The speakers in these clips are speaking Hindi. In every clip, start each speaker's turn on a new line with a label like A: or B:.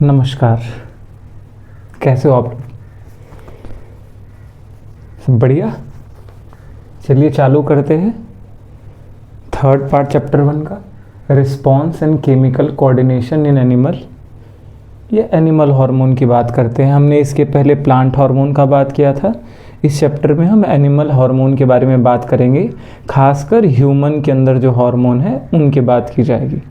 A: नमस्कार। कैसे हो आप लोग? सब बढ़िया। चलिए चालू करते हैं थर्ड पार्ट चैप्टर 1 का, response and chemical coordination in animal. ये एनिमल हार्मोन की बात करते हैं। हमने इसके पहले प्लांट हार्मोन का बात किया था। इस चैप्टर में हम एनिमल हार्मोन के बारे में बात करेंगे, खासकर ह्यूमन के अंदर जो हार्मोन है उनकी बात की जाएगी।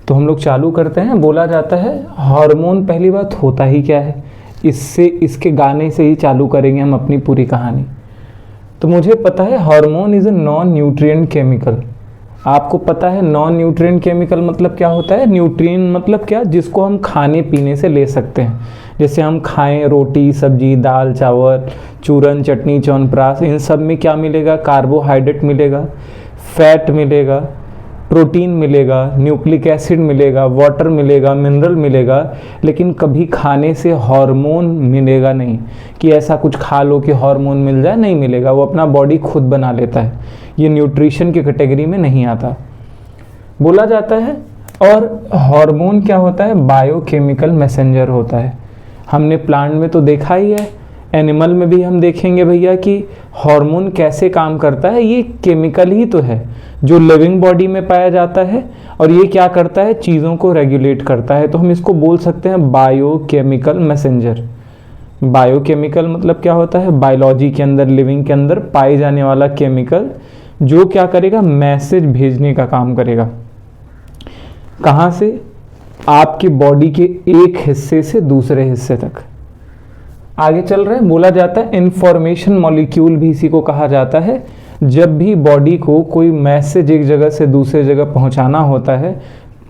A: तो हम लोग चालू करते हैं। बोला जाता है हार्मोन, पहली बात होता ही क्या है, इसके गाने से ही चालू करेंगे हम अपनी पूरी कहानी। तो मुझे पता है hormone is a non nutrient chemical. आपको पता है नॉन न्यूट्रिएंट केमिकल मतलब क्या होता है? न्यूट्रिएंट मतलब क्या, जिसको हम खाने पीने से ले सकते हैं। जैसे हम खाएं रोटी सब्जी दाल चावल चूरन चटनी च्यवनप्राश, इन सब में क्या मिलेगा? कार्बोहाइड्रेट मिलेगा, फैट मिलेगा, प्रोटीन मिलेगा, न्यूक्लिक एसिड मिलेगा, वाटर मिलेगा, मिनरल मिलेगा। लेकिन कभी खाने से हार्मोन मिलेगा नहीं, कि ऐसा कुछ खा लो कि हार्मोन मिल जाए, नहीं मिलेगा। वो अपना बॉडी खुद बना लेता है। ये न्यूट्रिशन की कैटेगरी में नहीं आता, बोला जाता है। और हार्मोन क्या होता है? बायोकेमिकल मैसेंजर होता है। हमने प्लांट में तो देखा ही है, एनिमल में भी हम देखेंगे भैया कि हार्मोन कैसे काम करता है। ये केमिकल ही तो है जो लिविंग बॉडी में पाया जाता है, और ये क्या करता है? चीज़ों को रेगुलेट करता है। तो हम इसको बोल सकते हैं बायोकेमिकल मैसेंजर। बायोकेमिकल मतलब क्या होता है? बायोलॉजी के अंदर, लिविंग के अंदर पाए जाने वाला केमिकल जो क्या करेगा? मैसेज भेजने का काम करेगा। कहाँ से? आपकी बॉडी के एक हिस्से से दूसरे हिस्से तक। आगे चल रहे हैं, बोला जाता है इंफॉर्मेशन मॉलिक्यूल भी इसी को कहा जाता है। जब भी बॉडी को कोई मैसेज एक जगह से दूसरे जगह पहुंचाना होता है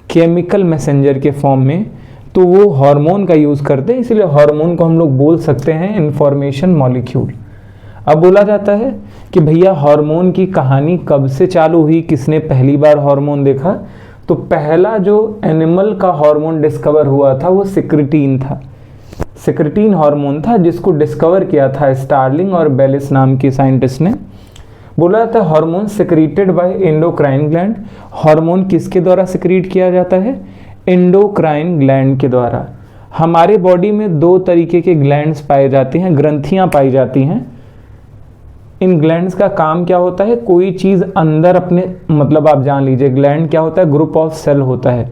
A: केमिकल मैसेंजर के फॉर्म में, तो वो हार्मोन का यूज़ करते हैं। इसलिए हार्मोन को हम लोग बोल सकते हैं इंफॉर्मेशन मॉलिक्यूल। अब बोला जाता है कि भैया हार्मोन की कहानी कब से चालू हुई, किसने पहली बार हार्मोन देखा? तो पहला जो एनिमल का हार्मोन डिस्कवर हुआ था वो सिक्रेटीन था। सिक्रेटीन हार्मोन था जिसको डिस्कवर किया था स्टार्लिंग और बेलिस नाम के साइंटिस्ट ने। बोला जाता है hormone secreted by endocrine gland. Hormone किसके द्वारा सिक्रीट किया जाता है? एंडोक्राइन ग्लैंड के द्वारा। हमारे बॉडी में दो तरीके के ग्लैंड्स पाए जाते हैं, ग्रंथियां पाई जाती हैं। इन ग्लैंड्स का काम क्या होता है? कोई चीज़ अंदर अपने, मतलब आप जान लीजिए ग्लैंड क्या होता है? ग्रुप ऑफ सेल होता है।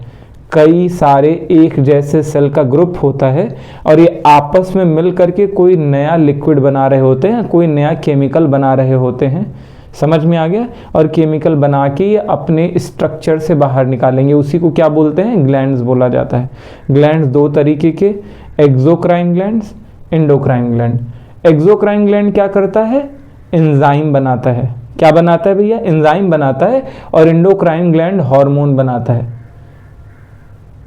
A: कई सारे एक जैसे सेल का ग्रुप होता है, और ये आपस में मिल करके कोई नया लिक्विड बना रहे होते हैं, कोई नया केमिकल बना रहे होते हैं। समझ में आ गया? और केमिकल बना के ये अपने स्ट्रक्चर से बाहर निकालेंगे। उसी को क्या बोलते हैं? ग्लैंड्स बोला जाता है। ग्लैंड्स दो तरीके के, exocrine glands, endocrine gland. Exocrine gland क्या करता है? एंजाइम बनाता है। क्या बनाता है भैया? एंजाइम बनाता है। और एंडोक्राइन ग्लैंड हार्मोन बनाता है।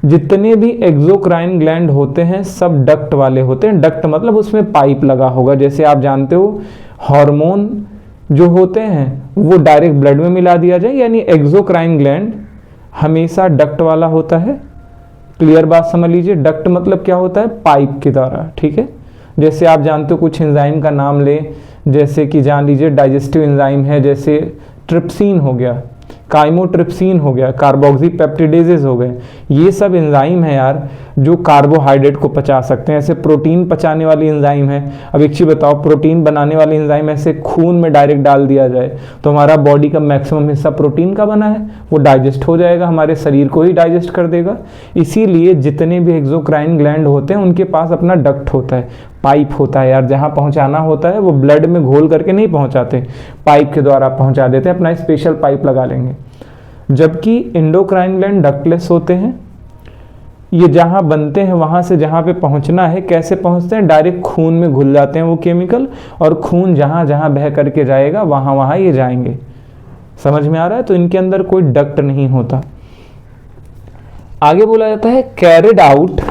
A: जितने भी एक्सोक्राइन ग्लैंड होते हैं सब डक्ट वाले होते हैं। डक्ट मतलब उसमें पाइप लगा होगा। जैसे आप जानते हो हार्मोन जो होते हैं वो डायरेक्ट ब्लड में मिला दिया जाए, यानी एक्सोक्राइन ग्लैंड हमेशा डक्ट वाला होता है। क्लियर बात समझ लीजिए। डक्ट मतलब क्या होता है? पाइप के द्वारा। ठीक है, जैसे आप जानते हो कुछ एंजाइम का नाम ले, जैसे कि जान लीजिए डाइजेस्टिव एंजाइम है, जैसे ट्रिप्सिन हो गया, काइमोट्रिप्सिन हो गया, कार्बोक्सी पेप्टिडेजेस हो गए। ये सब एंजाइम है यार जो कार्बोहाइड्रेट को पचा सकते हैं। ऐसे प्रोटीन पचाने वाली एंजाइम है। अब एक चीज़ बताओ, प्रोटीन बनाने वाली एंजाइम ऐसे खून में डायरेक्ट डाल दिया जाए तो हमारा बॉडी का मैक्सिमम हिस्सा प्रोटीन का बना है, वो डाइजेस्ट हो जाएगा, हमारे शरीर को ही डाइजेस्ट कर देगा। इसीलिए जितने भी एक्सोक्राइन ग्लैंड होते हैं उनके पास अपना डक्ट होता है, पाइप होता है यार। जहाँ पहुँचाना होता है वो ब्लड में घोल करके नहीं पहुँचाते, पाइप के द्वारा पहुँचा देते हैं। अपना स्पेशल पाइप लगा लेंगे। जबकि एंडोक्राइन ग्लैंड डक्टलेस होते हैं। ये जहाँ बनते हैं वहाँ से जहाँ पे पहुँचना है, कैसे पहुँचते हैं? डायरेक्ट खून में घुल जाते हैं वो केमिकल, और खून जहाँ जहाँ बह करके जाएगा वहाँ वहाँ ये जाएंगे। समझ में आ रहा है? तो इनके अंदर कोई डक्ट नहीं होता। आगे बोला जाता है carried out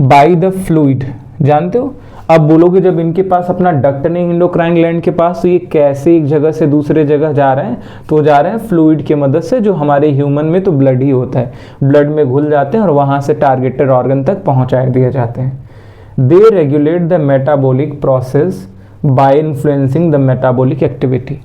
A: by the fluid. जानते हो? अब बोलोगे जब इनके पास अपना डक्ट नहीं एंडोक्राइन ग्लैंड के पास, तो ये कैसे एक जगह से दूसरे जगह जा रहे हैं? तो जा रहे हैं फ्लूइड की मदद से, जो हमारे ह्यूमन में तो ब्लड ही होता है। ब्लड में घुल जाते हैं और वहाँ से टारगेटेड ऑर्गन तक पहुँचा दिए जाते हैं। They regulate the metabolic process by influencing the metabolic activity.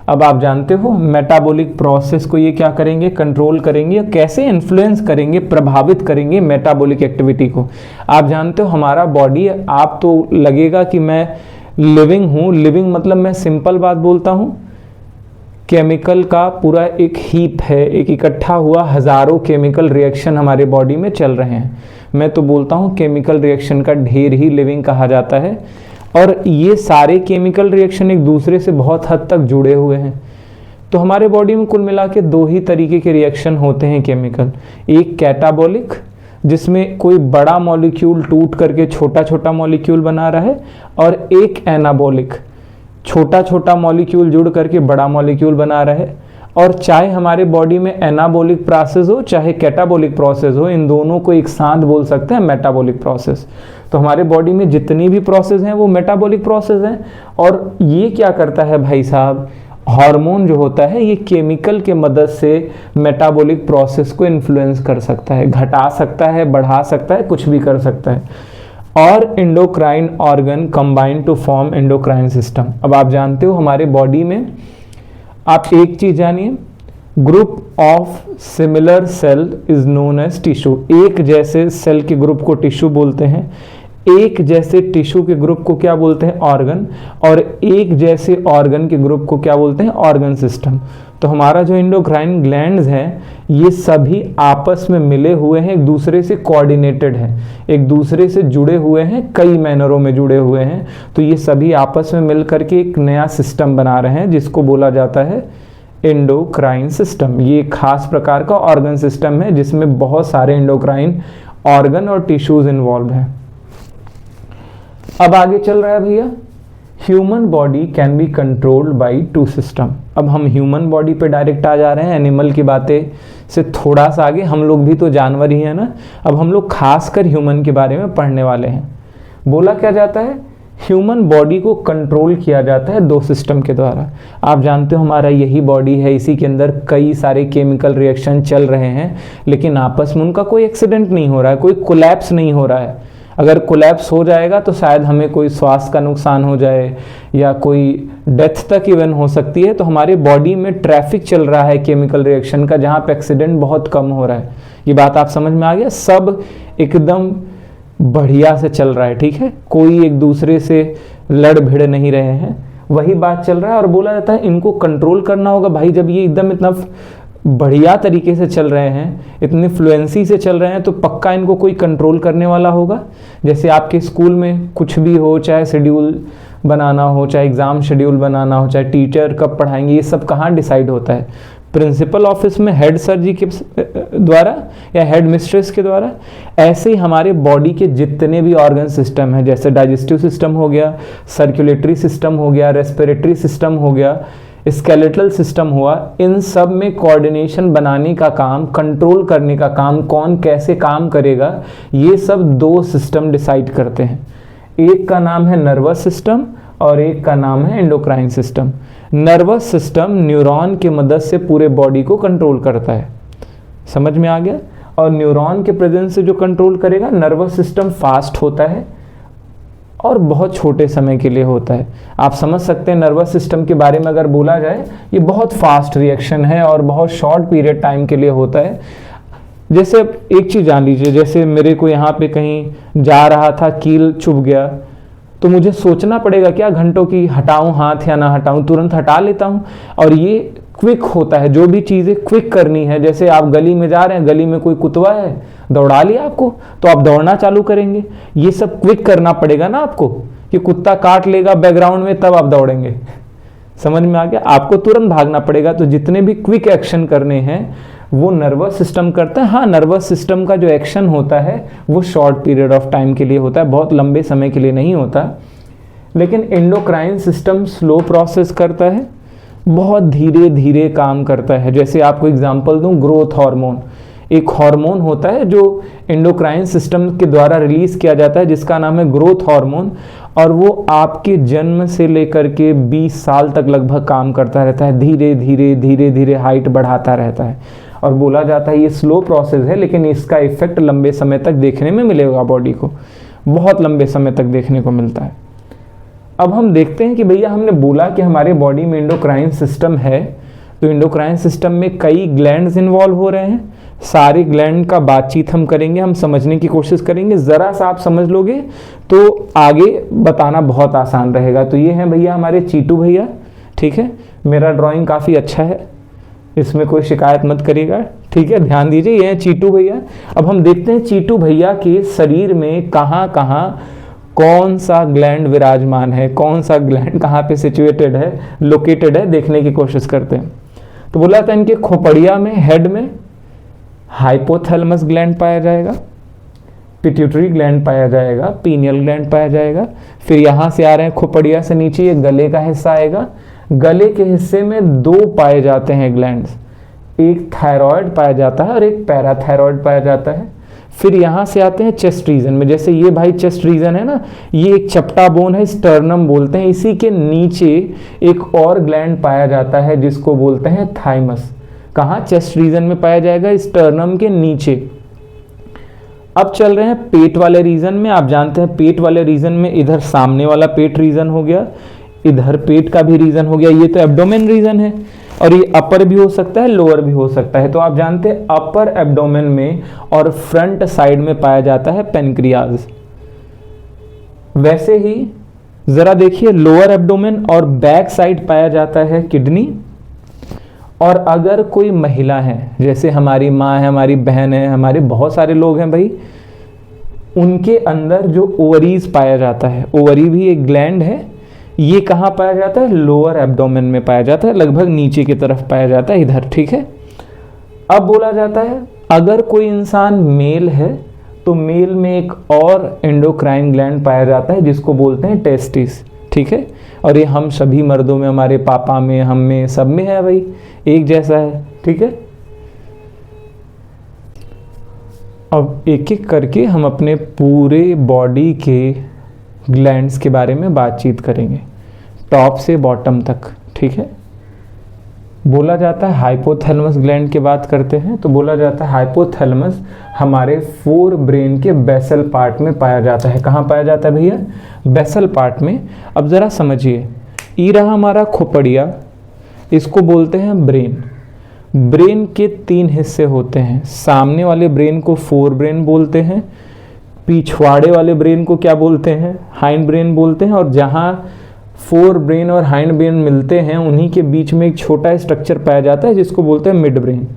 A: अब आप जानते हो मेटाबॉलिक प्रोसेस को ये क्या करेंगे, कंट्रोल करेंगे, कैसे इन्फ्लुएंस करेंगे, प्रभावित करेंगे मेटाबॉलिक एक्टिविटी को। आप जानते हो हमारा बॉडी, आप तो लगेगा कि मैं लिविंग हूँ, लिविंग मतलब मैं सिंपल बात बोलता हूँ, केमिकल का पूरा एक हीप है, एक इकट्ठा हुआ हजारों केमिकल रिएक्शन हमारे बॉडी में चल रहे हैं। मैं तो बोलता हूँ केमिकल रिएक्शन का ढेर ही लिविंग कहा जाता है, और ये सारे केमिकल रिएक्शन एक दूसरे से बहुत हद तक जुड़े हुए हैं। तो हमारे बॉडी में कुल मिला के दो ही तरीके के रिएक्शन होते हैं केमिकल, एक कैटाबॉलिक जिसमें कोई बड़ा मॉलिक्यूल टूट करके छोटा छोटा मॉलिक्यूल बना रहा है, और एक एनाबॉलिक छोटा छोटा मॉलिक्यूल जुड़ करके बड़ा मॉलिक्यूल बना रहा है। और चाहे हमारे बॉडी में एनाबॉलिक प्रोसेस हो चाहे कैटाबॉलिक प्रोसेस हो, इन दोनों को एक साथ बोल सकते हैं मेटाबॉलिक प्रोसेस। तो हमारे बॉडी में जितनी भी प्रोसेस हैं वो मेटाबॉलिक प्रोसेस हैं। और ये क्या करता है भाई साहब, हार्मोन जो होता है ये केमिकल के मदद से मेटाबॉलिक प्रोसेस को इन्फ्लुएंस कर सकता है, घटा सकता है, बढ़ा सकता है, कुछ भी कर सकता है। और endocrine organ combine to form endocrine system. अब आप जानते हो हमारे बॉडी में, आप एक चीज जानिए, group of similar cell is known as tissue. एक जैसे सेल के ग्रुप को टिश्यू बोलते हैं, एक जैसे टिश्यू के ग्रुप को क्या बोलते हैं, ऑर्गन, और एक जैसे ऑर्गन के ग्रुप को क्या बोलते हैं, ऑर्गन सिस्टम। तो हमारा जो एंडोक्राइन ग्लैंड्स हैं ये सभी आपस में मिले हुए हैं, एक दूसरे से कोऑर्डिनेटेड हैं, एक दूसरे से जुड़े हुए हैं, कई मैनरों में जुड़े हुए हैं। तो ये सभी आपस में मिल करके एक नया सिस्टम बना रहे हैं जिसको बोला जाता है एंडोक्राइन सिस्टम। ये एक खास प्रकार का ऑर्गन सिस्टम है जिसमें बहुत सारे एंडोक्राइन ऑर्गन और टिश्यूज इन्वॉल्व हैं। अब आगे चल रहा है भैया, human body can be controlled by two system. अब हम ह्यूमन बॉडी पे डायरेक्ट आ जा रहे हैं, एनिमल की बातें से थोड़ा सा आगे, हम लोग भी तो जानवर ही हैं ना। अब हम लोग खासकर ह्यूमन के बारे में पढ़ने वाले हैं। बोला क्या जाता है, ह्यूमन बॉडी को कंट्रोल किया जाता है दो सिस्टम के द्वारा। आप जानते हो हमारा यही बॉडी है, इसी के अंदर कई सारे केमिकल रिएक्शन चल रहे हैं, लेकिन आपस में उनका कोई एक्सीडेंट नहीं हो रहा है, कोई कोलैप्स नहीं हो रहा है। अगर कोलैप्स हो जाएगा तो शायद हमें कोई स्वास्थ्य का नुकसान हो जाए या कोई डेथ तक इवन हो सकती है। तो हमारे बॉडी में ट्रैफिक चल रहा है केमिकल रिएक्शन का, जहाँ पे एक्सीडेंट बहुत कम हो रहा है। ये बात आप समझ में आ गया, सब एकदम बढ़िया से चल रहा है, ठीक है, कोई एक दूसरे से लड़ भिड़ नहीं रहे हैं, वही बात चल रहा है। और बोला जाता है इनको कंट्रोल करना होगा भाई, जब ये एकदम इतना बढ़िया तरीके से चल रहे हैं, इतनी फ्लुएंसी से चल रहे हैं, तो पक्का इनको कोई कंट्रोल करने वाला होगा। जैसे आपके स्कूल में कुछ भी हो, चाहे शेड्यूल बनाना हो, चाहे एग्ज़ाम शेड्यूल बनाना हो, चाहे टीचर कब पढ़ाएंगे, ये सब कहाँ डिसाइड होता है, प्रिंसिपल ऑफिस में हेड सर जी के द्वारा या हेड मिस्ट्रेस के द्वारा। ऐसे ही हमारे बॉडी के जितने भी ऑर्गन सिस्टम है, जैसे डाइजेस्टिव सिस्टम हो गया, सर्कुलेटरी सिस्टम हो गया, रेस्पिरेटरी सिस्टम हो गया, स्केलेटल सिस्टम हुआ, इन सब में कोऑर्डिनेशन बनाने का काम, कंट्रोल करने का काम, कौन कैसे काम करेगा, ये सब दो सिस्टम डिसाइड करते हैं। एक का नाम है नर्वस सिस्टम और एक का नाम है endocrine system. Nervous system neuron की मदद से पूरे बॉडी को कंट्रोल करता है, समझ में आ गया। और न्यूरॉन के प्रेजेंस से जो कंट्रोल करेगा, नर्वस सिस्टम फास्ट होता है और बहुत छोटे समय के लिए होता है। आप समझ सकते हैं नर्वस सिस्टम के बारे में अगर बोला जाए, ये बहुत फास्ट रिएक्शन है और बहुत शॉर्ट पीरियड टाइम के लिए होता है। जैसे एक चीज़ जान लीजिए, जैसे मेरे को यहाँ पे कहीं जा रहा था, कील चुभ गया, तो मुझे सोचना पड़ेगा क्या घंटों की हटाऊं हाथ या ना हटाऊं, तुरंत हटा लेता हूं। और ये क्विक होता है, जो भी चीज़ें क्विक करनी है, जैसे आप गली में जा रहे हैं, गली में कोई कुतवा है, दौड़ा लिया आपको, तो आप दौड़ना चालू करेंगे। ये सब क्विक करना पड़ेगा ना आपको, कि कुत्ता काट लेगा बैकग्राउंड में तब आप दौड़ेंगे, समझ में आ गया, आपको तुरंत भागना पड़ेगा। तो जितने भी क्विक एक्शन करने हैं वो नर्वस सिस्टम करता है। हाँ, नर्वस सिस्टम का जो एक्शन होता है वो शॉर्ट पीरियड ऑफ टाइम के लिए होता है, बहुत लंबे समय के लिए नहीं होता। लेकिन एंडोक्राइन सिस्टम स्लो प्रोसेस करता है, बहुत धीरे धीरे काम करता है। जैसे आपको एग्जांपल दूं, ग्रोथ हार्मोन, एक हार्मोन होता है जो एंडोक्राइन सिस्टम के द्वारा रिलीज किया जाता है, जिसका नाम है ग्रोथ हार्मोन, और वो आपके जन्म से लेकर के 20 साल तक लगभग काम करता रहता है, धीरे धीरे धीरे धीरे हाइट बढ़ाता रहता है। और बोला जाता है ये स्लो प्रोसेस है, लेकिन इसका इफेक्ट लंबे समय तक देखने में मिलेगा, बॉडी को बहुत लंबे समय तक देखने को मिलता है। अब हम देखते हैं कि भैया हमने बोला कि हमारे बॉडी में एंडोक्राइन सिस्टम है, तो एंडोक्राइन सिस्टम में कई ग्लैंड्स इन्वॉल्व हो रहे हैं। सारे ग्लैंड का बातचीत हम करेंगे, हम समझने की कोशिश करेंगे। ज़रा सा आप समझ लोगे तो आगे बताना बहुत आसान रहेगा। तो ये हैं भैया हमारे चीटू भैया, ठीक है। मेरा ड्राइंग काफ़ी अच्छा है, इसमें कोई शिकायत मत करिएगा, ठीक है। ध्यान दीजिए, ये हैं चीटू भैया। अब हम देखते हैं चीटू भैया के शरीर में कहाँ कहाँ कौन सा ग्लैंड विराजमान है, कौन सा ग्लैंड कहाँ पे सिचुएटेड है, लोकेटेड है, देखने की कोशिश करते हैं। तो बोला था इनके खोपड़िया में, हेड में हाइपोथैलेमस ग्लैंड पाया जाएगा, पिट्यूटरी ग्लैंड पाया जाएगा, पीनियल ग्लैंड पाया जाएगा। फिर यहाँ से आ रहे हैं खोपड़िया से नीचे, ये गले का हिस्सा आएगा। गले के हिस्से में दो पाए जाते हैं ग्लैंड्स, एक थायराइड पाया जाता है और एक पैराथायराइड पाया जाता है। फिर यहाँ से आते हैं चेस्ट रीजन में, जैसे ये भाई चेस्ट रीजन है ना, ये एक चपटा बोन है, स्टर्नम बोलते हैं। इसी के नीचे एक और ग्लैंड पाया जाता है जिसको बोलते हैं थाइमस। कहाँ? चेस्ट रीजन में पाया जाएगा, स्टर्नम के नीचे। अब चल रहे हैं पेट वाले रीजन में। आप जानते हैं पेट वाले रीजन में इधर सामने वाला पेट रीजन हो गया, इधर पेट का भी रीजन हो गया। ये तो एब्डोमेन रीजन है और ये अपर भी हो सकता है, लोअर भी हो सकता है। तो आप जानते हैं अपर एब्डोमेन में और फ्रंट साइड में पाया जाता है पेनक्रियाज। वैसे ही जरा देखिए, लोअर एब्डोमेन और बैक साइड पाया जाता है किडनी। और अगर कोई महिला है, जैसे हमारी माँ है, हमारी बहन है, हमारे बहुत सारे लोग हैं भाई, उनके अंदर जो ओवरीज पाया जाता है, ओवरी भी एक ग्लैंड है, ये कहाँ पाया जाता है? लोअर एब्डोमेन में पाया जाता है, लगभग नीचे की तरफ पाया जाता है, इधर, ठीक है। अब बोला जाता है अगर कोई इंसान मेल है तो मेल में एक और एंडोक्राइन ग्लैंड पाया जाता है जिसको बोलते हैं टेस्टिस, ठीक है। और ये हम सभी मर्दों में, हमारे पापा में, हम में, सब में है भाई, एक जैसा है, ठीक है। अब एक एक करके हम अपने पूरे बॉडी के ग्लैंड्स के बारे में बातचीत करेंगे, टॉप से बॉटम तक, ठीक है। बोला जाता है हाइपोथैलेमस ग्लैंड की बात करते हैं, तो बोला जाता है हाइपोथैलेमस हमारे फोर ब्रेन के बेसल पार्ट में पाया जाता है। कहाँ पाया जाता है भैया? बेसल पार्ट में। अब ज़रा समझिए, ये रहा हमारा खोपड़िया, इसको बोलते हैं ब्रेन। ब्रेन के तीन हिस्से होते हैं, सामने वाले ब्रेन को फोर ब्रेन बोलते हैं, पिछवाड़े वाले ब्रेन को क्या बोलते हैं? हाइंड ब्रेन बोलते हैं। और जहाँ फोर ब्रेन और हाइंड ब्रेन मिलते हैं उन्हीं के बीच में एक छोटा स्ट्रक्चर पाया जाता है जिसको बोलते हैं मिड ब्रेन।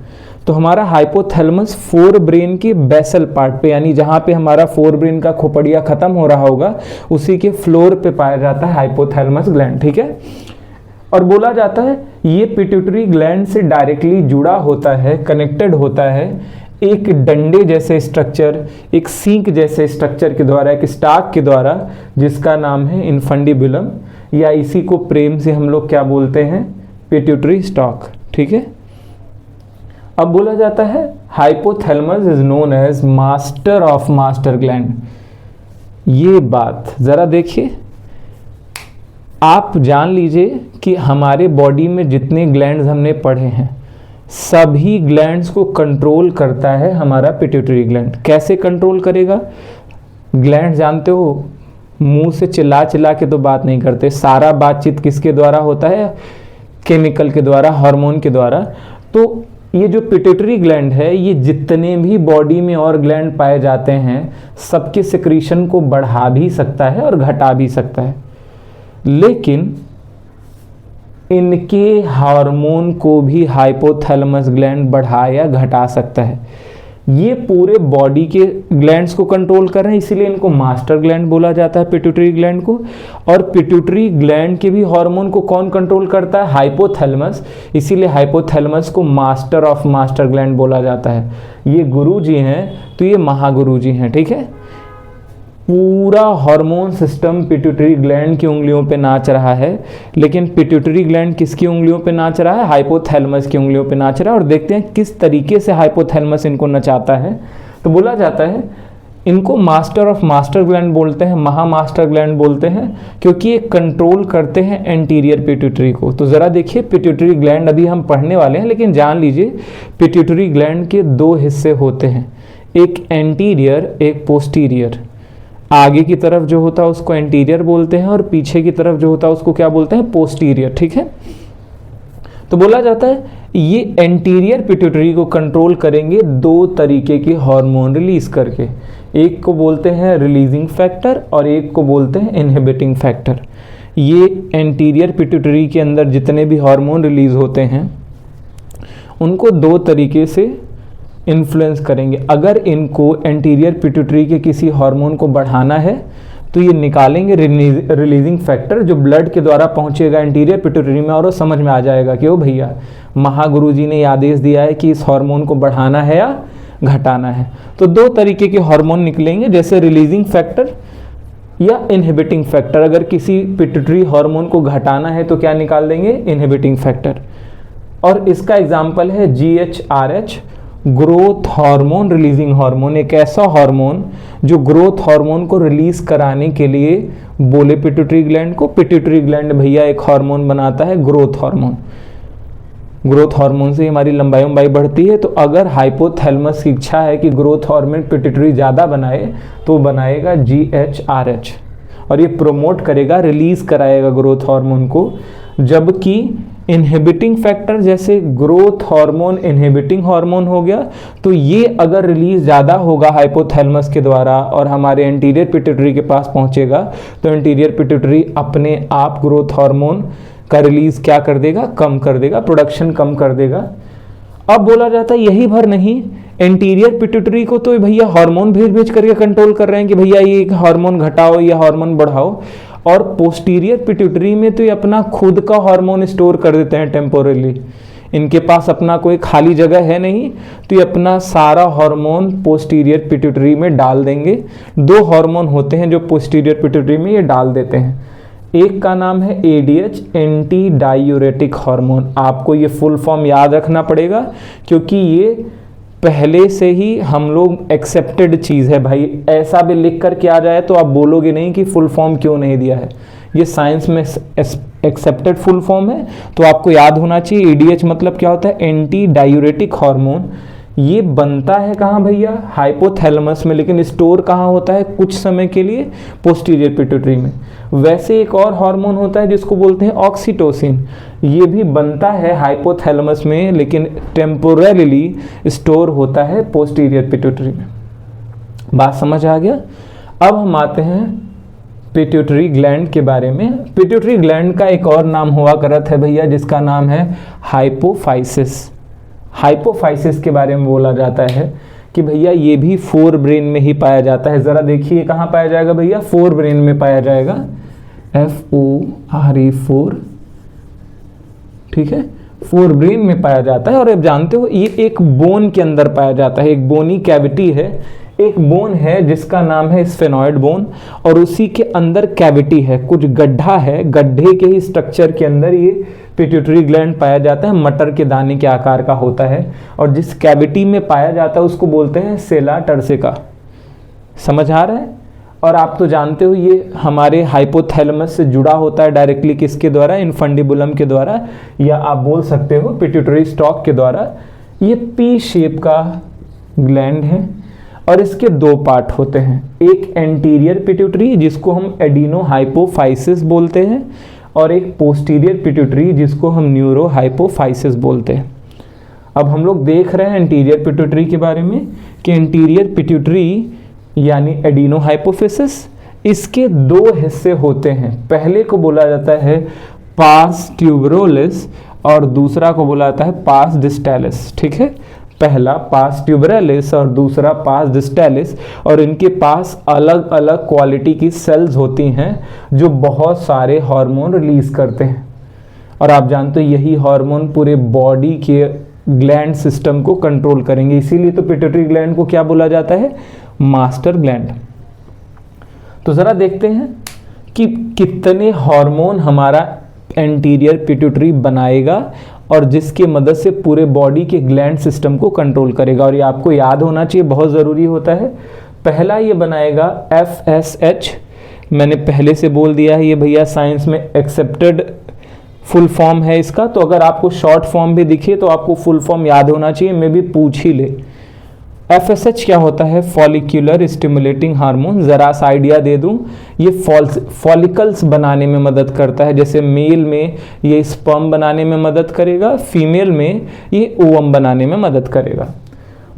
A: तो हमारा हाइपोथैलेमस फोर ब्रेन के बेसल पार्ट पे, यानी जहाँ पे हमारा फोर ब्रेन का खोपड़िया खत्म हो रहा होगा उसी के फ्लोर पे पाया जाता है हाइपोथैलेमस ग्लैंड, ठीक है। और बोला जाता है ये पिट्यूटरी ग्लैंड से डायरेक्टली जुड़ा होता है, कनेक्टेड होता है एक डंडे जैसे स्ट्रक्चर, एक सींक जैसे स्ट्रक्चर के द्वारा, एक स्टाक के द्वारा, जिसका नाम है इन्फंडिबुलम, या इसी को प्रेम से हम लोग क्या बोलते हैं? पिट्यूटरी स्टॉक, ठीक है। अब बोला जाता है hypothalamus is known as master of master gland. ये बात ज़रा देखिए, आप जान लीजिए कि हमारे बॉडी में जितने ग्लैंड्स हमने पढ़े हैं सभी ग्लैंड्स को कंट्रोल करता है हमारा पिट्यूटरी ग्लैंड। कैसे कंट्रोल करेगा? ग्लैंड जानते हो मुंह से चिल्ला चिल्ला के तो बात नहीं करते, सारा बातचीत किसके द्वारा होता है? केमिकल के द्वारा, हार्मोन के द्वारा। तो ये जो पिट्यूटरी ग्लैंड है, ये जितने भी बॉडी में और ग्लैंड पाए जाते हैं सबके सिक्रीशन को बढ़ा भी सकता है और घटा भी सकता है, लेकिन इनके हार्मोन को भी हाइपोथैलेमस ग्लैंड बढ़ा या घटा सकता है। ये पूरे बॉडी के ग्लैंड्स को कंट्रोल कर रहे हैं, इसीलिए इनको मास्टर ग्लैंड बोला जाता है, पिट्यूटरी ग्लैंड को। और पिट्यूटरी ग्लैंड के भी हार्मोन को कौन कंट्रोल करता है? हाइपोथैलेमस। इसीलिए हाइपोथैलेमस को मास्टर ऑफ मास्टर ग्लैंड बोला जाता है। ये गुरु जी हैं तो ये महागुरु जी हैं, ठीक है। पूरा हार्मोन सिस्टम पिट्यूटरी ग्लैंड की उंगलियों पे नाच रहा है, लेकिन पिट्यूटरी ग्लैंड किसकी उंगलियों पे नाच रहा है? हाइपोथैलेमस की उंगलियों पे नाच रहा है। और देखते हैं किस तरीके से हाइपोथैलेमस इनको नचाता है। तो बोला जाता है इनको मास्टर ऑफ मास्टर ग्लैंड बोलते हैं, महामास्टर ग्लैंड बोलते हैं, क्योंकि ये कंट्रोल करते हैं एंटीरियर पिट्यूटरी को। तो ज़रा देखिए, पिट्यूटरी ग्लैंड अभी हम पढ़ने वाले हैं, लेकिन जान लीजिए पिट्यूटरी ग्लैंड के दो हिस्से होते हैं, एक एंटीरियर, एक पोस्टीरियर। आगे की तरफ जो होता है उसको एंटीरियर बोलते हैं और पीछे की तरफ जो होता है उसको क्या बोलते हैं, पोस्टीरियर। ठीक है, तो बोला जाता है ये एंटीरियर पिट्यूटरी को कंट्रोल करेंगे दो तरीके के हार्मोन रिलीज करके, एक को बोलते हैं रिलीजिंग फैक्टर और एक को बोलते हैं इनहिबिटिंग फैक्टर। ये एंटीरियर पिट्यूटरी के अंदर जितने भी हार्मोन रिलीज होते हैं उनको दो तरीके से इन्फ्लुएंस करेंगे। अगर इनको एंटीरियर पिट्यूटरी के किसी हार्मोन को बढ़ाना है तो ये निकालेंगे रिलीजिंग फैक्टर, जो ब्लड के द्वारा पहुंचेगा एंटीरियर पिट्यूटरी में और वो समझ में आ जाएगा कि ओ भैया महागुरु जी ने आदेश दिया है कि इस हार्मोन को बढ़ाना है या घटाना है। तो दो तरीके के हार्मोन निकलेंगे, जैसे रिलीजिंग फैक्टर या इनहिबिटिंग फैक्टर। अगर किसी पिट्यूटरी हार्मोन को घटाना है तो क्या निकाल देंगे, इनहिबिटिंग फैक्टर। और इसका एग्जाम्पल है GHRH, growth hormone releasing hormone. एक ऐसा हार्मोन जो ग्रोथ हार्मोन को रिलीज कराने के लिए बोले पिट्यूटरी ग्लैंड को, पिट्यूटरी ग्लैंड भैया एक हार्मोन बनाता है ग्रोथ हार्मोन। ग्रोथ हार्मोन से हमारी लंबाई बढ़ती है, तो अगर हाइपोथैलेमस की इच्छा है कि ग्रोथ हार्मोन पिट्यूटरी ज़्यादा बनाए तो बनाएगा GHRH और ये प्रोमोट करेगा, रिलीज कराएगा ग्रोथ हार्मोन को। जबकि इनहिबिटिंग फैक्टर जैसे ग्रोथ हार्मोन इनहिबिटिंग हार्मोन हो गया, तो ये अगर रिलीज ज़्यादा होगा हाइपोथैलेमस के द्वारा और हमारे एंटीरियर पिट्यूटरी के पास पहुंचेगा तो एंटीरियर पिट्यूटरी अपने आप ग्रोथ हार्मोन का रिलीज क्या कर देगा, कम कर देगा, प्रोडक्शन कम कर देगा। अब बोला जाता है यही भर नहीं, एंटीरियर पिट्यूटरी को तो भैया हार्मोन भेज करके कंट्रोल कर रहे हैं कि भैया ये हार्मोन घटाओ, ये हार्मोन बढ़ाओ, और पोस्टीरियर पिट्यूटरी में तो ये अपना खुद का हार्मोन स्टोर कर देते हैं टेम्पोरली। इनके पास अपना कोई खाली जगह है नहीं, तो ये अपना सारा हार्मोन पोस्टीरियर पिट्यूटरी में डाल देंगे। दो हार्मोन होते हैं जो पोस्टीरियर पिट्यूटरी में ये डाल देते हैं, एक का नाम है ADH, एंटी डायूरेटिक हार्मोन। आपको ये फुल फॉर्म याद रखना पड़ेगा क्योंकि ये पहले से ही हम लोग एक्सेप्टेड चीज़ है भाई। ऐसा भी लिख कर के आ जाए तो आप बोलोगे नहीं कि फुल फॉर्म क्यों नहीं दिया है, ये साइंस में एक्सेप्टेड फुल फॉर्म है, तो आपको याद होना चाहिए। ADH मतलब क्या होता है, एंटी डायूरेटिक हार्मोन। ये बनता है कहाँ भैया, हाइपोथैलेमस में, लेकिन स्टोर कहाँ होता है, कुछ समय के लिए पोस्टीरियर पिट्यूटरी में। वैसे एक और हार्मोन होता है जिसको बोलते हैं ऑक्सीटोसिन, ये भी बनता है हाइपोथैलेमस में लेकिन टेम्पोरली स्टोर होता है पोस्टीरियर पिट्यूटरी में। बात समझ आ गया। अब हम आते हैं पिट्यूटरी ग्लैंड के बारे में। पिट्यूटरी ग्लैंड का एक और नाम हुआ करत है भैया जिसका नाम है हाइपोफाइसिस। हाइपोफाइसिस के बारे में बोला जाता है कि भैया ये भी फोर ब्रेन में ही पाया जाता है। ज़रा देखिए कहाँ पाया जाएगा भैया, फोर ब्रेन में पाया जाएगा, FORE 4, ठीक है, फोर ब्रेन में पाया जाता है। और आप जानते हो ये एक बोन के अंदर पाया जाता है, एक बोनी कैविटी है, एक बोन है जिसका नाम है स्फेनॉइड बोन, और उसी के अंदर कैविटी है, कुछ गड्ढा है, गड्ढे के ही स्ट्रक्चर के अंदर ये पिट्यूटरी ग्लैंड पाया जाता है, मटर के दाने के आकार का होता है, और जिस कैविटी में पाया जाता है उसको बोलते हैं सेला टर्सिका। समझ आ रहा है। और आप तो जानते हो ये हमारे हाइपोथैलेमस से जुड़ा होता है डायरेक्टली, किसके द्वारा, इन्फंडिबुलम के द्वारा, या आप बोल सकते हो पिट्यूटरी स्टॉक के द्वारा। ये पी शेप का ग्लैंड है और इसके दो पार्ट होते हैं, एक एंटीरियर पिट्यूटरी जिसको हम एडिनो हाइपोफाइसिस बोलते हैं, और एक पोस्टीरियर पिट्यूटरी जिसको हम न्यूरो हाइपोफाइसिस बोलते हैं। अब हम लोग देख रहे हैं एंटीरियर पिट्यूटरी के बारे में कि एंटीरियर पिट्यूटरी यानी एडिनो हाइपोफिसिस, इसके दो हिस्से होते हैं। पहले को बोला जाता है पास ट्यूबरोलिस और दूसरा को बोला जाता है पास डिस्टैलिस। ठीक है, पहला पास ट्यूबरलिस और दूसरा पास डिस्टैलिस, और इनके पास अलग अलग क्वालिटी की सेल्स होती हैं जो बहुत सारे हार्मोन रिलीज करते हैं। और आप जानते हो यही हार्मोन पूरे बॉडी के ग्लैंड सिस्टम को कंट्रोल करेंगे, इसीलिए तो पिट्यूटरी ग्लैंड को क्या बोला जाता है, मास्टर ग्लैंड। तो ज़रा देखते हैं कि कितने हार्मोन हमारा एंटीरियर पिट्यूटरी बनाएगा और जिसकी मदद से पूरे बॉडी के ग्लैंड सिस्टम को कंट्रोल करेगा। और ये आपको याद होना चाहिए, बहुत ज़रूरी होता है। पहला ये बनाएगा FSH, मैंने पहले से बोल दिया है, ये भैया साइंस में एक्सेप्टेड फुल फॉर्म है इसका, तो अगर आपको शॉर्ट फॉर्म भी दिखे तो आपको फुल फॉर्म याद होना चाहिए, मैं भी पूछ ही ले। FSH क्या होता है? Follicular stimulating hormone. ज़रा सा आइडिया दे दूं, ये फॉलिकल्स बनाने में मदद करता है। जैसे मेल में ये स्पर्म बनाने में मदद करेगा, फीमेल में ये ओवम बनाने में मदद करेगा।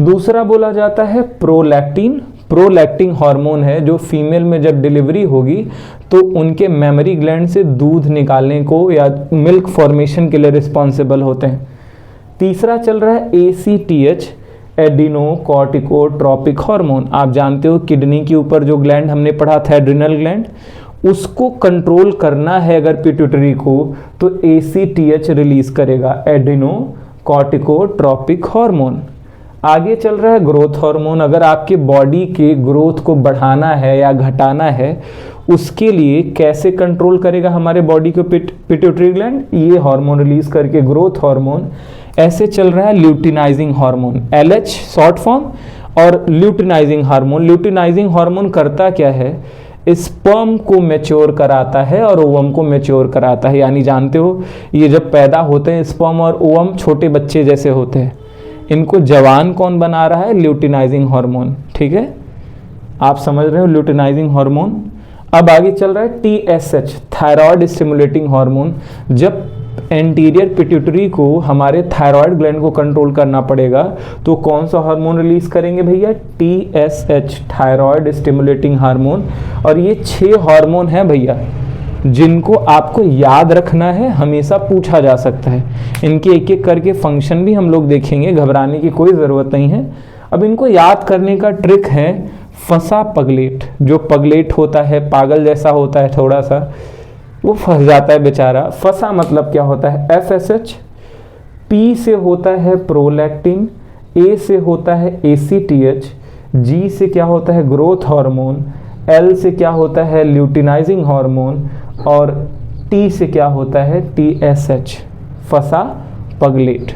A: दूसरा बोला जाता है प्रोलैक्टिन। प्रोलैक्टिन हार्मोन है जो फीमेल में जब डिलीवरी होगी तो उनके मेमरी ग्लैंड से दूध निकालने को या मिल्क फॉर्मेशन के लिए रिस्पॉन्सिबल होते हैं। तीसरा चल रहा है ACTH, एडिनोकॉर्टिकोट्रोपिक हार्मोन। आप जानते हो किडनी के ऊपर जो ग्लैंड हमने पढ़ा था एड्रिनल ग्लैंड, उसको कंट्रोल करना है अगर पिट्यूटरी को तो ACTH रिलीज करेगा, एडिनोकॉर्टिकोट्रोपिक हार्मोन। आगे चल रहा है ग्रोथ हार्मोन। अगर आपके बॉडी के ग्रोथ को बढ़ाना है या घटाना है उसके लिए कैसे कंट्रोल करेगा हमारे बॉडी को पिट्यूटरी ग्लैंड? ये हार्मोन रिलीज करके, ग्रोथ हार्मोन। ऐसे चल रहा है luteinizing hormone, LH short form, और ल्यूटिनाइजिंग हार्मोन। ल्यूटिनाइजिंग हार्मोन करता क्या है? स्पर्म को मैच्योर कराता है और ओवम को मैच्योर कराता है। यानी जानते हो ये जब पैदा होते हैं स्पर्म और ओवम छोटे बच्चे जैसे होते हैं, इनको जवान कौन बना रहा है? Luteinizing hormone. ठीक है, आप समझ रहे हो ल्यूटिनाइजिंग हार्मोन। अब आगे चल रहा है TSH, थायराइड स्टिमुलेटिंग हार्मोन। जब एंटीरियर पिट्यूटरी को हमारे थायराइड ग्लैंड को कंट्रोल करना पड़ेगा तो कौन सा हार्मोन रिलीज करेंगे भैया? TSH, thyroid stimulating hormone. और ये 6 हार्मोन है भैया जिनको आपको याद रखना है, हमेशा पूछा जा सकता है। इनके एक एक करके फंक्शन भी हम लोग देखेंगे, घबराने की कोई ज़रूरत नहीं है। अब इनको याद करने का ट्रिक है फंसा पगलेट। जो पगलेट होता है पागल जैसा होता है थोड़ा सा, वो फंस जाता है बेचारा। फंसा मतलब क्या होता है? FSH, P से होता है प्रोलैक्टिन, A से होता है ACTH, G से क्या होता है? ग्रोथ हार्मोन, L से क्या होता है? ल्यूटिनाइजिंग हार्मोन, और T से क्या होता है? TSH, फंसा पगलेट।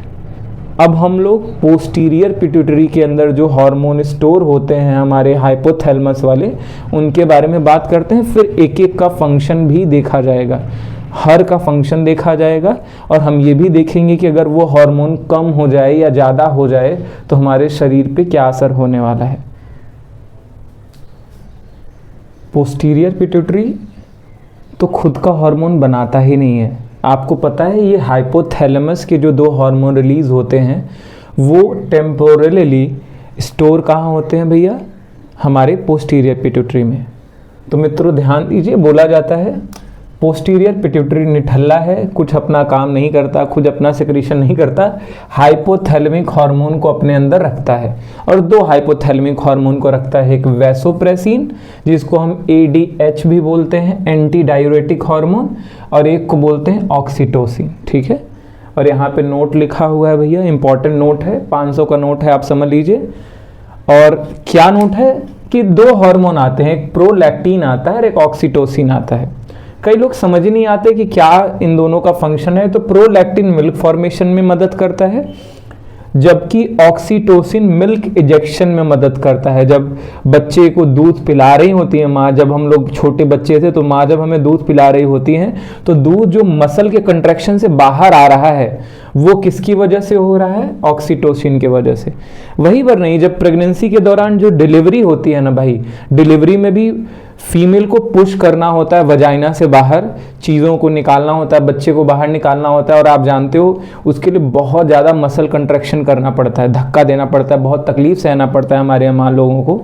A: अब हम लोग पोस्टीरियर पिट्यूटरी के अंदर जो हार्मोन स्टोर होते हैं हमारे हाइपोथैलेमस वाले, उनके बारे में बात करते हैं। फिर एक एक का फंक्शन भी देखा जाएगा, हर का फंक्शन देखा जाएगा। और हम ये भी देखेंगे कि अगर वो हार्मोन कम हो जाए या ज़्यादा हो जाए तो हमारे शरीर पे क्या असर होने वाला है। पोस्टीरियर पिट्यूटरी तो खुद का हार्मोन बनाता ही नहीं है। आपको पता है ये हाइपोथैलेमस के जो 2 हार्मोन रिलीज होते हैं वो टेम्पोरली स्टोर कहाँ होते हैं भैया? हमारे पोस्टीरियर पिट्यूटरी में। तो मित्रों ध्यान दीजिए, बोला जाता है पोस्टीरियर पिट्यूटरी निठल्ला है, कुछ अपना काम नहीं करता, खुद अपना सिक्रीशन नहीं करता, हाइपोथैलेमिक हार्मोन को अपने अंदर रखता है। और 2 हाइपोथैलेमिक हार्मोन को रखता है, एक वैसोप्रेसिन जिसको हम ADH भी बोलते हैं, एंटी डायूरेटिक हार्मोन, और एक को बोलते हैं ऑक्सीटोसिन। ठीक है, और यहाँ पे नोट लिखा हुआ है भैया, इंपॉर्टेंट नोट है, 500 का नोट है, आप समझ लीजिए। और क्या नोट है कि 2 हार्मोन आते हैं, एक प्रोलैक्टिन आता है और एक ऑक्सीटोसिन आता है। कई लोग समझ ही नहीं आते कि क्या इन दोनों का फंक्शन है। तो प्रोलैक्टिन मिल्क फॉर्मेशन में मदद करता है, जबकि ऑक्सीटोसिन मिल्क इजेक्शन में मदद करता है। जब बच्चे को दूध पिला रही होती है माँ, जब हम लोग छोटे बच्चे थे तो माँ जब हमें दूध पिला रही होती हैं तो दूध जो मसल के कंट्रैक्शन से बाहर आ रहा है वो किसकी वजह से हो रहा है? ऑक्सीटोसिन की वजह से। वहीं पर नहीं, जब प्रेगनेंसी के दौरान जो डिलीवरी होती है ना भाई, डिलीवरी में भी फीमेल को पुश करना होता है, वजाइना से बाहर चीज़ों को निकालना होता है, बच्चे को बाहर निकालना होता है। और आप जानते हो उसके लिए बहुत ज़्यादा मसल कंट्रैक्शन करना पड़ता है, धक्का देना पड़ता है, बहुत तकलीफ सहना पड़ता है हमारे माँ लोगों को,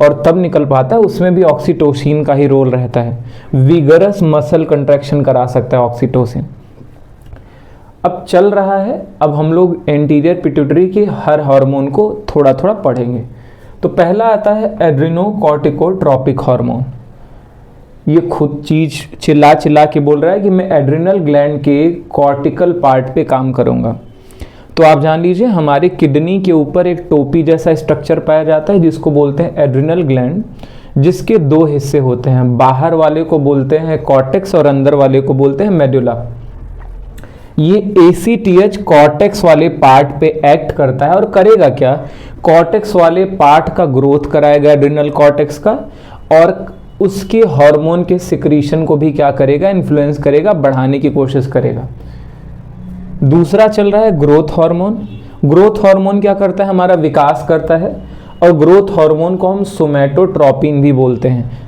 A: और तब निकल पाता है। उसमें भी ऑक्सीटोसिन का ही रोल रहता है, विगरस मसल कंट्रैक्शन करा सकता है ऑक्सीटोसिन। अब चल रहा है, अब हम लोग एंटीरियर पिट्यूटरी के हर हार्मोन को थोड़ा थोड़ा पढ़ेंगे। तो पहला आता है एड्रिनोकॉर्टिकोट्रोपिक हार्मोन। ये खुद चीज चिल्ला चिल्ला के बोल रहा है कि मैं एड्रिनल ग्लैंड के कॉर्टिकल पार्ट पे काम करूंगा। तो आप जान लीजिए हमारे किडनी के ऊपर एक टोपी जैसा स्ट्रक्चर पाया जाता है जिसको बोलते हैं एड्रिनल ग्लैंड, जिसके 2 हिस्से होते हैं, बाहर वाले को बोलते हैं कॉर्टेक्स और अंदर वाले को बोलते हैं मेडुला। ये ACTH कॉर्टेक्स वाले पार्ट पे एक्ट करता है और करेगा क्या? कॉर्टेक्स वाले पार्ट का ग्रोथ कराएगा, एड्रिनल कॉर्टेक्स का, और उसके हार्मोन के सिक्रीशन को भी क्या करेगा? इन्फ्लुएंस करेगा, बढ़ाने की कोशिश करेगा। दूसरा चल रहा है ग्रोथ हार्मोन, ग्रोथ हार्मोन क्या करता है, हमारा विकास करता है, और ग्रोथ हार्मोन को हम सोमैटोट्रोपिन भी बोलते हैं।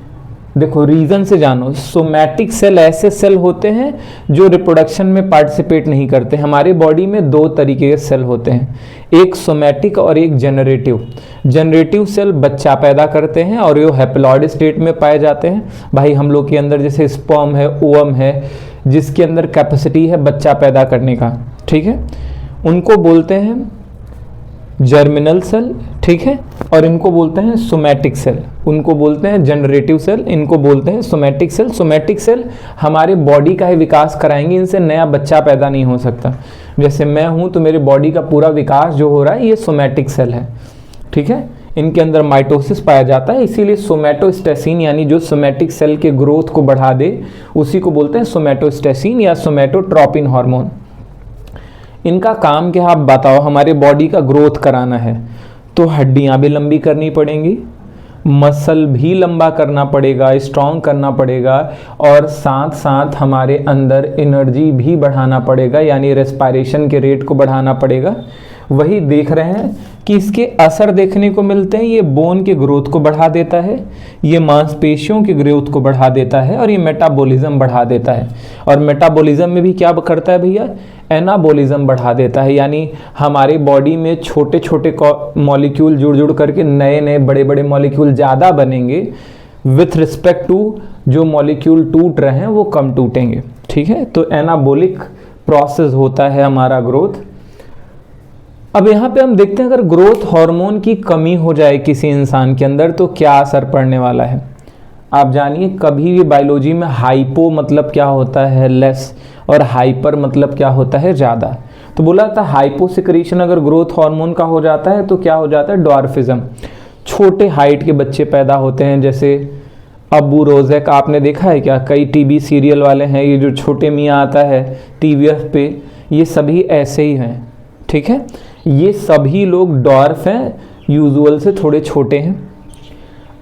A: देखो रीजन से जानो, सोमैटिक सेल ऐसे सेल होते हैं जो रिप्रोडक्शन में पार्टिसिपेट नहीं करते। हमारे बॉडी में दो तरीके के सेल होते हैं, एक सोमैटिक और एक जनरेटिव। जनरेटिव सेल बच्चा पैदा करते हैं और ये हैप्लॉइड स्टेट में पाए जाते हैं। भाई हम लोग के अंदर जैसे स्पर्म है, ओवम है, जिसके अंदर कैपेसिटी है बच्चा पैदा करने का, ठीक है, उनको बोलते हैं जर्मिनल सेल, ठीक है, और इनको बोलते हैं सोमैटिक सेल, उनको बोलते हैं जनरेटिव सेल, इनको बोलते हैं सोमैटिक सेल। सोमैटिक सेल हमारे बॉडी का ही विकास कराएंगे, इनसे नया बच्चा पैदा नहीं हो सकता। जैसे मैं हूँ तो मेरे बॉडी का पूरा विकास जो हो रहा है ये सोमैटिक सेल है, ठीक है, इनके अंदर माइटोसिस पाया जाता है, इसीलिए सोमैटोस्टेसिन यानी जो सोमैटिक सेल के ग्रोथ को बढ़ा दे उसी को बोलते हैं सोमैटोस्टेसिन या सोमैटोट्रोपिन हार्मोन। इनका काम क्या, आप बताओ, हमारे बॉडी का ग्रोथ कराना है तो हड्डियां भी लंबी करनी पड़ेंगी, मसल भी लंबा करना पड़ेगा, स्ट्रॉन्ग करना पड़ेगा, और साथ साथ हमारे अंदर एनर्जी भी बढ़ाना पड़ेगा, यानी रेस्पिरेशन के रेट को बढ़ाना पड़ेगा। वही देख रहे हैं कि इसके असर देखने को मिलते हैं, ये बोन के ग्रोथ को बढ़ा देता है, ये मांसपेशियों के ग्रोथ को बढ़ा देता है, और ये मेटाबॉलिज्म बढ़ा देता है। और मेटाबॉलिज्म में भी क्या करता है भैया, एनाबॉलिज्म बढ़ा देता है, यानी हमारे बॉडी में छोटे छोटे मॉलिक्यूल जुड़ जुड़ करके नए नए बड़े बड़े मॉलिक्यूल ज़्यादा बनेंगे, विथ रिस्पेक्ट टू जो मॉलिक्यूल टूट रहे हैं वो कम टूटेंगे, ठीक है। तो एनाबॉलिक प्रोसेस होता है हमारा ग्रोथ। अब यहाँ पे हम देखते हैं अगर ग्रोथ हार्मोन की कमी हो जाए किसी इंसान के अंदर तो क्या असर पड़ने वाला है। आप जानिए, कभी भी बायोलॉजी में हाइपो मतलब क्या होता है, लेस, और हाइपर मतलब क्या होता है, ज़्यादा। तो बोला था हाइपो सिक्रीशन अगर ग्रोथ हार्मोन का हो जाता है तो क्या हो जाता है, ड्वार्फिज्म, छोटे हाइट के बच्चे पैदा होते हैं। जैसे अबू रोज़ेक आपने देखा है क्या, कई टीवी सीरियल वाले हैं, ये जो छोटे मियाँ आता है टीवीएफ पे, ये सभी ऐसे ही हैं, ठीक है, ये सभी लोग डॉर्फ हैं, यूजुअल से थोड़े छोटे हैं।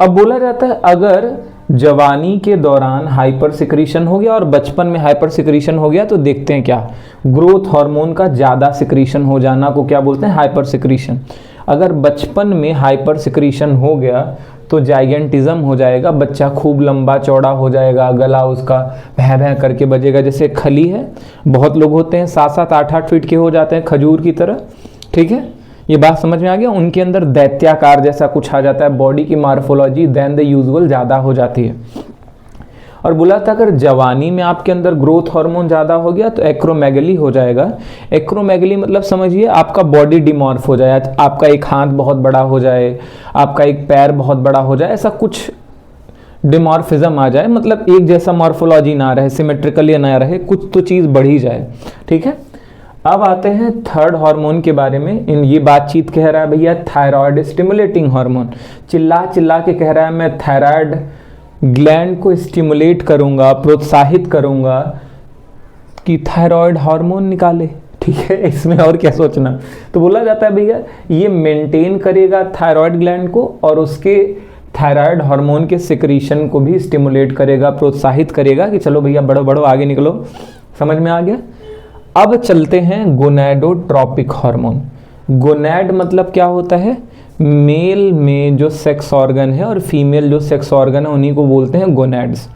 A: अब बोला जाता है अगर जवानी के दौरान हाइपर सिक्रीशन हो गया और बचपन में हाइपर सिक्रीशन हो गया तो देखते हैं क्या, ग्रोथ हार्मोन का ज़्यादा सिक्रीशन हो जाना को क्या बोलते हैं, हाइपर सिक्रीशन। अगर बचपन में हाइपर सिक्रीशन हो गया तो जाइगेंटिज्म हो जाएगा, बच्चा खूब लंबा चौड़ा हो जाएगा, गला उसका भैं भैं करके बजेगा, जैसे खली है, बहुत लोग होते हैं 7-7, 8-8 फीट के हो जाते हैं खजूर की तरह, ठीक है, ये बात समझ में आ गया। उनके अंदर दैत्याकार जैसा कुछ आ जाता है, बॉडी की मार्फोलॉजी देन द यूजुअल ज़्यादा हो जाती है। और बोला था अगर जवानी में आपके अंदर ग्रोथ हार्मोन ज़्यादा हो गया तो एक्रोमेगली हो जाएगा। एक्रोमेगली मतलब समझिए आपका बॉडी डिमॉर्फ हो जाए, आपका एक हाथ बहुत बड़ा हो जाए, आपका एक पैर बहुत बड़ा हो जाए, ऐसा कुछ डिमॉर्फिज्म आ जाए, मतलब एक जैसा मॉर्फोलॉजी ना रहे, सिमेट्रिकली ना रहे, कुछ तो चीज़ बढ़ी जाए, ठीक है। अब आते हैं थर्ड हार्मोन के बारे में। इन ये बातचीत कह रहा है भैया थायराइड स्टिमुलेटिंग हार्मोन, चिल्ला चिल्ला के कह रहा है मैं थायराइड ग्लैंड को स्टिमुलेट करूंगा, प्रोत्साहित करूंगा कि थायराइड हार्मोन निकाले, ठीक है, इसमें और क्या सोचना। तो बोला जाता है भैया ये मेंटेन करेगा थायराइड ग्लैंड को और उसके थायराइड हार्मोन के सिक्रीशन को भी स्टिमुलेट करेगा, प्रोत्साहित करेगा कि चलो भैया बढ़ो बढ़ो आगे निकलो। समझ में आ गया। अब चलते हैं गोनैडोट्रोपिक हार्मोन। गोनैड मतलब क्या होता है, मेल में जो सेक्स ऑर्गन है और फीमेल जो सेक्स ऑर्गन है उन्हीं को बोलते हैं गोनैड्स।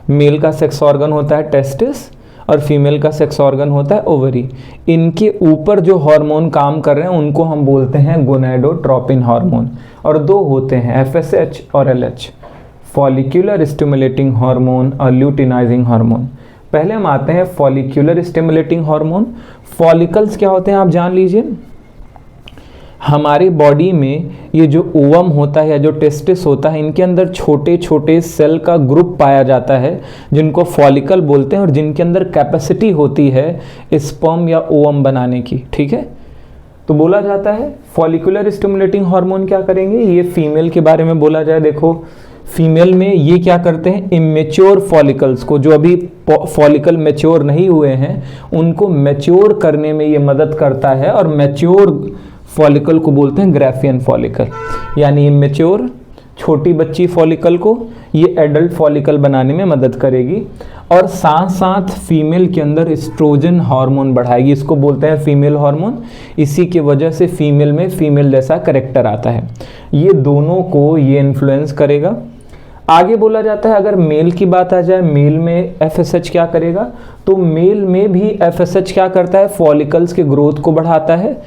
A: मेल का सेक्स ऑर्गन होता है टेस्टिस और फीमेल का सेक्स ऑर्गन होता है ओवरी। इनके ऊपर जो हार्मोन काम कर रहे हैं उनको हम बोलते हैं गोनैडोट्रोपिन हार्मोन। और दो होते हैं FSH और LH, फॉलिक्यूलर स्टिमुलेटिंग हार्मोन और ल्यूटिनाइजिंग हार्मोन। पहले हम आते हैं फॉलिक्यूलर स्टिमुलेटिंग हार्मोन। फॉलिकल्स क्या होते हैं आप जान लीजिए। हमारे बॉडी में ये जो ओवम होता है या जो टेस्टिस होता है, इनके अंदर छोटे छोटे सेल का ग्रुप पाया जाता है जिनको फॉलिकल बोलते हैं और जिनके अंदर कैपेसिटी होती है स्पर्म या ओवम बनाने की, ठीक है। तो बोला जाता है फॉलिकुलर स्टिमुलेटिंग हार्मोन क्या करेंगे, ये फीमेल के बारे में बोला जाए, देखो फीमेल में ये क्या करते हैं, इमेच्योर फॉलिकल्स को, जो अभी फॉलिकल मैच्योर नहीं हुए हैं, उनको मैच्योर करने में ये मदद करता है। और मैच्योर फॉलिकल को बोलते हैं ग्राफियन फॉलिकल, यानी इमेच्योर छोटी बच्ची फॉलिकल को ये एडल्ट फॉलिकल बनाने में मदद करेगी। और साथ साथ फीमेल के अंदर एस्ट्रोजन हार्मोन बढ़ाएगी, इसको बोलते हैं फीमेल हार्मोन। इसी की वजह से फीमेल में फीमेल जैसा कैरेक्टर आता है। ये दोनों को ये इन्फ्लुएंस करेगा। आगे बोला जाता है अगर मेल की बात आ जाए, मेल में एफएसएच क्या करेगा, तो मेल में भी एफएसएच क्या करता है, फॉलिकल्स के ग्रोथ को बढ़ाता है।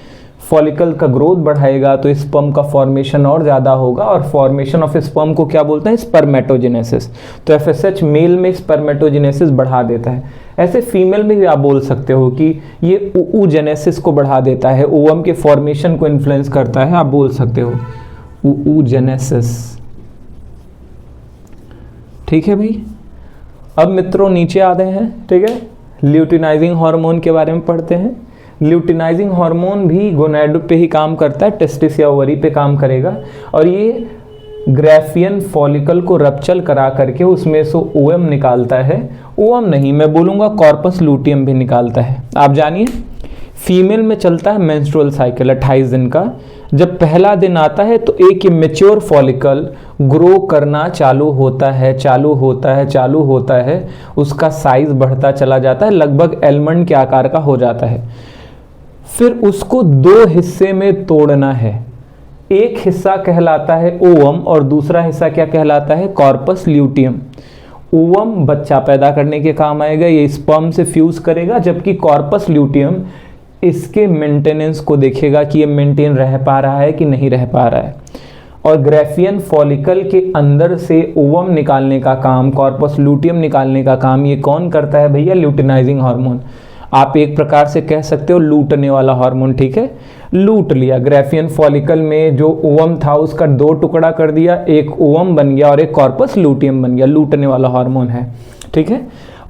A: फॉलिकल का ग्रोथ बढ़ाएगा तो स्पर्म का फॉर्मेशन और ज़्यादा होगा, और फॉर्मेशन ऑफ स्पर्म को क्या बोलते हैं, स्पर्मेटोजेनेसिस। तो एफएसएच मेल में स्पर्मेटोजेनेसिस बढ़ा देता है। ऐसे फीमेल में भी आप बोल सकते हो कि ये ऊजेनेसिस को बढ़ा देता है, ओवम के फॉर्मेशन को इन्फ्लुएंस करता है, आप बोल सकते हो ऊजेनेसिस। ठीक है भाई। अब मित्रों नीचे आते हैं, ठीक है, ल्यूटिनाइजिंग हार्मोन के बारे में पढ़ते हैं। ल्यूटिनाइजिंग हार्मोन भी गोनैड पे ही काम करता है, टेस्टिस या ओवरी पे काम करेगा, और ये ग्राफियन फॉलिकल को रप्चर करा करके उसमें से ओएम निकालता है। ओएम नहीं, मैं बोलूँगा कॉर्पस लूटियम भी निकालता है। आप जानिए, फीमेल में चलता है मेंस्ट्रुअल साइकिल 28 दिन का। जब पहला दिन आता है तो एक इमेच्योर फॉलिकल ग्रो करना चालू होता है, उसका साइज बढ़ता चला जाता है, लगभग एलमंड के आकार का हो जाता है। फिर उसको 2 हिस्से में तोड़ना है। एक हिस्सा कहलाता है ओवम और दूसरा हिस्सा क्या कहलाता है, कॉर्पस ल्यूटियम। ओवम बच्चा पैदा करने के काम आएगा, ये स्पर्म से फ्यूज करेगा, जबकि कॉर्पस ल्यूटियम इसके मेंटेनेंस को देखेगा कि ये मेंटेन रह पा रहा है कि नहीं रह पा रहा है। और ग्राफियन फॉलिकल के अंदर से ओवम निकालने का काम, कॉर्पस लूटियम निकालने का काम ये कौन करता है भैया, ल्यूटिनाइजिंग हार्मोन। आप एक प्रकार से कह सकते हो लूटने वाला हार्मोन। ठीक है, लूट लिया ग्राफियन फॉलिकल में जो ओवम था उसका 2 टुकड़ा कर दिया, एक ओवम बन गया और एक कॉर्पस लूटियम बन गया, लूटने वाला हार्मोन है। ठीक है,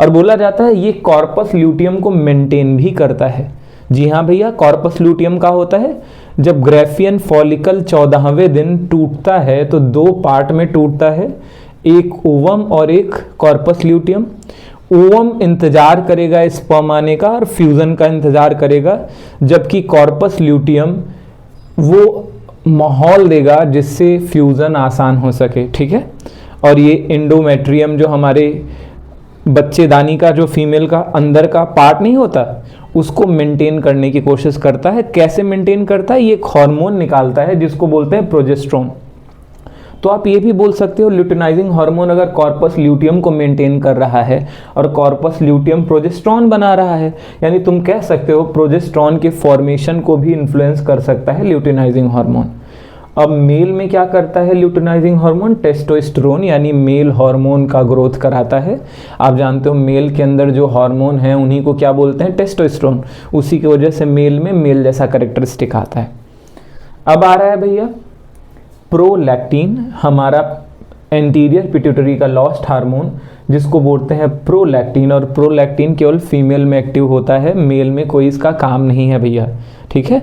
A: और बोला जाता है ये कॉर्पस लूटियम को मेंटेन भी करता है। जी हाँ भैया, कॉर्पस लूटियम का होता है जब ग्राफियन फॉलिकल 14वें दिन टूटता है तो 2 पार्ट में टूटता है, एक ओवम और एक कॉर्पस लूटियम। ओवम इंतजार करेगा स्पर्म आने का और फ्यूजन का इंतजार करेगा, जबकि कॉर्पस लूटियम वो माहौल देगा जिससे फ्यूजन आसान हो सके। ठीक है, और ये एंडोमेट्रियम जो हमारे बच्चेदानी का जो फीमेल का अंदर का पार्ट नहीं होता, उसको मेंटेन करने की कोशिश करता है। कैसे मेंटेन करता है, ये एक हार्मोन निकालता है जिसको बोलते हैं प्रोजेस्टेरोन। तो आप ये भी बोल सकते हो ल्यूटिनाइजिंग हार्मोन अगर कॉर्पस ल्यूटियम को मेंटेन कर रहा है और कॉर्पस ल्यूटियम प्रोजेस्टेरोन बना रहा है, यानी तुम कह सकते हो प्रोजेस्टेरोन के फॉर्मेशन को भी इन्फ्लुएंस कर सकता है ल्यूटिनाइजिंग हार्मोन। अब मेल में क्या करता है ल्यूटिनाइजिंग हार्मोन, टेस्टोस्टेरोन यानी मेल हार्मोन का ग्रोथ कराता है। आप जानते हो मेल के अंदर जो हार्मोन है उन्हीं को क्या बोलते हैं, टेस्टोस्टेरोन। उसी की वजह से मेल में मेल जैसा कैरेक्टरिस्टिक आता है। अब आ रहा है भैया प्रोलैक्टिन, हमारा एंटीरियर पिट्यूटरी का लॉस्ट हार्मोन जिसको बोलते हैं प्रोलैक्टिन। और प्रोलैक्टिन केवल फीमेल में एक्टिव होता है, मेल में कोई इसका काम नहीं है भैया। ठीक है,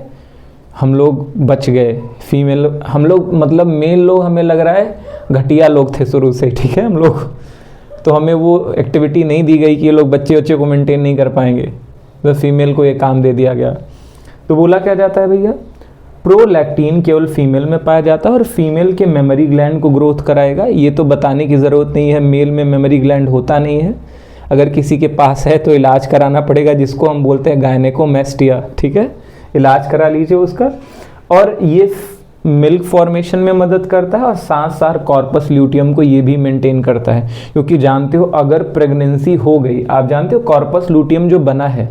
A: हम लोग बच गए, फीमेल हम लोग मतलब मेल लोग हमें लग रहा है घटिया लोग थे शुरू से। ठीक है, हम लोग तो हमें वो एक्टिविटी नहीं दी गई कि ये लोग बच्चे को मेंटेन नहीं कर पाएंगे, तो फीमेल को ये काम दे दिया गया। तो बोला क्या जाता है भैया, प्रोलैक्टिन केवल फीमेल में पाया जाता है और फीमेल के मेमोरी ग्लैंड को ग्रोथ कराएगा। ये तो बताने की ज़रूरत नहीं है, मेल में मेमोरी ग्लैंड होता नहीं है। अगर किसी के पास है तो इलाज कराना पड़ेगा, जिसको हम बोलते हैं गायनेकोमेस्टिया। ठीक है, इलाज करा लीजिए उसका। और ये मिल्क फॉर्मेशन में मदद करता है और साथ साथ कॉर्पस ल्यूटियम को ये भी मेंटेन करता है, क्योंकि जानते हो अगर प्रेगनेंसी हो गई, आप जानते हो कॉर्पस ल्यूटियम जो बना है,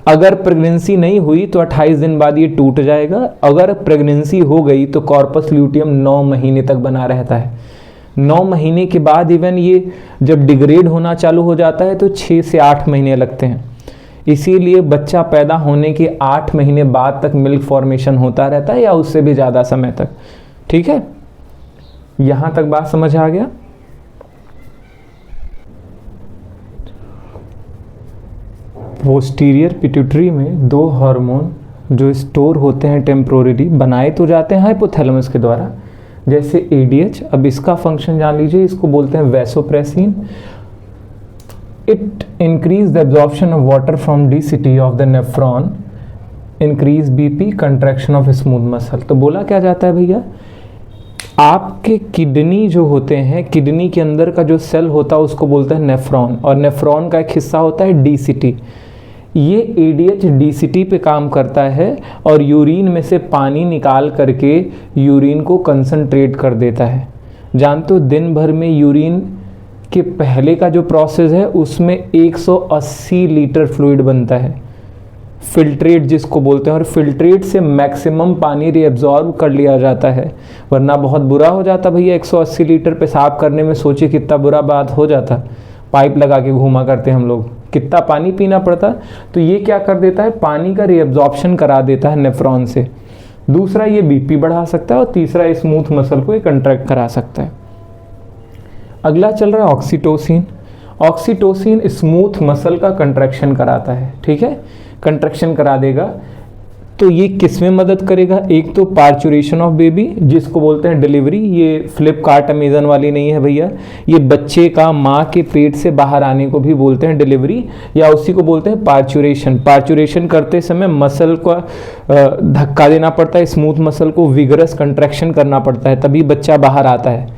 A: अगर प्रेगनेंसी नहीं हुई तो 28 दिन बाद ये टूट जाएगा। अगर प्रेगनेंसी हो गई तो कॉर्पस ल्यूटियम 9 महीने तक बना रहता है। 9 महीने के बाद इवन ये जब डिग्रेड होना चालू हो जाता है तो 6 से 8 महीने लगते हैं। इसीलिए बच्चा पैदा होने के 8 महीने बाद तक मिल्क फॉर्मेशन होता रहता है या उससे भी ज़्यादा समय तक। ठीक है, यहाँ तक बात समझ आ गया। पोस्टीरियर पिट्यूटरी में 2 हार्मोन जो स्टोर होते हैं टेम्पोररी, बनाए तो जाते हैं हाइपोथैलेमस के द्वारा, जैसे ADH। अब इसका फंक्शन जान लीजिए, इसको बोलते हैं vasopressin. It increase the absorption of water from density of the nephron, increase BP, contraction of smooth muscle. तो बोला क्या जाता है भैया, आपके किडनी जो होते हैं, किडनी के अंदर का जो सेल होता है उसको बोलते हैं नेफ्रॉन, और नेफ्रॉन का एक हिस्सा होता है डीसीटी। ये एडीएच डीसीटी पे काम करता है और यूरिन में से पानी निकाल करके यूरिन को कंसंट्रेट कर देता है। जानते हो दिन भर में यूरिन के पहले का जो प्रोसेस है उसमें 180 लीटर फ्लूइड बनता है, फिल्ट्रेट जिसको बोलते हैं, और फिल्ट्रेट से मैक्सिमम पानी रिएब्जॉर्ब कर लिया जाता है, वरना बहुत बुरा हो जाता भैया। 180 लीटर पेशाब करने में सोचिए कितना बुरा बात हो जाता। पाइप लगा के घूमा करते हम लोग, कितना पानी पीना पड़ता। तो ये क्या कर देता है, पानी का रिएब्जॉर्प्शन करा देता है नेफ्रॉन से। दूसरा ये बीपी बढ़ा सकता है, और तीसरा स्मूथ मसल को ये कंट्रैक्ट करा सकता है। अगला चल रहा है ऑक्सीटोसिन। ऑक्सीटोसिन स्मूथ मसल का कंट्रैक्शन कराता है, ठीक है, कंट्रैक्शन करा देगा। तो ये किस में मदद करेगा, एक तो पार्चुरेशन ऑफ बेबी जिसको बोलते हैं डिलीवरी, ये फ्लिपकार्ट अमेजन वाली नहीं है भैया, ये बच्चे का माँ के पेट से बाहर आने को भी बोलते हैं डिलीवरी, या उसी को बोलते हैं पार्चुरेशन। पार्चुरेशन करते समय मसल का धक्का देना पड़ता है, स्मूथ मसल को विगरस कंट्रैक्शन करना पड़ता है, तभी बच्चा बाहर आता है।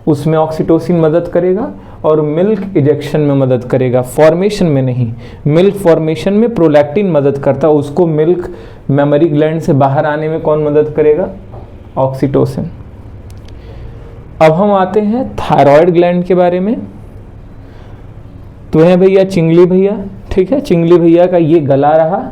A: उसमें ऑक्सीटोसिन मदद करेगा, और मिल्क इजेक्शन में मदद करेगा, फॉर्मेशन में नहीं। मिल्क फॉर्मेशन में प्रोलैक्टिन मदद करता है, उसको मिल्क मेमोरी ग्लैंड से बाहर आने में कौन मदद करेगा, ऑक्सीटोसिन। अब हम आते हैं थायराइड ग्लैंड के बारे में। तो है भैया चिंगली भैया, ठीक है, चिंगली भैया का ये गला रहा,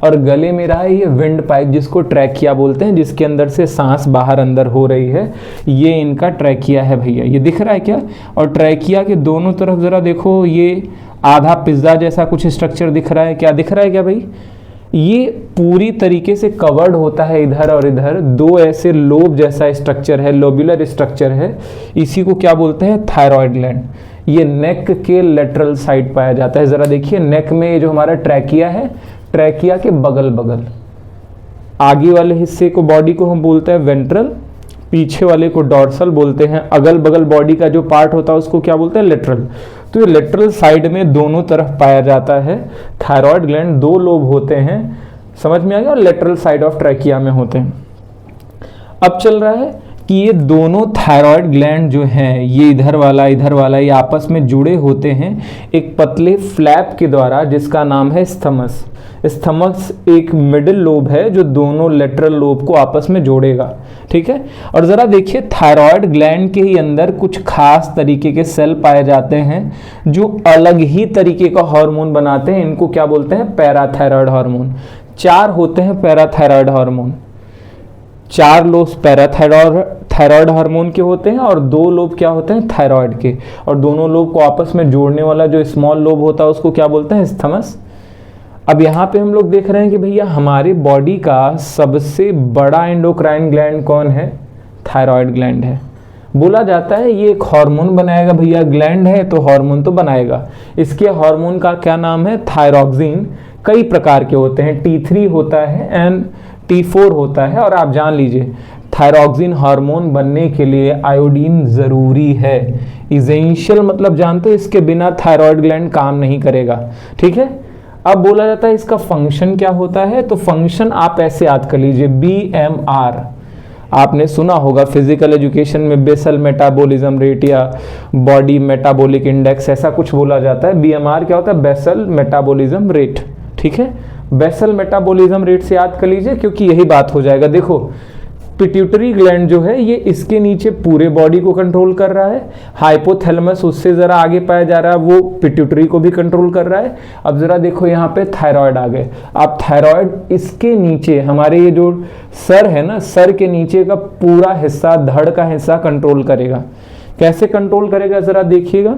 A: और गले में रहा ये विंड पाइप जिसको ट्रैकिया बोलते हैं, जिसके अंदर से सांस बाहर अंदर हो रही है, ये इनका ट्रैकिया है भैया। ये दिख रहा है क्या, और ट्रैकिया के दोनों तरफ जरा देखो, ये आधा पिज्जा जैसा कुछ स्ट्रक्चर दिख रहा है, क्या दिख रहा है क्या भाई, ये पूरी तरीके से कवर्ड होता है इधर और इधर, दो ऐसे लोब जैसा स्ट्रक्चर है, लोब्यूलर स्ट्रक्चर है, इसी को क्या बोलते हैं, थायराइड ग्लैंड। ये नेक के लेटरल साइड पाया जाता है। जरा देखिए नेक में ये जो हमारा ट्रैकिया है, ट्रैकिया के बगल बगल आगे वाले हिस्से को, बॉडी को हम बोलते हैं वेंट्रल, पीछे वाले को डॉर्सल बोलते हैं, अगल बगल बॉडी का जो पार्ट होता है उसको क्या बोलते हैं, लेटरल। तो ये लेटरल साइड में दोनों तरफ पाया जाता है थायराइड ग्लैंड। दो लोब होते हैं, समझ में आ गया, और लेटरल साइड ऑफ ट्रैकिया में होते हैं। अब चल रहा है कि ये दोनों थायराइड ग्लैंड जो हैं, ये इधर वाला ये आपस में जुड़े होते हैं एक पतले फ्लैप के द्वारा, जिसका नाम है स्थमस। स्थमस एक मिडिल लोब है जो दोनों लेटरल लोब को आपस में जोड़ेगा, ठीक है। और ज़रा देखिए थायराइड ग्लैंड के ही अंदर कुछ खास तरीके के सेल पाए जाते हैं जो अलग ही तरीके का हार्मोन बनाते हैं, इनको क्या बोलते हैं, पैराथायराइड हार्मोन। 4 होते हैं parathyroid hormone, 4 lobe parathyroid hormone के होते हैं, और 2 लोब क्या होते हैं, थायराइड के। और दोनों लोब को आपस में जोड़ने वाला जो स्मॉल लोब होता है उसको क्या बोलते हैं, स्थमस। अब यहाँ पे हम लोग देख रहे हैं कि भैया हमारे बॉडी का सबसे बड़ा एंडोक्राइन ग्लैंड कौन है, थायराइड ग्लैंड है। बोला जाता है ये एक हार्मोन बनाएगा भैया, ग्लैंड है तो हार्मोन तो बनाएगा। इसके हार्मोन का क्या नाम है, थायरॉक्सिन। कई प्रकार के होते हैं, T3 होता है एंड T4 होता है। और आप जान लीजिए थायरॉक्सिन हार्मोन बनने के लिए आयोडीन ज़रूरी है, इसेंशियल मतलब जानते हो, इसके बिना थायराइड ग्लैंड काम नहीं करेगा, ठीक है। अब बोला जाता है इसका फंक्शन क्या होता है, तो फंक्शन आप ऐसे याद कर लीजिए, BMR आपने सुना होगा फिजिकल एजुकेशन में, बेसल मेटाबॉलिज्म रेट या बॉडी मेटाबॉलिक इंडेक्स, ऐसा कुछ बोला जाता है। BMR क्या होता है, बेसल मेटाबॉलिज्म रेट, ठीक है। बेसल मेटाबॉलिज्म रेट से याद कर लीजिए, क्योंकि यही बात हो जाएगा। देखो पिट्यूटरी ग्लैंड जो है ये इसके नीचे पूरे बॉडी को कंट्रोल कर रहा है, हाइपोथैलेमस उससे ज़रा आगे पाया जा रहा है, वो पिट्यूटरी को भी कंट्रोल कर रहा है। अब ज़रा देखो यहाँ पे थायराइड आ गए। अब थायराइड इसके नीचे हमारे ये जो सर है ना, सर के नीचे का पूरा हिस्सा, धड़ का हिस्सा कंट्रोल करेगा। कैसे कंट्रोल करेगा ज़रा देखिएगा,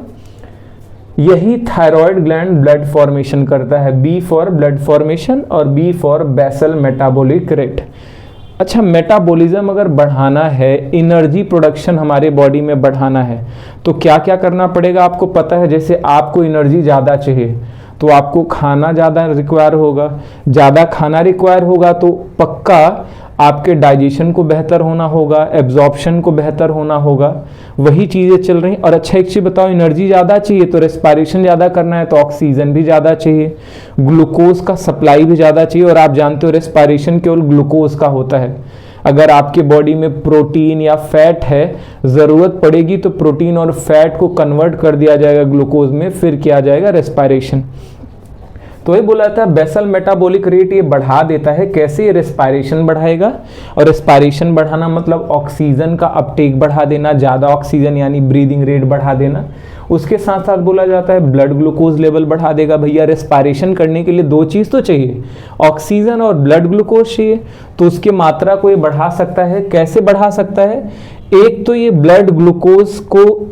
A: यही थायराइड ग्लैंड ब्लड फॉर्मेशन करता है, B फॉर ब्लड फॉर्मेशन और B for basal metabolic rate. अच्छा, मेटाबॉलिज्म अगर बढ़ाना है, एनर्जी प्रोडक्शन हमारे बॉडी में बढ़ाना है, तो क्या क्या करना पड़ेगा आपको पता है। जैसे आपको एनर्जी ज़्यादा चाहिए तो आपको खाना ज़्यादा रिक्वायर होगा, ज़्यादा खाना रिक्वायर होगा तो पक्का आपके डाइजेशन को बेहतर होना होगा, एब्जॉर्प्शन को बेहतर होना होगा, वही चीज़ें चल रही। और अच्छा एक चीज़ बताओ, एनर्जी ज़्यादा चाहिए तो रेस्पिरेशन ज़्यादा करना है तो ऑक्सीजन भी ज़्यादा चाहिए, ग्लूकोज का सप्लाई भी ज़्यादा चाहिए। और आप जानते हो रेस्पिरेशन केवल ग्लूकोज का होता है, अगर आपके बॉडी में प्रोटीन या फैट है, ज़रूरत पड़ेगी तो प्रोटीन और फैट को कन्वर्ट कर दिया जाएगा ग्लूकोज में, फिर किया जाएगा रेस्पायरेशन। तो ये बोला था बेसल मेटाबॉलिक रेट ये बढ़ा देता है। कैसे? ये रेस्पायरेशन बढ़ाएगा, और रेस्पायरेशन बढ़ाना मतलब ऑक्सीजन का अपटेक बढ़ा देना, ज़्यादा ऑक्सीजन यानी ब्रीदिंग रेट बढ़ा देना। उसके साथ साथ बोला जाता है ब्लड ग्लूकोज लेवल बढ़ा देगा। भैया रेस्पायरेशन करने के लिए दो चीज़ तो चाहिए, ऑक्सीजन और ब्लड ग्लूकोज चाहिए, तो उसकी मात्रा को ये बढ़ा सकता है। कैसे बढ़ा सकता है? एक तो ये ब्लड ग्लूकोज को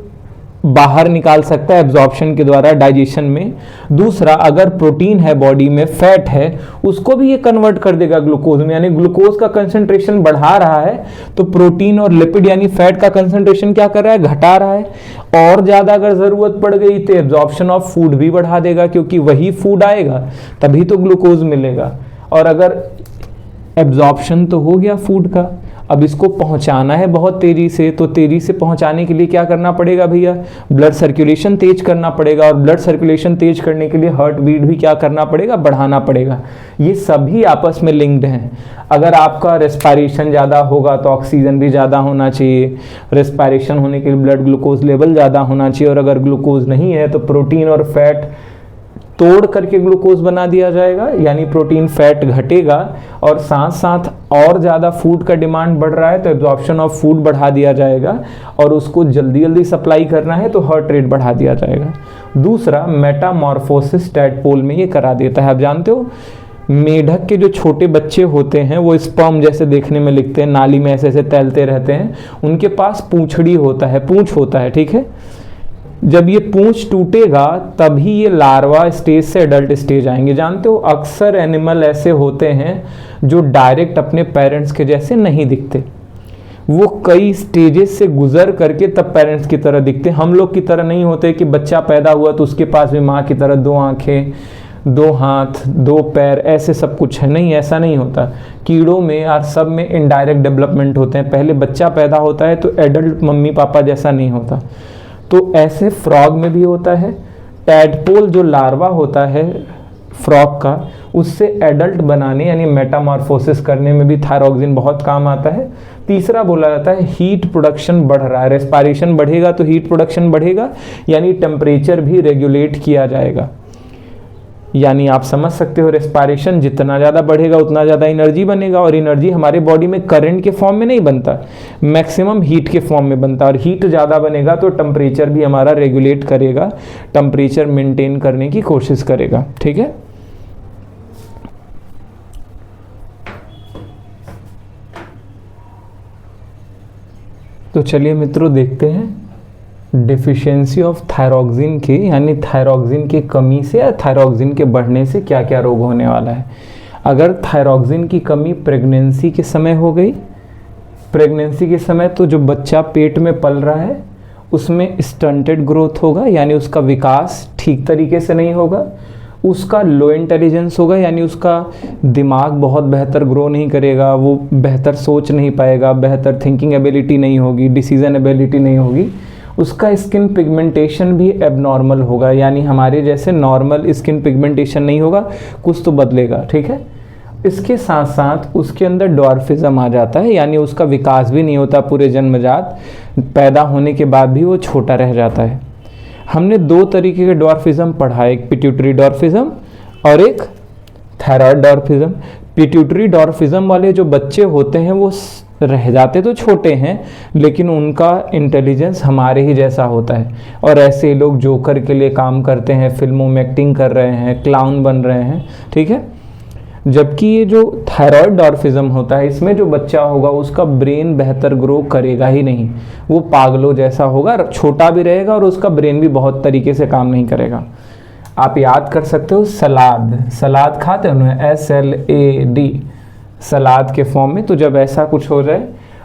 A: बाहर निकाल सकता है एब्जॉर्प्शन के द्वारा डाइजेशन में। दूसरा, अगर प्रोटीन है बॉडी में, फैट है, उसको भी ये कन्वर्ट कर देगा ग्लूकोज में, यानी ग्लूकोज का कंसंट्रेशन बढ़ा रहा है तो प्रोटीन और लिपिड यानी फैट का कंसंट्रेशन क्या कर रहा है? घटा रहा है। और ज़्यादा अगर ज़रूरत पड़ गई तो एब्जॉर्प्शन ऑफ फूड भी बढ़ा देगा, क्योंकि वही फूड आएगा तभी तो ग्लूकोज मिलेगा। और अगर एब्जॉर्प्शन तो हो गया फूड का, अब इसको पहुंचाना है बहुत तेज़ी से, तो तेज़ी से पहुंचाने के लिए क्या करना पड़ेगा भैया? ब्लड सर्कुलेशन तेज करना पड़ेगा, और ब्लड सर्कुलेशन तेज करने के लिए हार्ट बीट भी क्या करना पड़ेगा? बढ़ाना पड़ेगा। ये सभी आपस में लिंक्ड हैं। अगर आपका रेस्पायरेशन ज़्यादा होगा तो ऑक्सीजन भी ज़्यादा होना चाहिए, रेस्पायरेशन होने के लिए ब्लड ग्लूकोज लेवल ज़्यादा होना चाहिए, और अगर ग्लूकोज नहीं है तो प्रोटीन और फैट तोड़ करके ग्लूकोज बना दिया जाएगा, यानी प्रोटीन फैट घटेगा। और साथ साथ और ज़्यादा फूड का डिमांड बढ़ रहा है तो एब्जॉर्प्शन ऑफ फूड बढ़ा दिया जाएगा, और उसको जल्दी जल्दी सप्लाई करना है तो हार्ट रेट बढ़ा दिया जाएगा। दूसरा, मेटामॉर्फोसिस टैडपोल में ये करा देता है। आप जानते हो मेढक के जो छोटे बच्चे होते हैं वो स्पर्म जैसे देखने में लिखते हैं, नाली में ऐसे ऐसे तैरते रहते हैं, उनके पास पूंछड़ी होता है, पूंछ होता है, ठीक है। जब ये पूंछ टूटेगा तभी ये लार्वा स्टेज से एडल्ट स्टेज आएंगे। जानते हो अक्सर एनिमल ऐसे होते हैं जो डायरेक्ट अपने पेरेंट्स के जैसे नहीं दिखते, वो कई स्टेजेस से गुजर करके तब पेरेंट्स की तरह दिखते। हम लोग की तरह नहीं होते कि बच्चा पैदा हुआ तो उसके पास भी माँ की तरह दो आंखें, दो हाथ, दो पैर, ऐसे सब कुछ है, नहीं, ऐसा नहीं होता। कीड़ों में और सब में इनडायरेक्ट डेवलपमेंट होते हैं। पहले बच्चा पैदा होता है तो एडल्ट मम्मी पापा जैसा नहीं होता, तो ऐसे फ्रॉग में भी होता है। टैडपोल जो लार्वा होता है फ्रॉग का, उससे एडल्ट बनाने यानी मेटामॉर्फोसिस करने में भी थायरॉक्सिन बहुत काम आता है। तीसरा बोला जाता है हीट प्रोडक्शन बढ़ रहा है, रेस्पायरेशन बढ़ेगा तो हीट प्रोडक्शन बढ़ेगा, यानी टेम्परेचर भी रेगुलेट किया जाएगा। यानी आप समझ सकते हो रेस्पायरेशन जितना ज़्यादा बढ़ेगा उतना ज़्यादा एनर्जी बनेगा, और एनर्जी हमारे बॉडी में करंट के फॉर्म में नहीं बनता, मैक्सिमम हीट के फॉर्म में बनता है। और हीट ज़्यादा बनेगा तो टेम्परेचर भी हमारा रेगुलेट करेगा, टेम्परेचर मेंटेन करने की कोशिश करेगा, ठीक है। तो चलिए मित्रों देखते हैं डिफिशियंसी ऑफ थायरॉक्सिन के, यानी थायरॉक्सिन की कमी से या थायरॉक्सिन के बढ़ने से क्या क्या रोग होने वाला है। अगर थायरॉक्सिन की कमी प्रेगनेंसी के समय हो गई, प्रेगनेंसी के समय तो जो बच्चा पेट में पल रहा है उसमें स्टंटेड ग्रोथ होगा, यानी उसका विकास ठीक तरीके से नहीं होगा, उसका लो इंटेलिजेंस होगा, यानी उसका दिमाग बहुत बेहतर ग्रो नहीं करेगा, वो बेहतर सोच नहीं पाएगा, बेहतर थिंकिंग एबिलिटी नहीं होगी, डिसीजन एबिलिटी नहीं होगी। उसका स्किन पिगमेंटेशन भी एबनॉर्मल होगा, यानी हमारे जैसे नॉर्मल स्किन पिगमेंटेशन नहीं होगा, कुछ तो बदलेगा, ठीक है। इसके साथ साथ उसके अंदर डॉर्फिज्म आ जाता है, यानी उसका विकास भी नहीं होता पूरे जन्मजात, पैदा होने के बाद भी वो छोटा रह जाता है। हमने दो तरीके के डॉर्फिज्म पढ़ा, एक पिट्यूटरी डॉर्फिज्म और एक थायराइड डॉर्फिज्म। पिट्यूटरी डॉर्फिज्म वाले जो बच्चे होते हैं वो रह जाते तो छोटे हैं, लेकिन उनका इंटेलिजेंस हमारे ही जैसा होता है, और ऐसे लोग जोकर के लिए काम करते हैं, फिल्मों में एक्टिंग कर रहे हैं, क्लाउन बन रहे हैं, ठीक है। जबकि ये जो थायराइड डॉर्फिज्म होता है, इसमें जो बच्चा होगा उसका ब्रेन बेहतर ग्रो करेगा ही नहीं, वो पागलों जैसा होगा, छोटा भी रहेगा और उसका ब्रेन भी बहुत तरीके से काम नहीं करेगा। आप याद कर सकते हो सलाद खाते हो ना, SLAD, सलाद के फॉर्म में। तो जब ऐसा कुछ हो जाए,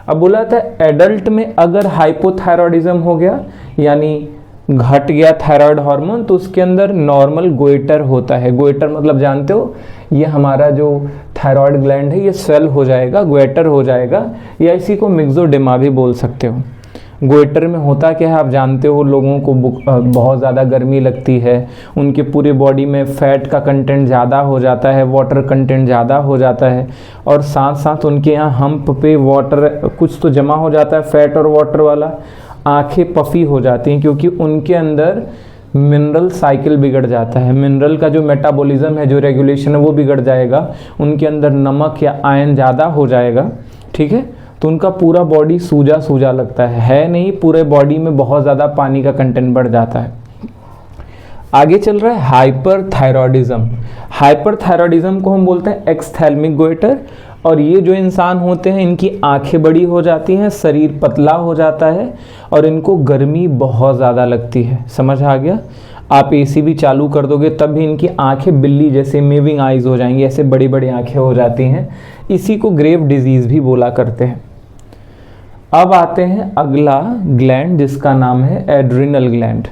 A: अब बोला था एडल्ट में अगर हाइपोथायरॉयडिज्म हो गया यानी घट गया थायराइड हार्मोन, तो उसके अंदर नॉर्मल गोइटर होता है। गोइटर मतलब जानते हो, ये हमारा जो थायराइड ग्लैंड है ये स्वेल हो जाएगा, गोइटर हो जाएगा, या इसी को मिक्सोडेमा भी बोल सकते हो। गोइटर में होता क्या है आप जानते हो, लोगों को बहुत ज़्यादा गर्मी लगती है, उनके पूरे बॉडी में फैट का कंटेंट ज़्यादा हो जाता है, वाटर कंटेंट ज़्यादा हो जाता है, और साथ साथ उनके यहाँ हम्प पे वाटर कुछ तो जमा हो जाता है, फैट और वाटर वाला। आंखें पफी हो जाती हैं क्योंकि उनके अंदर मिनरल साइकिल बिगड़ जाता है, मिनरल का जो मेटाबॉलिज्म है, जो रेगुलेशन है, वो बिगड़ जाएगा, उनके अंदर नमक या आयन ज़्यादा हो जाएगा, ठीक है। तो उनका पूरा बॉडी सूजा सूजा लगता है नहीं, पूरे बॉडी में बहुत ज़्यादा पानी का कंटेंट बढ़ जाता है। आगे चल रहा है हाइपरथायरॉयडिज्म। हाइपरथायरॉयडिज्म को हम बोलते हैं एक्सथैल्मिक गोइटर, और ये जो इंसान होते हैं इनकी आंखें बड़ी हो जाती हैं, शरीर पतला हो जाता है और इनको गर्मी बहुत ज़्यादा लगती है। समझ आ गया? आप एसी भी चालू कर दोगे तब भी इनकी आंखें बिल्ली जैसे मेविंग आइज हो जाएंगी, ऐसे बड़ी बड़ी आंखें हो जाती हैं। इसी को ग्रेव डिजीज़ भी बोला करते हैं। अब आते हैं अगला ग्लैंड जिसका नाम है एड्रिनल ग्लैंड।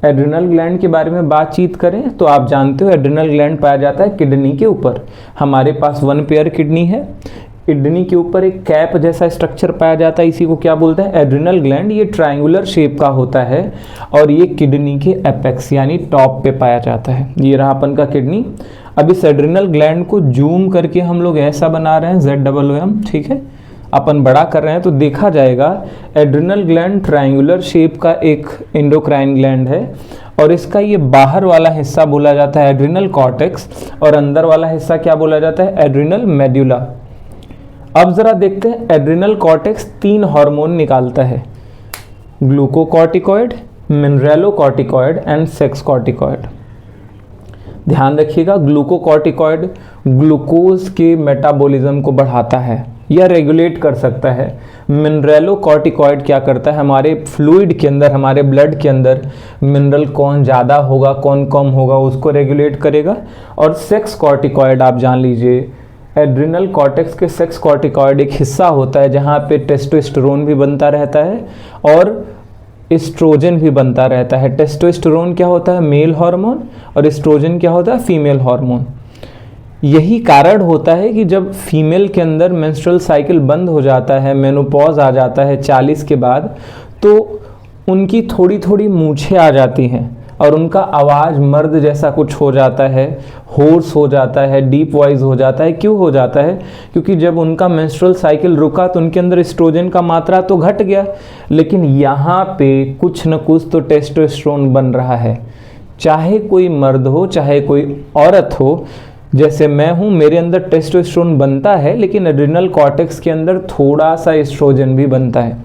A: एड्रिनल ग्लैंड के बारे में बातचीत करें तो आप जानते हो एड्रिनल ग्लैंड पाया जाता है किडनी के ऊपर। हमारे पास 1 पेयर किडनी है, किडनी के ऊपर एक कैप जैसा स्ट्रक्चर पाया जाता है, इसी को क्या बोलते हैं? Adrenal gland. ये ट्रायंगुलर शेप का होता है और ये किडनी के एपेक्स यानी टॉप पे पाया जाता है। ये रहा अपन का किडनी। अब इस एड्रिनल ग्लैंड को जूम करके हम लोग ऐसा बना रहे हैं ZOOM, ठीक है, अपन बड़ा कर रहे हैं तो देखा जाएगा एड्रिनल ग्लैंड ट्रायंगुलर शेप का एक एंडोक्राइन ग्लैंड है, और इसका ये बाहर वाला हिस्सा बोला जाता है एड्रिनल कॉर्टेक्स, और अंदर वाला हिस्सा क्या बोला जाता है? Adrenal medulla. अब जरा देखते हैं, एड्रिनल कॉर्टेक्स 3 हार्मोन निकालता है, ग्लूकोकॉर्टिकॉइड, मिनरेलोकॉर्टिकॉइड एंड सेक्स कॉर्टिकॉइड। ध्यान रखिएगा, ग्लूकोकॉर्टिकॉइड ग्लूकोज के मेटाबॉलिज्म को बढ़ाता है या रेगुलेट कर सकता है। मिनरेलोकॉर्टिकॉइड क्या करता है? हमारे फ्लूइड के अंदर, हमारे ब्लड के अंदर मिनरल कौन ज़्यादा होगा कौन कम होगा उसको रेगुलेट करेगा। और सेक्स कॉर्टिकॉइड आप जान लीजिए, एड्रिनल कॉर्टेक्स के सेक्स कॉर्टिकॉइड एक हिस्सा होता है जहाँ पे टेस्टोस्टेरोन भी बनता रहता है और एस्ट्रोजन भी बनता रहता है। टेस्टोस्टेरोन क्या होता है? मेल हार्मोन, और एस्ट्रोजन क्या होता है? Female hormone. यही कारण होता है कि जब फीमेल के अंदर मेंस्ट्रुअल साइकिल बंद हो जाता है, मेनोपॉज आ जाता है 40 के बाद, तो उनकी थोड़ी थोड़ी मूछें आ जाती हैं और उनका आवाज़ मर्द जैसा कुछ हो जाता है, होर्स हो जाता है, डीप वॉइस हो जाता है। क्यों हो जाता है? क्योंकि जब उनका मेंस्ट्रुअल साइकिल रुका तो उनके अंदर एस्ट्रोजन का मात्रा तो घट गया, लेकिन यहाँ पे कुछ न कुछ तो टेस्टोस्टेरोन बन रहा है। चाहे कोई मर्द हो चाहे कोई औरत हो, जैसे मैं हूँ, मेरे अंदर टेस्टोस्टेरोन बनता है, लेकिन एड्रिनल कॉर्टेक्स के अंदर थोड़ा सा एस्ट्रोजन भी बनता है।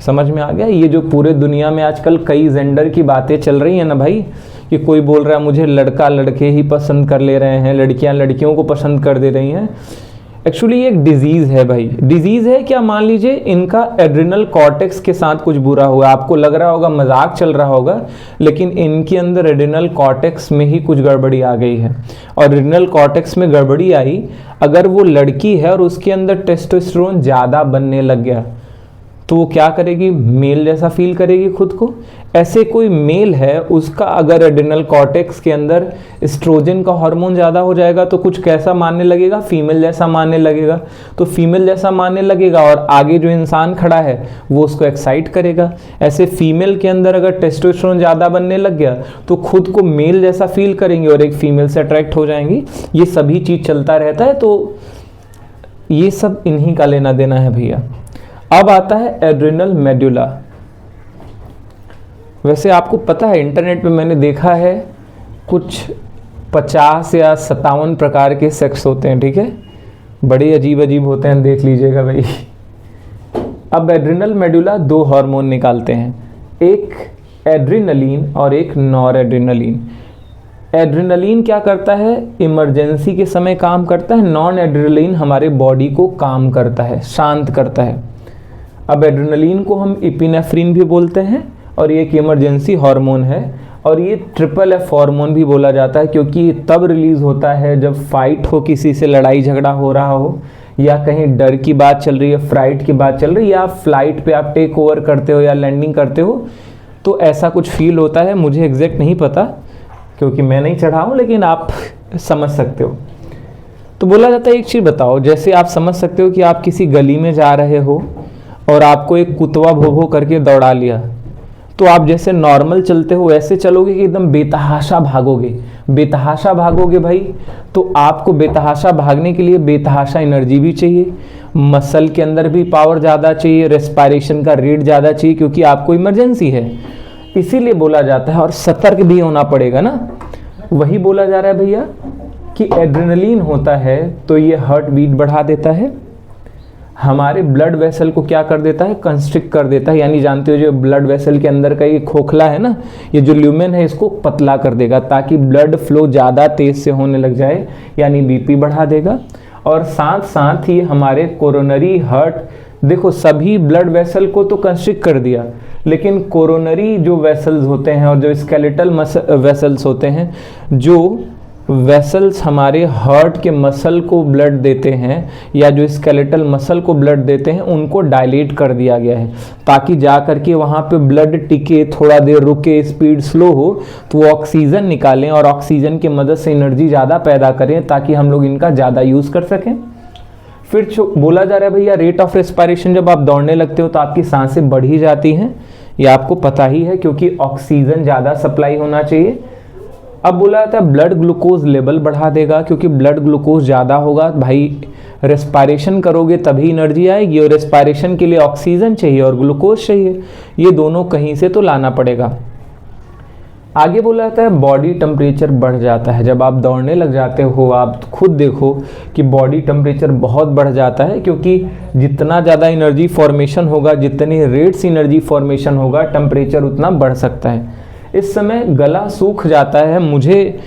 A: समझ में आ गया? ये जो पूरे दुनिया में आजकल कई जेंडर की बातें चल रही हैं ना भाई, कि कोई बोल रहा है मुझे लड़का लड़के ही पसंद कर ले रहे हैं, लड़कियां लड़कियों को पसंद कर दे रही हैं। एक्चुअली ये एक डिजीज़ है भाई। डिजीज़ है क्या? मान लीजिए इनका एड्रिनल कॉर्टेक्स के साथ कुछ बुरा हुआ, आपको लग रहा होगा मजाक चल रहा होगा, लेकिन इनके अंदर एड्रिनल कॉर्टेक्स में ही कुछ गड़बड़ी आ गई है। और एड्रिनल कॉर्टेक्स में गड़बड़ी आई, अगर वो लड़की है और उसके अंदर टेस्टोस्टेरोन ज़्यादा बनने लग गया तो वो क्या करेगी? मेल जैसा फील करेगी खुद को। ऐसे कोई मेल है, उसका अगर एड्रिनल कॉर्टेक्स के अंदर एस्ट्रोजन का हार्मोन ज़्यादा हो जाएगा तो कुछ कैसा मानने लगेगा? फीमेल जैसा मानने लगेगा। तो फीमेल जैसा मानने लगेगा और आगे जो इंसान खड़ा है वो उसको एक्साइट करेगा। ऐसे फीमेल के अंदर अगर टेस्टोस्टेरोन ज़्यादा बनने लग गया तो खुद को मेल जैसा फील करेंगे और एक फीमेल से अट्रैक्ट हो जाएंगी। ये सभी चीज़ चलता रहता है, तो ये सब इन्हीं का लेना देना है भैया। अब आता है एड्रिनल मेड्यूला। वैसे आपको पता है, इंटरनेट पे मैंने देखा है कुछ 50 या 57 प्रकार के सेक्स होते हैं, ठीक है, बड़े अजीब अजीब होते हैं, देख लीजिएगा भाई। अब एड्रिनल मेड्यूला 2 हार्मोन निकालते हैं, एक एड्रिनलिन और एक नॉर एड्रिनलिन। एड्रिनलिन क्या करता है? इमरजेंसी के समय काम करता है। नॉन एड्रिनलिन हमारे बॉडी को काम करता है, शांत करता है। अब एड्रिनलिन को हम इपिनेफ्रिन भी बोलते हैं और ये एक इमरजेंसी हार्मोन है, और ये FFF हार्मोन भी बोला जाता है क्योंकि ये तब रिलीज़ होता है जब फाइट हो, किसी से लड़ाई झगड़ा हो रहा हो, या कहीं डर की बात चल रही है, फ्राइट की बात चल रही है, या फ्लाइट पे आप टेक ओवर करते हो या लैंडिंग करते हो, तो ऐसा कुछ फील होता है। मुझे एग्जैक्ट नहीं पता क्योंकि मैं नहीं चढ़ा हूँ, लेकिन आप समझ सकते हो। तो बोला जाता है, एक चीज़ बताओ, जैसे आप समझ सकते हो कि आप किसी गली में जा रहे हो और आपको एक कुतवा भो भो करके दौड़ा लिया, तो आप जैसे नॉर्मल चलते हो वैसे चलोगे कि एकदम बेतहाशा भागोगे? बेतहाशा भागोगे भाई, तो आपको बेतहाशा भागने के लिए बेतहाशा एनर्जी भी चाहिए, मसल के अंदर भी पावर ज़्यादा चाहिए, रेस्पिरेशन का रेट ज़्यादा चाहिए, क्योंकि आपको इमरजेंसी है। इसीलिए बोला जाता है, और सतर्क भी होना पड़ेगा ना। वही बोला जा रहा है भैया कि एड्रेनलिन होता है तो ये हार्ट बीट बढ़ा देता है, हमारे ब्लड वेसल को क्या कर देता है? कंस्ट्रिक्ट कर देता है। यानी जानते हो जो ब्लड वेसल के अंदर का ये खोखला है ना, ये जो ल्यूमेन है इसको पतला कर देगा ताकि ब्लड फ्लो ज़्यादा तेज़ से होने लग जाए, यानी बीपी बढ़ा देगा। और साथ साथ ही हमारे कोरोनरी हार्ट, देखो सभी ब्लड वेसल को तो कंस्ट्रिक्ट कर दिया, लेकिन कोरोनरी जो वेसल्स होते हैं और जो स्केलेटल वेसल्स होते हैं, जो वेसल्स हमारे हार्ट के मसल को ब्लड देते हैं या जो स्केलेटल मसल को ब्लड देते हैं, उनको डायलेट कर दिया गया है ताकि जा करके वहाँ पे ब्लड टिके, थोड़ा देर रुके, स्पीड स्लो हो तो वो ऑक्सीजन निकालें और ऑक्सीजन की मदद से एनर्जी ज़्यादा पैदा करें ताकि हम लोग इनका ज़्यादा यूज़ कर सकें। फिर बोला जा रहा है भैया रेट ऑफ रेस्पिरेशन, जब आप दौड़ने लगते हो तो आपकी सांसें बढ़ ही जाती हैं, ये आपको पता ही है, क्योंकि ऑक्सीजन ज़्यादा सप्लाई होना चाहिए। अब बोला जाता है ब्लड ग्लूकोज लेवल बढ़ा देगा, क्योंकि ब्लड ग्लूकोज ज़्यादा होगा भाई, रेस्पिरेशन करोगे तभी एनर्जी आएगी, और रेस्पिरेशन के लिए ऑक्सीजन चाहिए और ग्लूकोज चाहिए, ये दोनों कहीं से तो लाना पड़ेगा। आगे बोला जाता है बॉडी टेम्परेचर बढ़ जाता है, जब आप दौड़ने लग जाते हो आप खुद देखो कि बॉडी टेम्परेचर बहुत बढ़ जाता है, क्योंकि जितना ज़्यादा एनर्जी फॉर्मेशन होगा, जितनी रेट से एनर्जी फॉर्मेशन होगा, टेम्परेचर उतना बढ़ सकता है। इस समय गला सूख जाता है, मुझे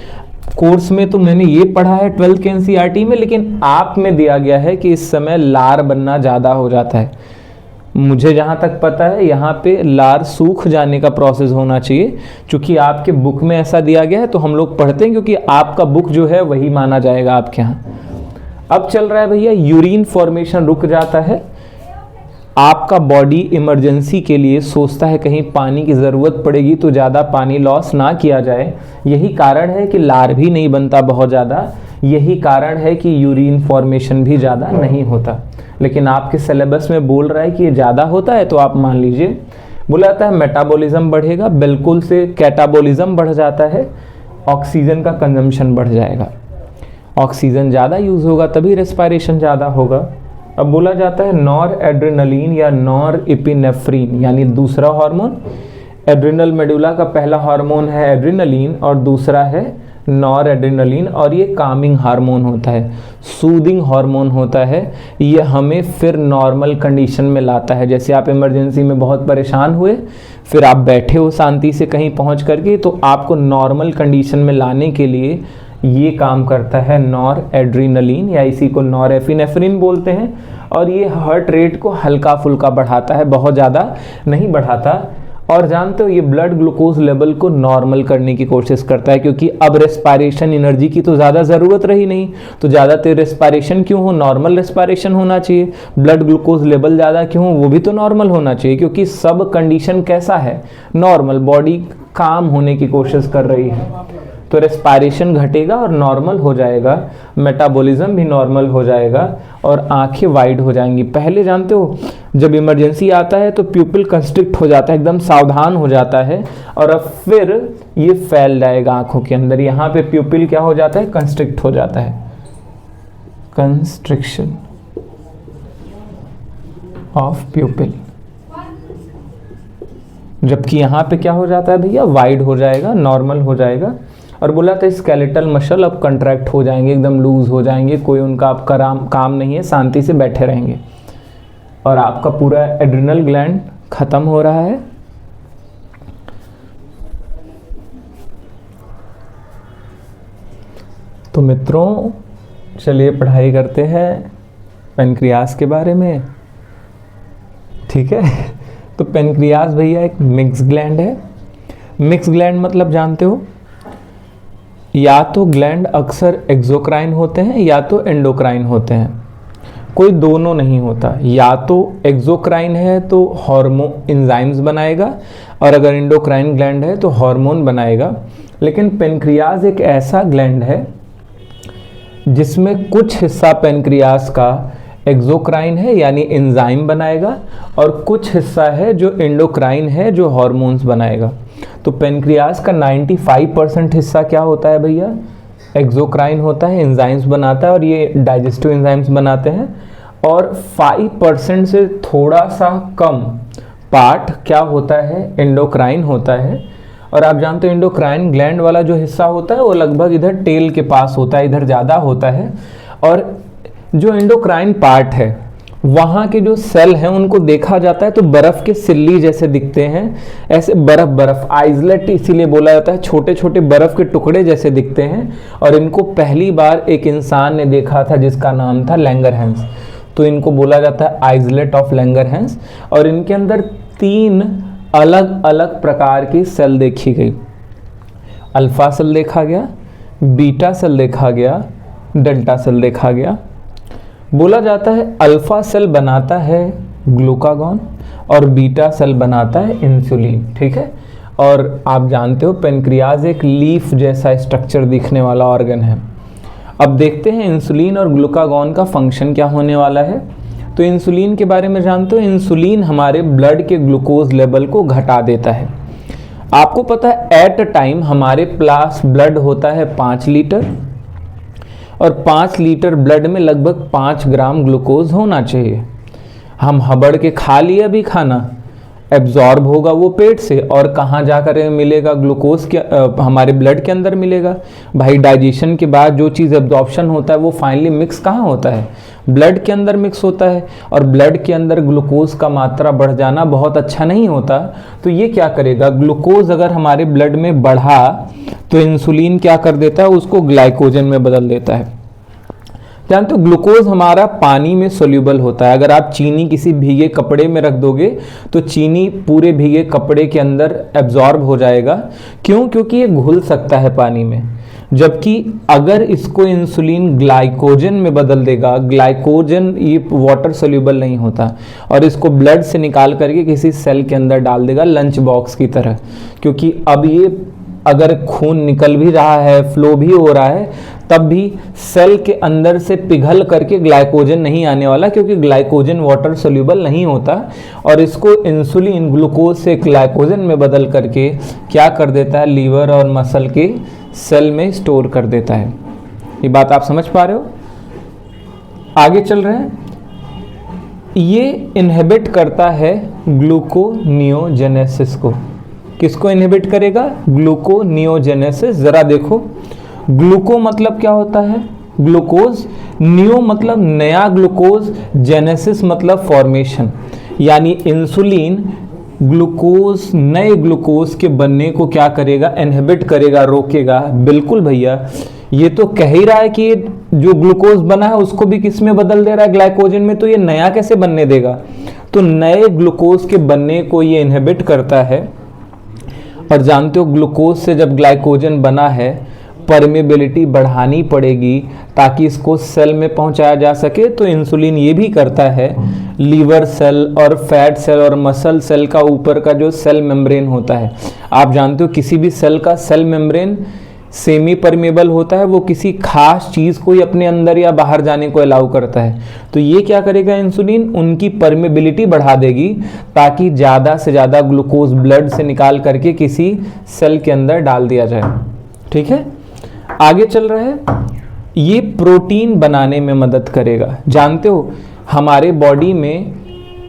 A: कोर्स में तो मैंने ये पढ़ा है 12th के एनसीईआरटी में, लेकिन आप में दिया गया है कि इस समय लार बनना ज़्यादा हो जाता है। मुझे जहाँ तक पता है यहाँ पे लार सूख जाने का प्रोसेस होना चाहिए, क्योंकि आपके बुक में ऐसा दिया गया है तो हम लोग पढ़ते हैं, क्योंकि आपका बुक जो है वही माना जाएगा आपके यहाँ। अब चल रहा है भैया यूरिन फॉर्मेशन रुक जाता है, आपका बॉडी इमरजेंसी के लिए सोचता है कहीं पानी की ज़रूरत पड़ेगी तो ज़्यादा पानी लॉस ना किया जाए, यही कारण है कि लार भी नहीं बनता बहुत ज़्यादा, यही कारण है कि यूरिन फॉर्मेशन भी ज़्यादा नहीं होता। लेकिन आपके सिलेबस में बोल रहा है कि ये ज़्यादा होता है तो आप मान लीजिए। बोला जाता है मेटाबॉलिज्म बढ़ेगा, बिल्कुल से कैटाबॉलिज्म बढ़ जाता है, ऑक्सीजन का कंजम्पशन बढ़ जाएगा, ऑक्सीजन ज़्यादा यूज़ होगा तभी रेस्पिरेशन ज़्यादा होगा। अब बोला जाता है नॉर एड्रेनलिन या नॉर एपिनेफ्रिन, यानी दूसरा हार्मोन, एड्रिनल मेडुला का पहला हार्मोन है एड्रेनलिन और दूसरा है नॉर एड्रेनलिन, और ये कामिंग हार्मोन होता है, सूदिंग हार्मोन होता है, ये हमें फिर नॉर्मल कंडीशन में लाता है। जैसे आप इमरजेंसी में बहुत परेशान हुए, फिर आप बैठे हो शांति से कहीं पहुंच करके, तो आपको नॉर्मल कंडीशन में लाने के लिए ये काम करता है नॉर एड्रेनलिन, या इसी को नॉर एपिनेफ्रिन बोलते हैं, और ये हार्ट रेट को हल्का फुल्का बढ़ाता है, बहुत ज़्यादा नहीं बढ़ाता। और जानते हो ये ब्लड ग्लूकोज लेवल को नॉर्मल करने की कोशिश करता है, क्योंकि अब रेस्पिरेशन एनर्जी की तो ज़्यादा ज़रूरत रही नहीं, तो ज़्यादा तेज रेस्पिरेशन क्यों हो, नॉर्मल रेस्पिरेशन होना चाहिए, ब्लड ग्लूकोज लेवल ज़्यादा क्यों हो, वो भी तो नॉर्मल होना चाहिए, क्योंकि सब कंडीशन कैसा है, नॉर्मल, बॉडी काम होने की कोशिश कर रही है, तो रेस्पिरेशन घटेगा और नॉर्मल हो जाएगा, मेटाबॉलिज्म भी नॉर्मल हो जाएगा और आंखें वाइड हो जाएंगी। पहले जानते हो जब इमरजेंसी आता है तो प्यूपिल कंस्ट्रिक्ट हो जाता है, एकदम सावधान हो जाता है, और अब फिर ये फैल जाएगा आंखों के अंदर, यहाँ पे प्यूपिल क्या हो जाता है, कंस्ट्रिक्ट हो जाता है, कंस्ट्रिक्शन ऑफ प्यूपिल, जबकि यहाँ पे क्या हो जाता है भैया, वाइड हो जाएगा, नॉर्मल हो जाएगा। और बोला था स्केलेटल मसल अब कंट्रैक्ट हो जाएंगे, एकदम लूज हो जाएंगे, कोई उनका आपका काम नहीं है, शांति से बैठे रहेंगे, और आपका पूरा एड्रिनल ग्लैंड खत्म हो रहा है। तो मित्रों चलिए पढ़ाई करते हैं पेनक्रियास के बारे में, ठीक है। तो पेनक्रियास भैया एक मिक्स ग्लैंड है। मिक्स ग्लैंड मतलब जानते हो, या तो ग्लैंड अक्सर एक्सोक्राइन होते हैं या तो एंडोक्राइन होते हैं, कोई दोनों नहीं होता। या तो एक्सोक्राइन है तो हार्मोन एंजाइम्स बनाएगा, और अगर एंडोक्राइन ग्लैंड है तो हार्मोन बनाएगा। लेकिन पेनक्रियास एक ऐसा ग्लैंड है जिसमें कुछ हिस्सा पेनक्रियास का एक्सोक्राइन है यानी एंजाइम बनाएगा, और कुछ हिस्सा है जो एंडोक्राइन है जो हार्मोन्स बनाएगा। तो पेनक्रियास का 95% हिस्सा क्या होता है भैया, एक्सोक्राइन होता है, एंजाइम्स बनाता है और ये डाइजेस्टिव एंजाइम्स बनाते हैं। और 5% से थोड़ा सा कम पार्ट क्या होता है, एंडोक्राइन होता है। और आप जानते हो एंडोक्राइन ग्लैंड वाला जो हिस्सा होता है वो लगभग इधर टेल के पास होता है, इधर ज़्यादा होता है। और जो एंडोक्राइन पार्ट है वहाँ के जो सेल हैं उनको देखा जाता है तो बर्फ़ के सिल्ली जैसे दिखते हैं, ऐसे बर्फ़ आइसलेट इसीलिए बोला जाता है, छोटे छोटे बर्फ़ के टुकड़े जैसे दिखते हैं। और इनको पहली बार एक इंसान ने देखा था जिसका नाम था लैंगरहैंस, तो इनको बोला जाता है आइसलेट ऑफ लैंगरहैंस। और इनके अंदर 3 अलग अलग प्रकार की सेल देखी गई, अल्फा सेल देखा गया, बीटा सेल देखा गया, डेल्टा सेल देखा गया। बोला जाता है अल्फा सेल बनाता है ग्लूकागॉन और बीटा सेल बनाता है इंसुलिन, ठीक है। और आप जानते हो पेनक्रियाज एक लीफ जैसा स्ट्रक्चर दिखने वाला ऑर्गन है। अब देखते हैं इंसुलिन और ग्लूकागॉन का फंक्शन क्या होने वाला है। तो इंसुलिन के बारे में जानते हो, इंसुलिन हमारे ब्लड के ग्लूकोज लेवल को घटा देता है। आपको पता है एट अ टाइम हमारे पास ब्लड होता है 5 लीटर, और 5 लीटर ब्लड में लगभग 5 ग्राम ग्लूकोज होना चाहिए। हम हबड़ के खा लिया भी खाना, एब्जॉर्ब होगा वो पेट से, और कहाँ जाकर मिलेगा ग्लूकोज के हमारे ब्लड के अंदर मिलेगा। भाई डाइजेशन के बाद जो चीज़ एब्जॉर्प्शन होता है वो फाइनली मिक्स कहाँ होता है, ब्लड के अंदर मिक्स होता है। और ब्लड के अंदर ग्लूकोज का मात्रा बढ़ जाना बहुत अच्छा नहीं होता। तो ये क्या करेगा, ग्लूकोज अगर हमारे ब्लड में बढ़ा तो इंसुलिन क्या कर देता है, उसको ग्लाइकोजन में बदल देता है। जानते हो ग्लूकोज हमारा पानी में सोल्यूबल होता है। अगर आप चीनी किसी भीगे कपड़े में रख दोगे तो चीनी पूरे भीगे कपड़े के अंदर एब्जॉर्ब हो जाएगा। क्यों? क्योंकि ये घुल सकता है पानी में। जबकि अगर इसको इंसुलिन ग्लाइकोजन में बदल देगा, ग्लाइकोजन ये वाटर सोल्यूबल नहीं होता, और इसको ब्लड से निकाल करके किसी सेल के अंदर डाल देगा लंच बॉक्स की तरह। क्योंकि अब ये अगर खून निकल भी रहा है, फ्लो भी हो रहा है, तब भी सेल के अंदर से पिघल करके ग्लाइकोजन नहीं आने वाला, क्योंकि ग्लाइकोजन वाटर सोल्यूबल नहीं होता। और इसको इंसुलिन ग्लूकोज से ग्लाइकोजन में बदल करके क्या कर देता है, लीवर और मसल के सेल में स्टोर कर देता है। ये बात आप समझ पा रहे हो? आगे चल रहे हैं। ये इनहिबिट करता है ग्लूकोनियोजेनेसिस को। किसको इनहिबिट करेगा? ग्लूकोनियोजेनेसिस। जरा देखो, ग्लूको मतलब क्या होता है, ग्लूकोज, नियो मतलब नया ग्लूकोज, जेनेसिस मतलब फॉर्मेशन। यानी इंसुलिन ग्लूकोज, नए ग्लूकोज के बनने को क्या करेगा, इनहिबिट करेगा, रोकेगा। बिल्कुल भैया, ये तो कह ही रहा है कि जो ग्लूकोज बना है उसको भी किस में बदल दे रहा है, ग्लाइकोजन में। तो ये नया कैसे बनने देगा? तो नए ग्लूकोज के बनने को ये इनहिबिट करता है। और जानते हो ग्लूकोज से जब ग्लाइकोजन बना है, परमेबिलिटी बढ़ानी पड़ेगी ताकि इसको सेल में पहुंचाया जा सके। तो इंसुलिन ये भी करता है, लीवर सेल और फैट सेल और मसल सेल का ऊपर का जो सेल मेम्ब्रेन होता है, आप जानते हो किसी भी सेल का सेल मेम्ब्रेन सेमी परमेबल होता है, वो किसी खास चीज़ को ही अपने अंदर या बाहर जाने को अलाउ करता है। तो ये क्या करेगा इंसुलिन, उनकी परमेबिलिटी बढ़ा देगी ताकि ज़्यादा से ज़्यादा ग्लूकोज ब्लड से निकाल करके किसी सेल के अंदर डाल दिया जाए। ठीक है, आगे चल रहा है। ये प्रोटीन बनाने में मदद करेगा। जानते हो हमारे बॉडी में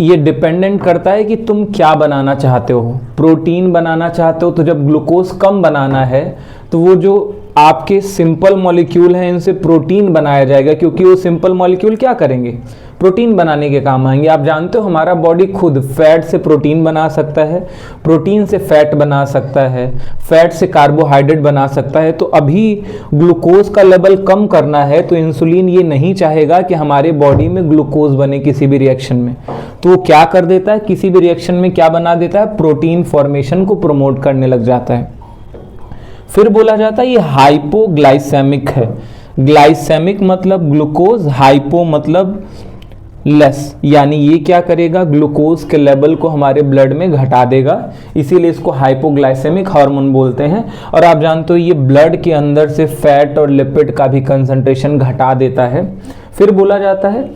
A: ये डिपेंडेंट करता है कि तुम क्या बनाना चाहते हो। प्रोटीन बनाना चाहते हो तो जब ग्लूकोज कम बनाना है तो वो जो आपके सिंपल मॉलिक्यूल हैं इनसे प्रोटीन बनाया जाएगा, क्योंकि वो सिंपल मॉलिक्यूल क्या करेंगे, प्रोटीन बनाने के काम आएंगे। आप जानते हो हमारा बॉडी खुद फैट से प्रोटीन बना सकता है, प्रोटीन से फैट बना सकता है, फैट से कार्बोहाइड्रेट बना सकता है। तो अभी ग्लूकोज का लेवल कम करना है तो इंसुलिन ये नहीं चाहेगा कि हमारे बॉडी में ग्लूकोज बने किसी भी रिएक्शन में। तो वो क्या कर देता है, किसी भी रिएक्शन में क्या बना देता है, प्रोटीन फॉर्मेशन को प्रमोट करने लग जाता है। फिर बोला जाता है ये हाइपोग्लाइसेमिक है। ग्लाइसेमिक मतलब ग्लूकोज, हाइपो मतलब लेस, यानी ये क्या करेगा, ग्लूकोज के लेवल को हमारे ब्लड में घटा देगा, इसीलिए इसको हाइपोग्लाइसेमिक हार्मोन बोलते हैं। और आप जानते हो ये ब्लड के अंदर से फैट और लिपिड का भी कंसंट्रेशन घटा देता है। फिर बोला जाता है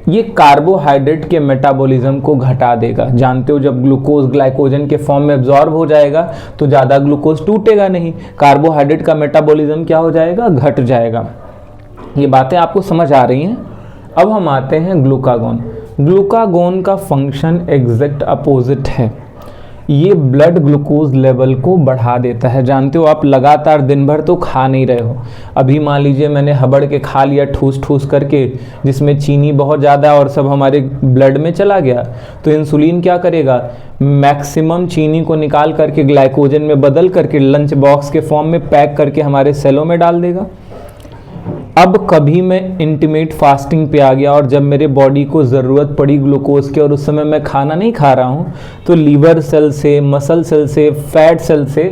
A: ये कार्बोहाइड्रेट के मेटाबॉलिज्म को घटा देगा। जानते हो जब ग्लूकोज ग्लाइकोजन के फॉर्म में एब्जॉर्ब हो जाएगा तो ज़्यादा ग्लूकोज टूटेगा नहीं, कार्बोहाइड्रेट का मेटाबॉलिज्म क्या हो जाएगा, घट जाएगा। ये बातें आपको समझ आ रही हैं। अब हम आते हैं ग्लूकागॉन। ग्लूकागॉन का फंक्शन एग्जैक्ट अपोजिट है। ये ब्लड ग्लूकोज लेवल को बढ़ा देता है। जानते हो आप लगातार दिन भर तो खा नहीं रहे हो, अभी मान लीजिए मैंने हबड़ के खा लिया ठूस ठूस करके, जिसमें चीनी बहुत ज़्यादा और सब हमारे ब्लड में चला गया, तो इंसुलिन क्या करेगा, मैक्सिमम चीनी को निकाल करके ग्लाइकोजन में बदल करके लंच बॉक्स के फॉर्म में पैक करके हमारे सेलों में डाल देगा। अब कभी मैं इंटीमेट फास्टिंग पे आ गया और जब मेरे बॉडी को ज़रूरत पड़ी ग्लूकोज की और उस समय मैं खाना नहीं खा रहा हूँ, तो लीवर सेल से, मसल सेल से, फैट सेल से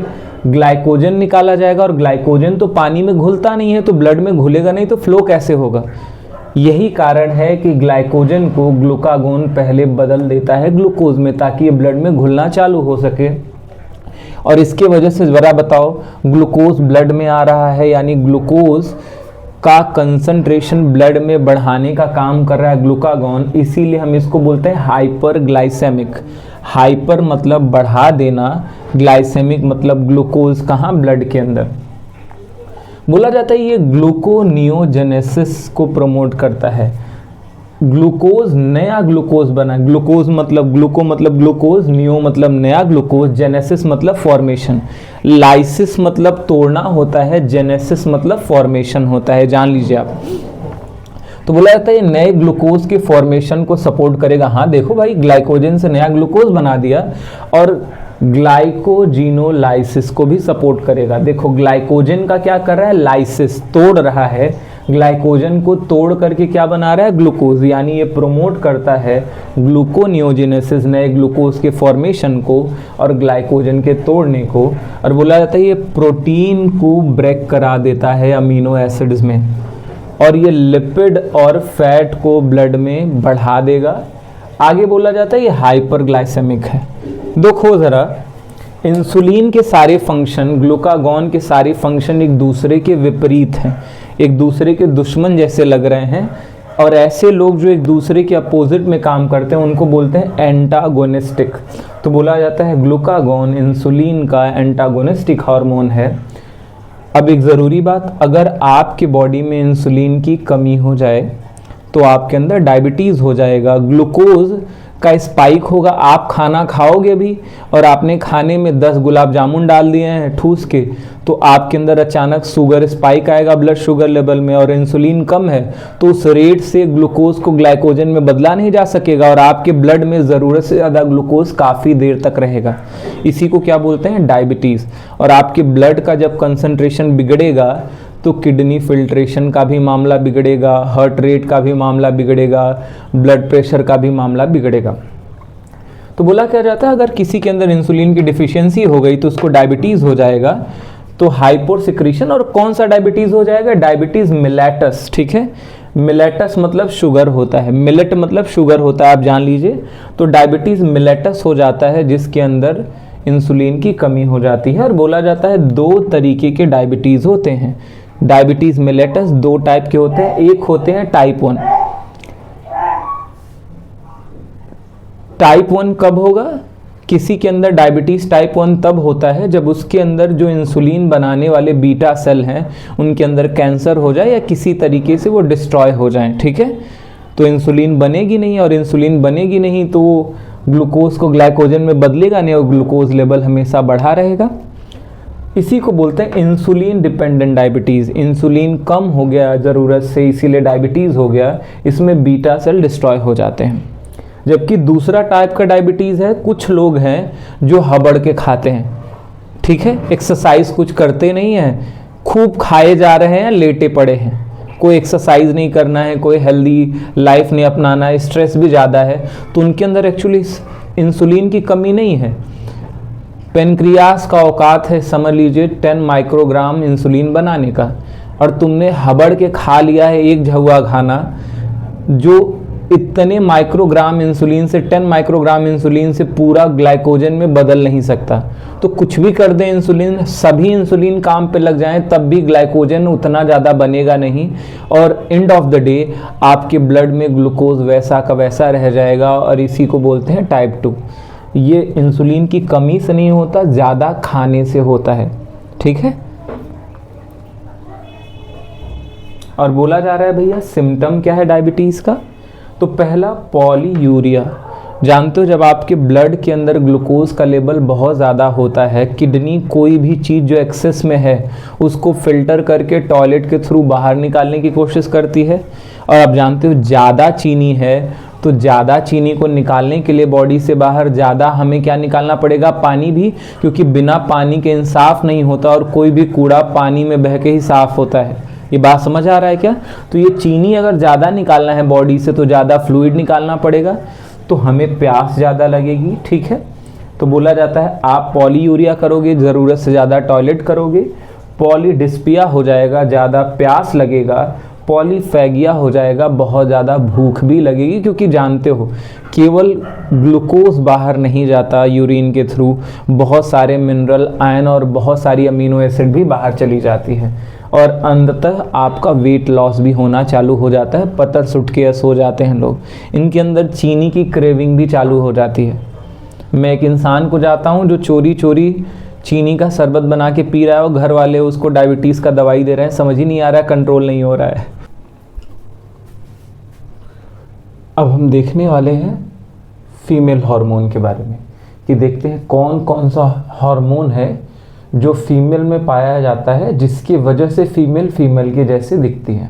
A: ग्लाइकोजन निकाला जाएगा। और ग्लाइकोजन तो पानी में घुलता नहीं है, तो ब्लड में घुलेगा नहीं तो फ्लो कैसे होगा। यही कारण है कि ग्लाइकोजन को ग्लूकागॉन पहले बदल देता है ग्लूकोज में, ताकि ये ब्लड में घुलना चालू हो सके। और इसके वजह से ज़रा बताओ, ग्लूकोज ब्लड में आ रहा है, यानी ग्लूकोज का कंसंट्रेशन ब्लड में बढ़ाने का काम कर रहा है ग्लूकागॉन, इसीलिए हम इसको बोलते हैं हाइपरग्लाइसेमिक। हाइपर मतलब बढ़ा देना, ग्लाइसेमिक मतलब ग्लूकोज कहाँ, ब्लड के अंदर। बोला जाता है ये ग्लूकोनियोजेनेसिस को प्रमोट करता है। ग्लूकोज नया ग्लूकोज बना, ग्लूकोज मतलब ग्लूको मतलब ग्लूकोज, नियो मतलब नया ग्लूकोज, जेनेसिस मतलब फॉर्मेशन। लाइसिस मतलब तोड़ना होता है, जेनेसिस मतलब फॉर्मेशन होता है, जान लीजिए आप। तो बोला जाता है ये नए ग्लूकोज के फॉर्मेशन को सपोर्ट करेगा। हाँ देखो भाई, ग्लाइकोजन से नया ग्लूकोज बना दिया, और ग्लाइकोजिनोलाइसिस को भी सपोर्ट करेगा। देखो ग्लाइकोजन का क्या कर रहा है, लाइसिस तोड़ रहा है, ग्लाइकोजन को तोड़ करके क्या बना रहा है, ग्लूकोज। यानी ये प्रोमोट करता है ग्लूकोनियोजेनेसिस, नए ग्लूकोज के फॉर्मेशन को और ग्लाइकोजन के तोड़ने को। और बोला जाता है ये प्रोटीन को ब्रेक करा देता है अमीनो एसिड्स में, और ये लिपिड और फैट को ब्लड में बढ़ा देगा। आगे बोला जाता है ये हाइपरग्लाइसेमिक है। देखो ज़रा, इंसुलिन के सारे फंक्शन, ग्लूकागॉन के सारे फंक्शन एक दूसरे के विपरीत हैं, एक दूसरे के दुश्मन जैसे लग रहे हैं। और ऐसे लोग जो एक दूसरे के अपोजिट में काम करते हैं उनको बोलते हैं एंटागोनिस्टिक। तो बोला जाता है ग्लूकागॉन इंसुलिन का एंटागोनिस्टिक हार्मोन है। अब एक ज़रूरी बात, अगर आपके बॉडी में इंसुलिन की कमी हो जाए तो आपके अंदर डायबिटीज़ हो जाएगा, ग्लूकोज का स्पाइक होगा। आप खाना खाओगे भी और आपने खाने में 10 गुलाब जामुन डाल दिए हैं ठूस के, तो आपके अंदर अचानक शुगर स्पाइक आएगा ब्लड शुगर लेवल में, और इंसुलिन कम है तो उस रेट से ग्लूकोज को ग्लाइकोजन में बदला नहीं जा सकेगा, और आपके ब्लड में ज़रूरत से ज़्यादा ग्लूकोज काफ़ी देर तक रहेगा। इसी को क्या बोलते हैं, डायबिटीज़। और आपके ब्लड का जब कंसंट्रेशन बिगड़ेगा तो किडनी फिल्ट्रेशन का भी मामला बिगड़ेगा, हार्ट रेट का भी मामला बिगड़ेगा, ब्लड प्रेशर का भी मामला बिगड़ेगा। तो बोला क्या जाता है, अगर किसी के अंदर इंसुलिन की डिफिशियंसी हो गई तो उसको डायबिटीज़ हो जाएगा, तो हाइपोसिक्रीशन। और कौन सा डायबिटीज़ हो जाएगा, डायबिटीज़ मिलेटस। ठीक है, मिलेटस मतलब शुगर होता है, मिलेट मतलब शुगर होता है, आप जान लीजिए। तो डायबिटीज़ मिलेटस हो जाता है जिसके अंदर इंसुलिन की कमी हो जाती है। और बोला जाता है 2 तरीके के डायबिटीज़ होते हैं। डायबिटीज़ मिलेटस 2 टाइप के होते हैं, एक होते हैं टाइप 1। टाइप 1 कब होगा, किसी के अंदर डायबिटीज़ टाइप 1 तब होता है जब उसके अंदर जो इंसुलिन बनाने वाले बीटा सेल हैं उनके अंदर कैंसर हो जाए या किसी तरीके से वो डिस्ट्रॉय हो जाएं। ठीक है, तो इंसुलिन बनेगी नहीं, और इंसुलिन बनेगी नहीं तो वो ग्लूकोज को ग्लाइकोजन में बदलेगा नहीं और ग्लूकोज लेवल हमेशा बढ़ा रहेगा। इसी को बोलते हैं इंसुलिन डिपेंडेंट डायबिटीज़। इंसुलिन कम हो गया ज़रूरत से, इसीलिए डायबिटीज़ हो गया, इसमें बीटा सेल डिस्ट्रॉय हो जाते हैं। जबकि दूसरा टाइप का डायबिटीज़ है, कुछ लोग हैं जो हबड़ के खाते हैं, ठीक है, एक्सरसाइज कुछ करते नहीं हैं, खूब खाए जा रहे हैं, लेटे पड़े हैं, कोई एक्सरसाइज नहीं करना है, कोई हेल्दी लाइफ नहीं अपनाना है, स्ट्रेस भी ज़्यादा है, तो उनके अंदर एक्चुअली इंसुलिन की कमी नहीं है। पेनक्रियास का औकात है समझ लीजिए 10 माइक्रोग्राम इंसुलिन बनाने का, और तुमने हबड़ के खा लिया है एक झुआ खाना जो इतने माइक्रोग्राम इंसुलिन से 10 माइक्रोग्राम इंसुलिन से पूरा ग्लाइकोजन में बदल नहीं सकता। तो कुछ भी कर दें इंसुलिन, सभी इंसुलिन काम पे लग जाएं, तब भी ग्लाइकोजन उतना ज़्यादा बनेगा नहीं और एंड ऑफ द डे आपके ब्लड में ग्लूकोज वैसा का वैसा रह जाएगा और इसी को बोलते हैं टाइप 2। ये इंसुलिन की कमी से नहीं होता, ज़्यादा खाने से होता है। ठीक है। और बोला जा रहा है भैया सिम्टम क्या है डायबिटीज़ का? तो पहला पॉलीयूरिया। जानते हो जब आपके ब्लड के अंदर ग्लूकोज का लेवल बहुत ज़्यादा होता है, किडनी कोई भी चीज़ जो एक्सेस में है उसको फिल्टर करके टॉयलेट के थ्रू बाहर निकालने की कोशिश करती है। और आप जानते हो ज़्यादा चीनी है तो ज़्यादा चीनी को निकालने के लिए बॉडी से बाहर ज़्यादा हमें क्या निकालना पड़ेगा? पानी भी, क्योंकि बिना पानी के इंसाफ नहीं होता और कोई भी कूड़ा पानी में बह के ही साफ होता है। ये बात समझ आ रहा है क्या? तो ये चीनी अगर ज़्यादा निकालना है बॉडी से तो ज़्यादा फ्लूइड निकालना पड़ेगा, तो हमें प्यास ज़्यादा लगेगी। ठीक है। तो बोला जाता है आप पॉलीयूरिया करोगे, ज़रूरत से ज़्यादा टॉयलेट करोगे, पॉलीडिस्पिया हो जाएगा, ज़्यादा प्यास लगेगा, पॉलीफैगिया हो जाएगा, बहुत ज़्यादा भूख भी लगेगी, क्योंकि जानते हो केवल ग्लूकोज बाहर नहीं जाता यूरिन के थ्रू, बहुत सारे मिनरल, आयन और बहुत सारी अमीनो एसिड भी बाहर चली जाती है और अंततः आपका वेट लॉस भी होना चालू हो जाता है। पतर सुटकेस हो जाते हैं लोग, इनके अंदर चीनी की क्रेविंग भी चालू हो जाती है। मैं एक इंसान को जाता हूँ जो चोरी चोरी चीनी का शरबत बना के पी रहा है और घर वाले उसको डायबिटीज़ का दवाई दे रहे हैं, समझ ही नहीं आ रहा है, कंट्रोल नहीं हो रहा है। अब हम देखने वाले हैं फीमेल हार्मोन के बारे में, कि देखते हैं कौन कौन सा हार्मोन है जो फीमेल में पाया जाता है जिसकी वजह से फीमेल फीमेल के जैसे दिखती है।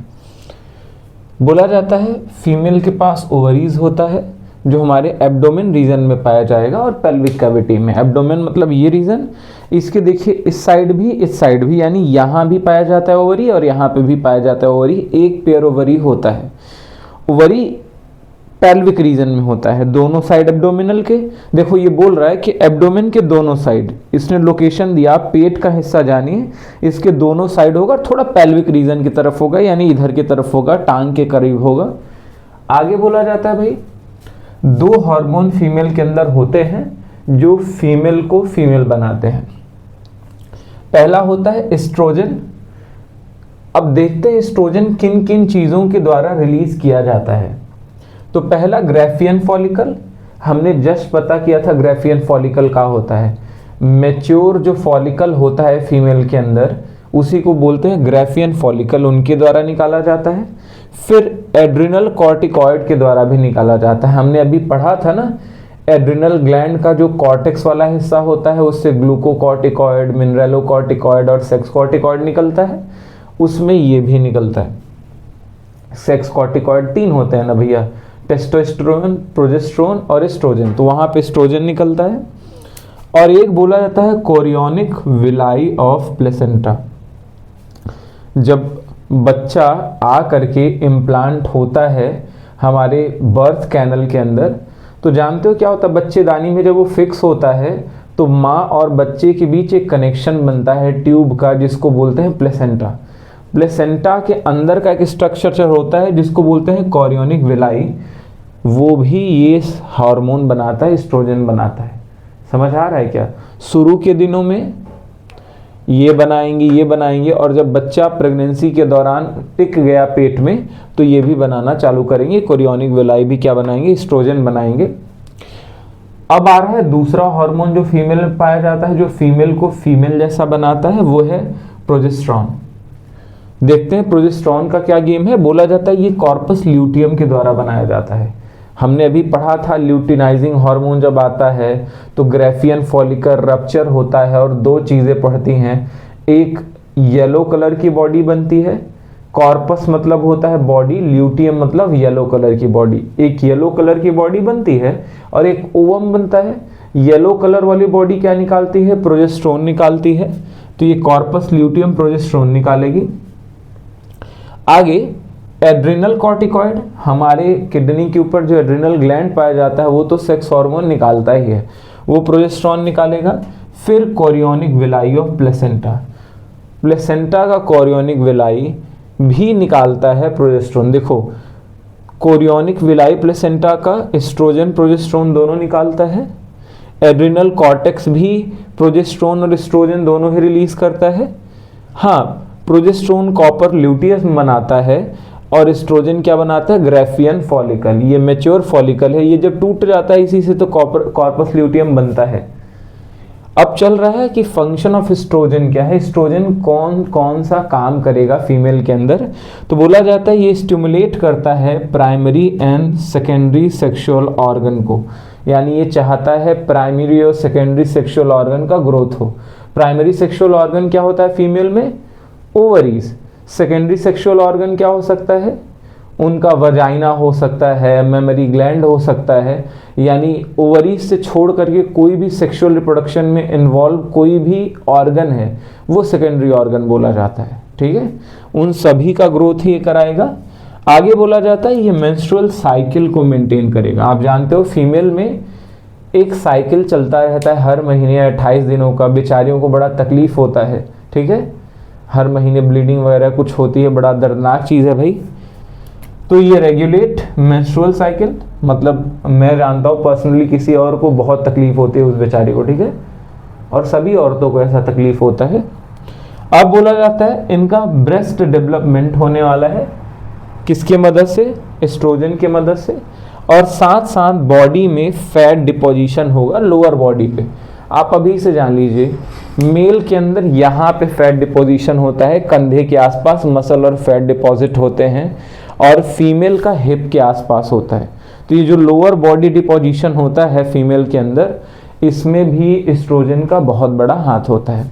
A: बोला जाता है फीमेल के पास ओवरीज होता है जो हमारे एब्डोमेन रीजन में पाया जाएगा और पेल्विक कैविटी में। एब्डोमेन मतलब ये रीजन, इसके देखिए इस साइड भी, यानी यहाँ भी पाया जाता है ओवरी और यहाँ पे भी पाया जाता है ओवरी। एक पेयर ओवरी होता है। ओवरी पेल्विक रीजन में होता है, दोनों साइड एब्डोमिनल के। देखो ये बोल रहा है कि एब्डोमेन के दोनों साइड, इसने लोकेशन दिया, पेट का हिस्सा जानिए, इसके दोनों साइड होगा, थोड़ा पेल्विक रीजन की तरफ होगा, यानी इधर की तरफ होगा, टांग के करीब होगा। आगे बोला जाता है भाई 2 हार्मोन फीमेल के अंदर होते हैं जो फीमेल को फीमेल बनाते हैं। पहला होता है एस्ट्रोजन। अब देखते हैं एस्ट्रोजन किन किन चीजों के द्वारा रिलीज किया जाता है। तो पहला ग्राफियन फॉलिकल, हमने जस्ट पता किया था ग्राफियन फॉलिकल का होता है। मैच्योर जो फॉलिकल होता है फीमेल के अंदर उसी को बोलते हैं ग्राफियन फॉलिकल, उनके द्वारा निकाला जाता है। फिर एड्रिनल कॉर्टिकॉइड के द्वारा भी निकाला जाता है। हमने अभी पढ़ा था ना, एड्रिनल ग्लैंड का जो कॉर्टेक्स वाला हिस्सा होता है उससे ग्लूकोकॉर्टिकॉइड, मिनरलोकॉर्टिकॉइड और सेक्स कॉर्टिकॉइड निकलता है, उसमें ये भी निकलता है। सेक्स कॉर्टिकॉइड 3 होते हैं ना भैया, टेस्टोस्टेरोन, प्रोजेस्टेरोन और एस्ट्रोजन, तो वहाँ पे एस्ट्रोजन निकलता है। और एक बोला जाता है कोरियोनिक विलाई ऑफ प्लेसेंटा। जब बच्चा आ करके इम्प्लांट होता है हमारे बर्थ कैनल के अंदर, तो जानते हो क्या होता है, बच्चेदानी में जब वो फिक्स होता है तो माँ और बच्चे के बीच एक कनेक्शन बनता है ट्यूब का, जिसको बोलते हैं प्लेसेंटा। प्लेसेंटा के अंदर का एक स्ट्रक्चर होता है जिसको बोलते हैं कोरियोनिक विलाई, वो भी ये हार्मोन बनाता है, एस्ट्रोजन बनाता है। समझ आ रहा है क्या? शुरू के दिनों में ये बनाएंगे और जब बच्चा प्रेगनेंसी के दौरान टिक गया पेट में तो ये भी बनाना चालू करेंगे, कोरियोनिक विलाई भी क्या बनाएंगे, एस्ट्रोजन बनाएंगे। अब आ रहा है दूसरा हार्मोन जो फीमेल में पाया जाता है, जो फीमेल को फीमेल जैसा बनाता है, वो है प्रोजेस्टेरॉन। देखते हैं प्रोजेस्टेरॉन का क्या गेम है। बोला जाता है ये कॉर्पस ल्यूटियम के द्वारा बनाया जाता है। हमने अभी पढ़ा था ल्यूटिनाइजिंग हार्मोन जब आता है तो ग्राफियन फॉलिकल रप्चर होता है और 2 चीज़ें पढ़ती हैं, एक येलो कलर की बॉडी बनती है, कॉर्पस मतलब होता है बॉडी, ल्यूटियम मतलब येलो कलर की बॉडी। एक येलो कलर की बॉडी बनती है और एक ओवम बनता है। येलो कलर वाली बॉडी क्या निकालती है, प्रोजेस्टेरोन निकालती है, तो ये कॉर्पस ल्यूटियम प्रोजेस्टेरोन निकालेगी। आगे एड्रिनल कॉर्टिकॉइड, हमारे किडनी के ऊपर जो एड्रिनल ग्लैंड पाया जाता है वो तो सेक्स हार्मोन निकालता ही है, वो प्रोजेस्टेरॉन निकालेगा। फिर chorionic villi of placenta, placenta का कोरियोनिक विलाई भी निकालता है प्रोजेस्टेरॉन। देखो कोरियोनिक विलाई प्लेसेंटा का एस्ट्रोजन प्रोजेस्टेरोन दोनों निकालता है। एड्रिनल कॉर्टेक्स भी प्रोजेस्टेरोन और एस्ट्रोजन दोनों ही रिलीज करता है। हाँ, प्रोजेस्टेरोन कॉपर ल्यूटियम बनाता है और एस्ट्रोजन क्या बनाता है, ग्राफियन फॉलिकल। ये मैच्योर फॉलिकल है, ये जब टूट जाता है इसी से तो कॉर्पस ल्यूटियम बनता है। अब चल रहा है कि फंक्शन ऑफ एस्ट्रोजन क्या है, एस्ट्रोजन कौन कौन सा काम करेगा फीमेल के अंदर। तो बोला जाता है ये स्टिमुलेट करता है primary and secondary sexual organ को, यानी ये चाहता है प्राइमरी और सेकेंडरी सेक्सुअल ऑर्गन का ग्रोथ हो। प्राइमरी सेक्सुअल ऑर्गन क्या होता है फीमेल में, ओवरीज। सेकेंडरी सेक्सुअल ऑर्गन क्या हो सकता है, उनका वजाइना हो सकता है, मेमरी ग्लैंड हो सकता है, यानी ओवरीज से छोड़ करके कोई भी सेक्सुअल रिप्रोडक्शन में इन्वॉल्व कोई भी ऑर्गन है वो सेकेंडरी ऑर्गन बोला जाता है। ठीक है, उन सभी का ग्रोथ ही कराएगा। आगे बोला जाता है ये मेंस्ट्रुअल साइकिल को मेंटेन करेगा। आप जानते हो फीमेल में एक साइकिल चलता रहता है हर महीने 28 दिनों का, बेचारियों को बड़ा तकलीफ होता है। ठीक है, हर महीने ब्लीडिंग वगैरह कुछ होती है, बड़ा दर्दनाक चीज़ है भाई। तो ये रेगुलेट मेंस्ट्रुअल साइकिल, मतलब मैं जानता हूँ पर्सनली किसी और को बहुत तकलीफ होती है उस बेचारी को, ठीक है, और सभी औरतों को ऐसा तकलीफ होता है। अब बोला जाता है इनका ब्रेस्ट डेवलपमेंट होने वाला है, किसके मदद से, एस्ट्रोजन के मदद से, और साथ साथ बॉडी में फैट डिपोजिशन होगा लोअर बॉडी पे। आप अभी से जान लीजिए मेल के अंदर यहाँ पे फैट डिपोजिशन होता है, कंधे के आसपास मसल और फैट डिपॉजिट होते हैं, और फीमेल का हिप के आसपास होता है। तो ये जो लोअर बॉडी डिपोजिशन होता है फीमेल के अंदर, इसमें भी एस्ट्रोजन का बहुत बड़ा हाथ होता है।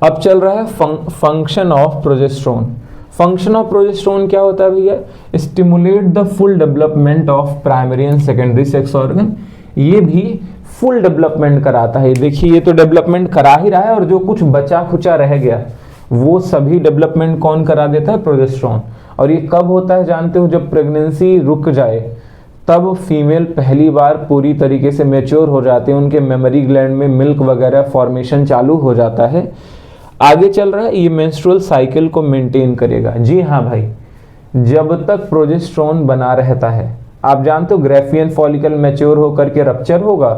A: अब चल रहा है function of progesterone. Function of progesterone क्या होता है भैया, stimulate the full development of primary and secondary sex organ. ये भी फुल डेवलपमेंट कराता है। देखिए ये तो डेवलपमेंट करा ही रहा है, और जो कुछ बचा खुचा रह गया वो सभी डेवलपमेंट कौन करा देता है, प्रोजेस्टेरोन। और ये कब होता है जानते हो, जब प्रेगनेंसी रुक जाए तब फीमेल पहली बार पूरी तरीके से मैच्योर हो जाते हैं, उनके मेमरी ग्लैंड में मिल्क वगैरह फॉर्मेशन चालू हो जाता है। आगे चल रहा है ये मेंस्ट्रुअल साइकिल को मेंटेन करेगा। जी हाँ भाई, जब तक प्रोजेस्टेरोन बना रहता है, आप जानते हो ग्राफियन फॉलिकल मैच्योर होकर के रप्चर होगा,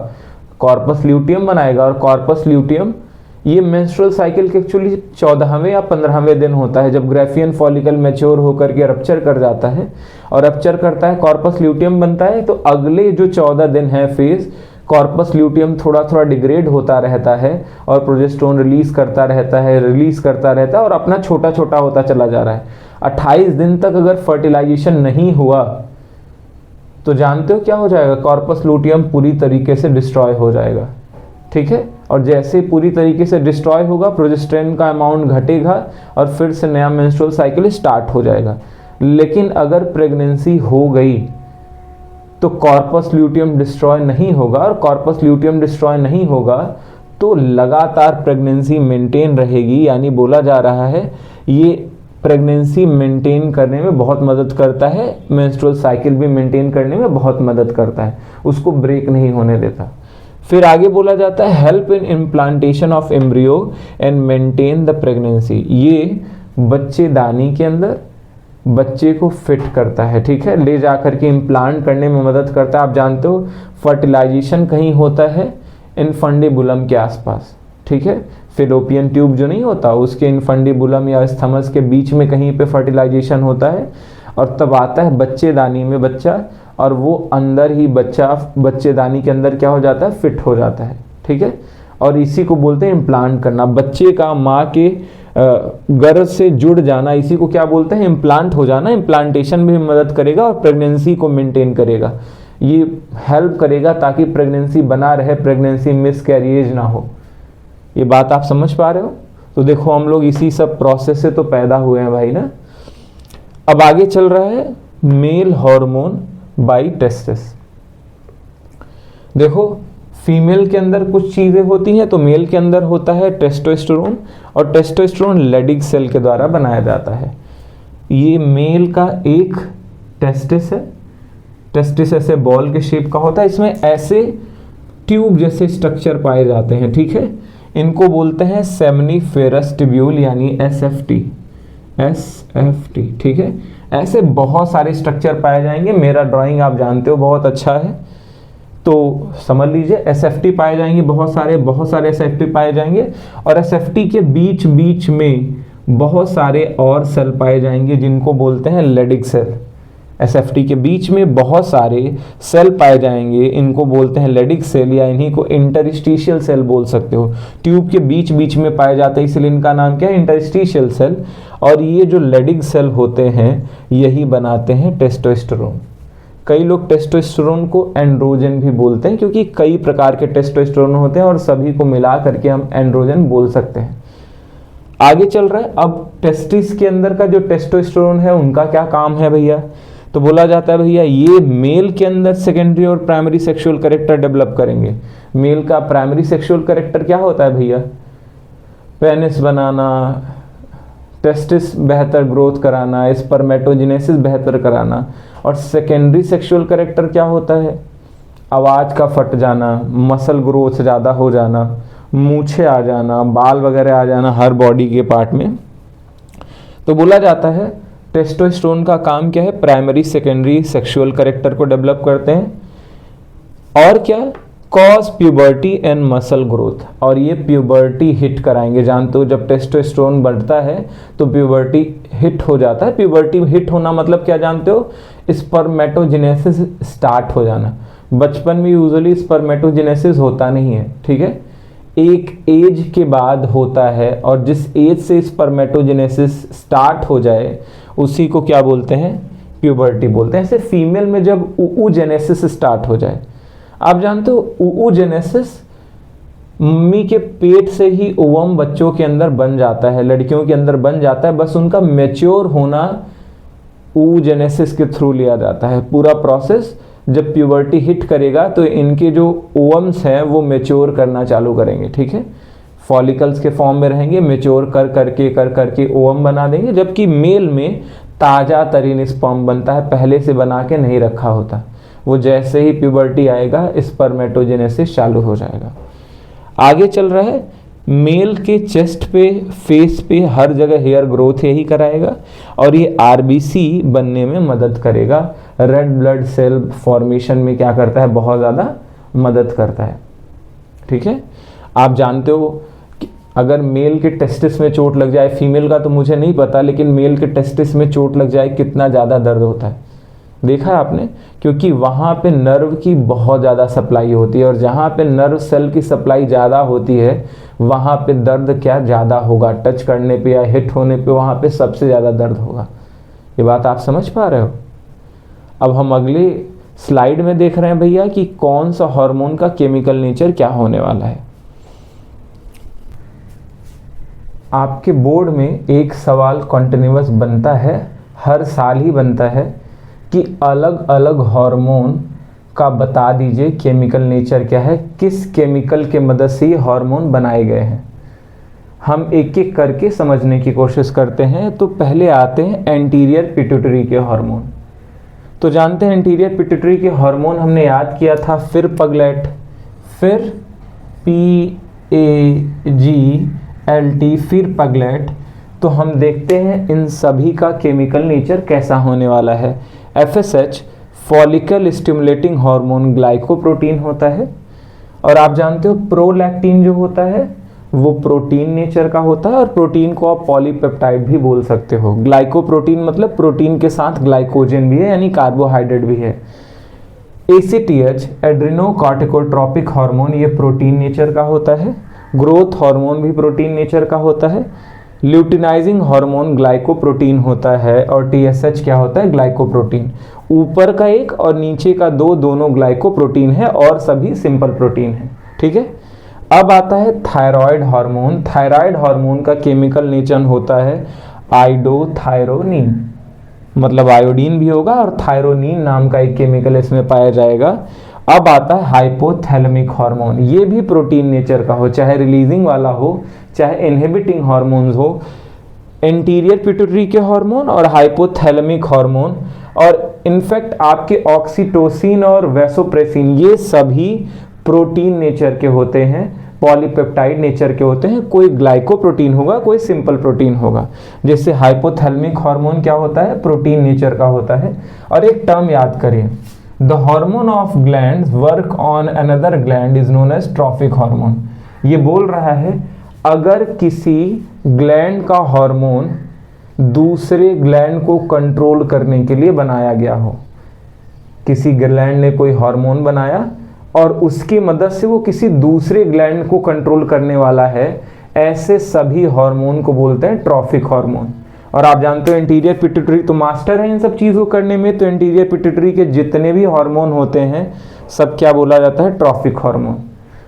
A: कॉर्पस ल्यूटियम बनाएगा, और कॉर्पस ल्यूटियम ये मेंस्ट्रुअल साइकिल के एक्चुअली 14वें या 15वें दिन होता है, जब ग्राफियन फॉलिकल मैच्योर होकर के रप्चर कर जाता है और रप्चर करता है, कॉर्पस ल्यूटियम बनता है। तो अगले जो 14 दिन है फेज, कॉर्पस ल्यूटियम थोड़ा थोड़ा डिग्रेड होता रहता है और प्रोजेस्टेरोन रिलीज करता रहता है और अपना छोटा छोटा होता चला जा रहा है। 28 दिन तक अगर फर्टिलाइजेशन नहीं हुआ तो जानते हो क्या हो जाएगा, कॉर्पस ल्यूटियम पूरी तरीके से डिस्ट्रॉय हो जाएगा। ठीक है, और जैसे पूरी तरीके से डिस्ट्रॉय होगा, प्रोजेस्टेरोन का अमाउंट घटेगा और फिर से नया मेंस्ट्रुअल साइकिल स्टार्ट हो जाएगा। लेकिन अगर प्रेगनेंसी हो गई तो कॉर्पस ल्यूटियम डिस्ट्रॉय नहीं होगा, और कॉर्पस ल्यूटियम डिस्ट्रॉय नहीं होगा तो लगातार प्रेगनेंसी मेंटेन रहेगी। यानी बोला जा रहा है ये प्रेगनेंसी मेंटेन करने में बहुत मदद करता है, मेंस्ट्रुअल साइकिल भी मेंटेन करने में बहुत मदद करता है, उसको ब्रेक नहीं होने देता। फिर आगे बोला जाता है help in implantation of embryo and maintain the pregnancy. ये बच्चेदानी के अंदर बच्चे को फिट करता है, ठीक है, ले जाकर के इम्प्लांट करने में मदद करता है। आप जानते हो फर्टिलाइजेशन कहीं होता है इनफंडिबुलम के आसपास, ठीक है, फेलोपियन ट्यूब जो नहीं होता उसके इनफंडिबुलम या स्थमस के बीच में कहीं पे फर्टिलाइजेशन होता है, और तब आता है बच्चेदानी में बच्चा, और वो अंदर ही बच्चेदानी के अंदर क्या हो जाता है, फिट हो जाता है। ठीक है, और इसी को बोलते हैं इम्प्लांट करना, बच्चे का माँ के गर्भ से जुड़ जाना, इसी को क्या बोलते हैं, इम्प्लांट हो जाना। इम्प्लांटेशन में भी मदद करेगा और प्रेगनेंसी को मेंटेन करेगा, ये हेल्प करेगा ताकि प्रेगनेंसी बना रहे, प्रेगनेंसी मिसकैरिएज ना हो। ये बात आप समझ पा रहे हो। तो देखो हम लोग इसी सब प्रोसेस से तो पैदा हुए हैं भाई ना। अब आगे चल रहा है मेल हार्मोन बाय टेस्टिस। देखो फीमेल के अंदर कुछ चीज़ें होती हैं, तो मेल के अंदर होता है टेस्टोस्टेरोन, और टेस्टोस्टेरोन लेडिग सेल के द्वारा बनाया जाता है। ये मेल का एक टेस्टिस है, टेस्टिस ऐसे बॉल के शेप का होता है, इसमें ऐसे ट्यूब जैसे स्ट्रक्चर पाए जाते हैं, ठीक है, इनको बोलते हैं सेमनीफेरस ट्यूब्यूल यानी SFT, ठीक है। ऐसे बहुत सारे स्ट्रक्चर पाए जाएंगे। मेरा ड्राइंग आप जानते हो बहुत अच्छा है, तो समझ लीजिए SFT पाए जाएंगे, बहुत सारे SFT पाए जाएंगे, और SFT के बीच बीच में बहुत सारे और सेल पाए जाएंगे जिनको बोलते हैं लेडिक सेल। SFT के बीच में बहुत सारे सेल पाए जाएंगे, इनको बोलते हैं लेडिक सेल, या इन्हीं को इंटरस्टिशियल सेल बोल सकते हो। ट्यूब के बीच बीच में पाए जाते हैं, इसलिए इनका नाम क्या है, इंटरस्टिशियल सेल। और ये जो लेडिक सेल होते हैं यही बनाते हैं टेस्टोस्टेरोन। कई लोग टेस्टोस्टेरोन को एंड्रोजन भी बोलते हैं, क्योंकि कई प्रकार के टेस्टोस्टेरोन होते हैं और सभी को मिला करके हम एंड्रोजन बोल सकते हैं। आगे चल रहा है, अब टेस्टिस के अंदर का जो टेस्टोस्टेरोन है उनका क्या काम है भैया, तो बोला जाता है भैया ये मेल के अंदर सेकेंडरी और प्राइमरी सेक्सुअल कैरेक्टर डेवलप करेंगे। मेल का प्राइमरी सेक्सुअल कैरेक्टर क्या होता है भैया, पेनिस बनाना, टेस्टिस बेहतर ग्रोथ कराना, स्पर्मेटोजेनेसिस बेहतर कराना। और सेकेंडरी सेक्सुअल कैरेक्टर क्या होता है, आवाज़ का फट जाना, मसल ग्रोथ ज़्यादा हो जाना, मूछें आ जाना, बाल वगैरह आ जाना हर बॉडी के पार्ट में। तो बोला जाता है टेस्टोस्टेरोन का काम क्या है, प्राइमरी सेकेंडरी सेक्सुअल कैरेक्टर को डेवलप करते हैं। और क्या, cause puberty and muscle growth, और ये प्यूबर्टी हिट कराएंगे। जानते हो जब टेस्टोस्टेरोन बढ़ता है तो प्यूबर्टी हिट हो जाता है। प्यूबर्टी हिट होना मतलब क्या जानते हो, स्पर्मेटोजेनेसिस स्टार्ट हो जाना। बचपन में यूजुअली स्पर्मेटोजेनेसिस होता नहीं है, ठीक है, एक एज के बाद होता है, और जिस एज से स्पर्मेटोजेनेसिस स्टार्ट हो जाए उसी को क्या बोलते हैं, प्यूबर्टी बोलते हैं। ऐसे फीमेल में जब ऊजेनेसिस स्टार्ट हो जाए, आप जानते हो ऊजेनेसिस मम्मी के पेट से ही ओवम बच्चों के अंदर बन जाता है, लड़कियों के अंदर बन जाता है, बस उनका मैच्योर होना ऊजेनेसिस के थ्रू लिया जाता है। पूरा प्रोसेस जब प्यूबर्टी हिट करेगा तो इनके जो ओवम्स हैं वो मैच्योर करना चालू करेंगे, ठीक है, फॉलिकल्स के फॉर्म में रहेंगे, मैच्योर कर करके ओवम बना देंगे। जबकि मेल में ताज़ा तरीन स्पर्म बनता है, पहले से बना के नहीं रखा होता, वो जैसे ही प्यूबर्टी आएगा स्पर्मेटोजेनेसिस चालू हो जाएगा। आगे चल रहा है, मेल के चेस्ट पे, फेस पे, हर जगह हेयर ग्रोथ यही कराएगा, और ये RBC बनने में मदद करेगा। रेड ब्लड सेल फॉर्मेशन में क्या करता है, बहुत ज़्यादा मदद करता है, ठीक है। आप जानते हो कि अगर मेल के टेस्टिस में चोट लग जाए, फीमेल का तो मुझे नहीं पता, लेकिन मेल के टेस्टिस में चोट लग जाए कितना ज़्यादा दर्द होता है, देखा है आपने, क्योंकि वहाँ पे नर्व की बहुत ज़्यादा सप्लाई होती है, और जहाँ पे नर्व सेल की सप्लाई ज़्यादा होती है वहाँ पे दर्द क्या ज़्यादा होगा, टच करने पे या हिट होने पे वहाँ पे सबसे ज़्यादा दर्द होगा। ये बात आप समझ पा रहे हो। अब हम अगले स्लाइड में देख रहे हैं भैया कि कौन सा हार्मोन का केमिकल नेचर क्या होने वाला है। आपके बोर्ड में एक सवाल कॉन्टिन्यूअस बनता है, हर साल ही बनता है, कि अलग अलग हार्मोन का बता दीजिए केमिकल नेचर क्या है, किस केमिकल के मदद से ये हार्मोन बनाए गए हैं। हम एक एक करके समझने की कोशिश करते हैं। तो पहले आते हैं एंटीरियर पिट्यूटरी के हार्मोन। तो जानते हैं एंटीरियर पिट्यूटरी के हार्मोन हमने याद किया था, फिर पगलेट, फिर PAGLT, फिर पगलेट। तो हम देखते हैं इन सभी का केमिकल नेचर कैसा होने वाला है। FSH follicle stimulating hormone glycoprotein होता है, और आप जानते हो प्रोलैक्टिन जो होता है वो प्रोटीन नेचर का होता है, और प्रोटीन को आप पॉलीपेप्टाइड भी बोल सकते हो। ग्लाइकोप्रोटीन मतलब प्रोटीन के साथ ग्लाइकोजन भी है, यानी कार्बोहाइड्रेट भी है। ACTH एड्रेनोकॉर्टिकोट्रोपिक हार्मोन, ये प्रोटीन नेचर का होता है। ग्रोथ हार्मोन भी प्रोटीन नेचर का होता है। ल्यूटिनाइजिंग हार्मोन ग्लाइकोप्रोटीन होता है, और TSH क्या होता है, ग्लाइकोप्रोटीन। ऊपर का एक और नीचे का दो, दोनों ग्लाइकोप्रोटीन है, और सभी सिंपल प्रोटीन है, ठीक है। अब आता है थायराइड हार्मोन। थायराइड हार्मोन का केमिकल नेचर होता है आइडोथायरोनिन, मतलब आयोडीन भी होगा, और थायरोनिन नाम का एक केमिकल इसमें पाया जाएगा। अब आता है हाइपोथैलेमिक हार्मोन, ये भी प्रोटीन नेचर का हो, चाहे रिलीजिंग वाला हो चाहे इनहिबिटिंग हार्मोन्स हो। एंटीरियर पिट्यूटरी के हार्मोन और हाइपोथैलेमिक हार्मोन, और इनफैक्ट आपके ऑक्सीटोसिन और वैसोप्रेसिन, ये सभी प्रोटीन नेचर के होते हैं। पॉलीपेप्टाइड नेचर के होते हैं, कोई ग्लाइकोप्रोटीन होगा, कोई सिंपल प्रोटीन होगा। जैसे हाइपोथैलेमिक हार्मोन क्या होता है, प्रोटीन नेचर का होता है। और एक टर्म याद करिए, the hormone of glands work on another gland is known as trophic hormone. ये बोल रहा है अगर किसी ग्लैंड का हार्मोन दूसरे ग्लैंड को कंट्रोल करने के लिए बनाया गया हो, किसी ग्लैंड ने कोई हार्मोन बनाया और उसकी मदद से वो किसी दूसरे ग्लैंड को कंट्रोल करने वाला है, ऐसे सभी हार्मोन को बोलते हैं ट्रॉफिक हार्मोन। और आप जानते हो इंटीरियर पिट्यूटरी तो मास्टर है इन सब चीज़ों करने में, तो इंटीरियर पिट्यूटरी के जितने भी हार्मोन होते हैं सब क्या बोला जाता है, ट्रॉफिक हार्मोन।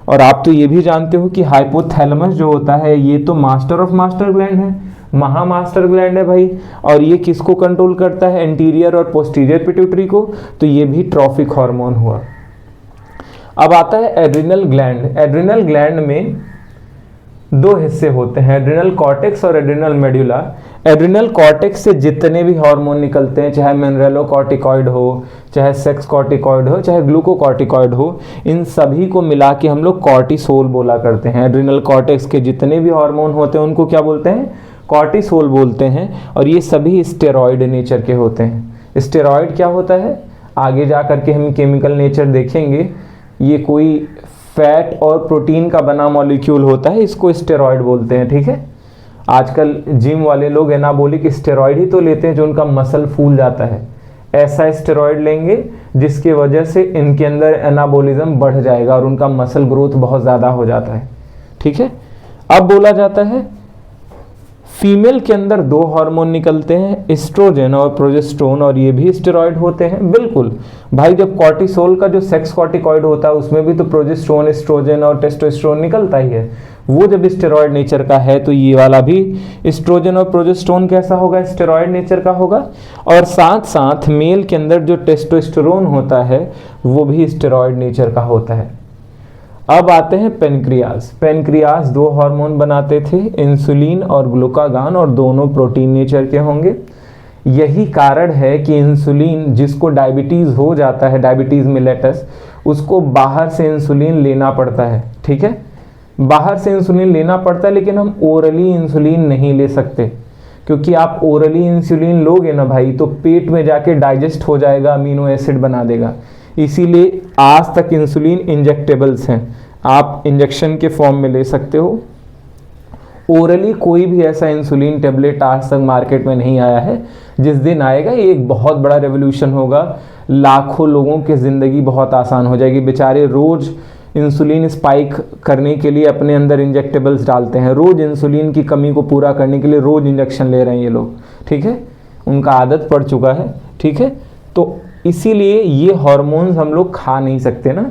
A: और आप तो ये भी जानते हो कि हाइपोथैलेमस जो होता है ये तो मास्टर ऑफ मास्टर ग्लैंड है, महामास्टर ग्लैंड है भाई। और ये किसको कंट्रोल करता है, इंटीरियर और पोस्टीरियर पिट्यूटरी को, तो ये भी ट्रॉफिक हार्मोन हुआ। अब आता है एड्रिनल ग्लैंड। एड्रिनल ग्लैंड में दो हिस्से होते हैं, एड्रिनल कॉर्टेक्स और एड्रिनल मेडुला। एड्रिनल कॉर्टेक्स से जितने भी हार्मोन निकलते हैं, चाहे मिनरलोकॉर्टिकॉइड हो, चाहे सेक्स कॉर्टिकॉइड हो, चाहे ग्लूकोकॉर्टिकॉइड हो, इन सभी को मिला के हम लोग कॉर्टिसोल बोला करते हैं। एड्रिनल कॉर्टेक्स के जितने भी हार्मोन होते हैं उनको क्या बोलते हैं, कॉर्टिसोल बोलते हैं। और ये सभी स्टेरॉइड नेचर के होते हैं। स्टेरॉइड क्या होता है आगे जा करके हम केमिकल नेचर देखेंगे। ये कोई फैट और प्रोटीन का बना मॉलिक्यूल होता है, इसको स्टेरॉइड बोलते हैं, ठीक है। आजकल जिम वाले लोग एनाबॉलिक स्टेरॉइड ही तो लेते हैं जो उनका मसल फूल जाता है, ऐसा स्टेरॉइड लेंगे जिसकी वजह से इनके अंदर एनाबॉलिज्म बढ़ जाएगा और उनका मसल ग्रोथ बहुत ज़्यादा हो जाता है, ठीक है। अब बोला जाता है फीमेल के अंदर दो हार्मोन निकलते हैं, एस्ट्रोजन और प्रोजेस्टेरोन, और ये भी स्टेरॉइड होते हैं। बिल्कुल भाई, जब कॉर्टिसोल का जो सेक्स कॉर्टिकॉइड होता है उसमें भी तो प्रोजेस्टेरोन, एस्ट्रोजन और टेस्टोस्टेरोन निकलता ही है। वो जब स्टेरॉइड नेचर का है तो ये वाला भी एस्ट्रोजन और प्रोजेस्टेरोन कैसा होगा, स्टेरॉइड नेचर का होगा। और साथ साथ मेल के अंदर जो टेस्टोस्टेरोन होता है वो भी स्टेरॉइड नेचर का होता है। अब आते हैं पेनक्रियाज। पेनक्रियाज दो हार्मोन बनाते थे, इंसुलिन और ग्लूकागान, और दोनों प्रोटीन नेचर के होंगे। यही कारण है कि इंसुलिन, जिसको डायबिटीज़ हो जाता है, डायबिटीज़ मिलेटस, उसको बाहर से इंसुलिन लेना पड़ता है, ठीक है। बाहर से इंसुलिन लेना पड़ता है, लेकिन हम ओरली इंसुलिन नहीं ले सकते, क्योंकि आप ओरली इंसुलिन लोगे ना भाई तो पेट में जाके डाइजेस्ट हो जाएगा, अमीनो एसिड बना देगा। इसीलिए आज तक इंसुलिन इंजेक्टेबल्स हैं, आप इंजेक्शन के फॉर्म में ले सकते हो। ओरली कोई भी ऐसा इंसुलिन टेबलेट आज तक मार्केट में नहीं आया है। जिस दिन आएगा ये एक बहुत बड़ा रेवोल्यूशन होगा, लाखों लोगों की ज़िंदगी बहुत आसान हो जाएगी। बेचारे रोज़ इंसुलिन स्पाइक करने के लिए अपने अंदर इंजेक्टेबल्स डालते हैं, रोज़ इंसुलिन की कमी को पूरा करने के लिए रोज़ इंजेक्शन ले रहे हैं ये लोग, ठीक है, उनका आदत पड़ चुका है, ठीक है। तो इसीलिए ये हार्मोन्स हम लोग खा नहीं सकते ना,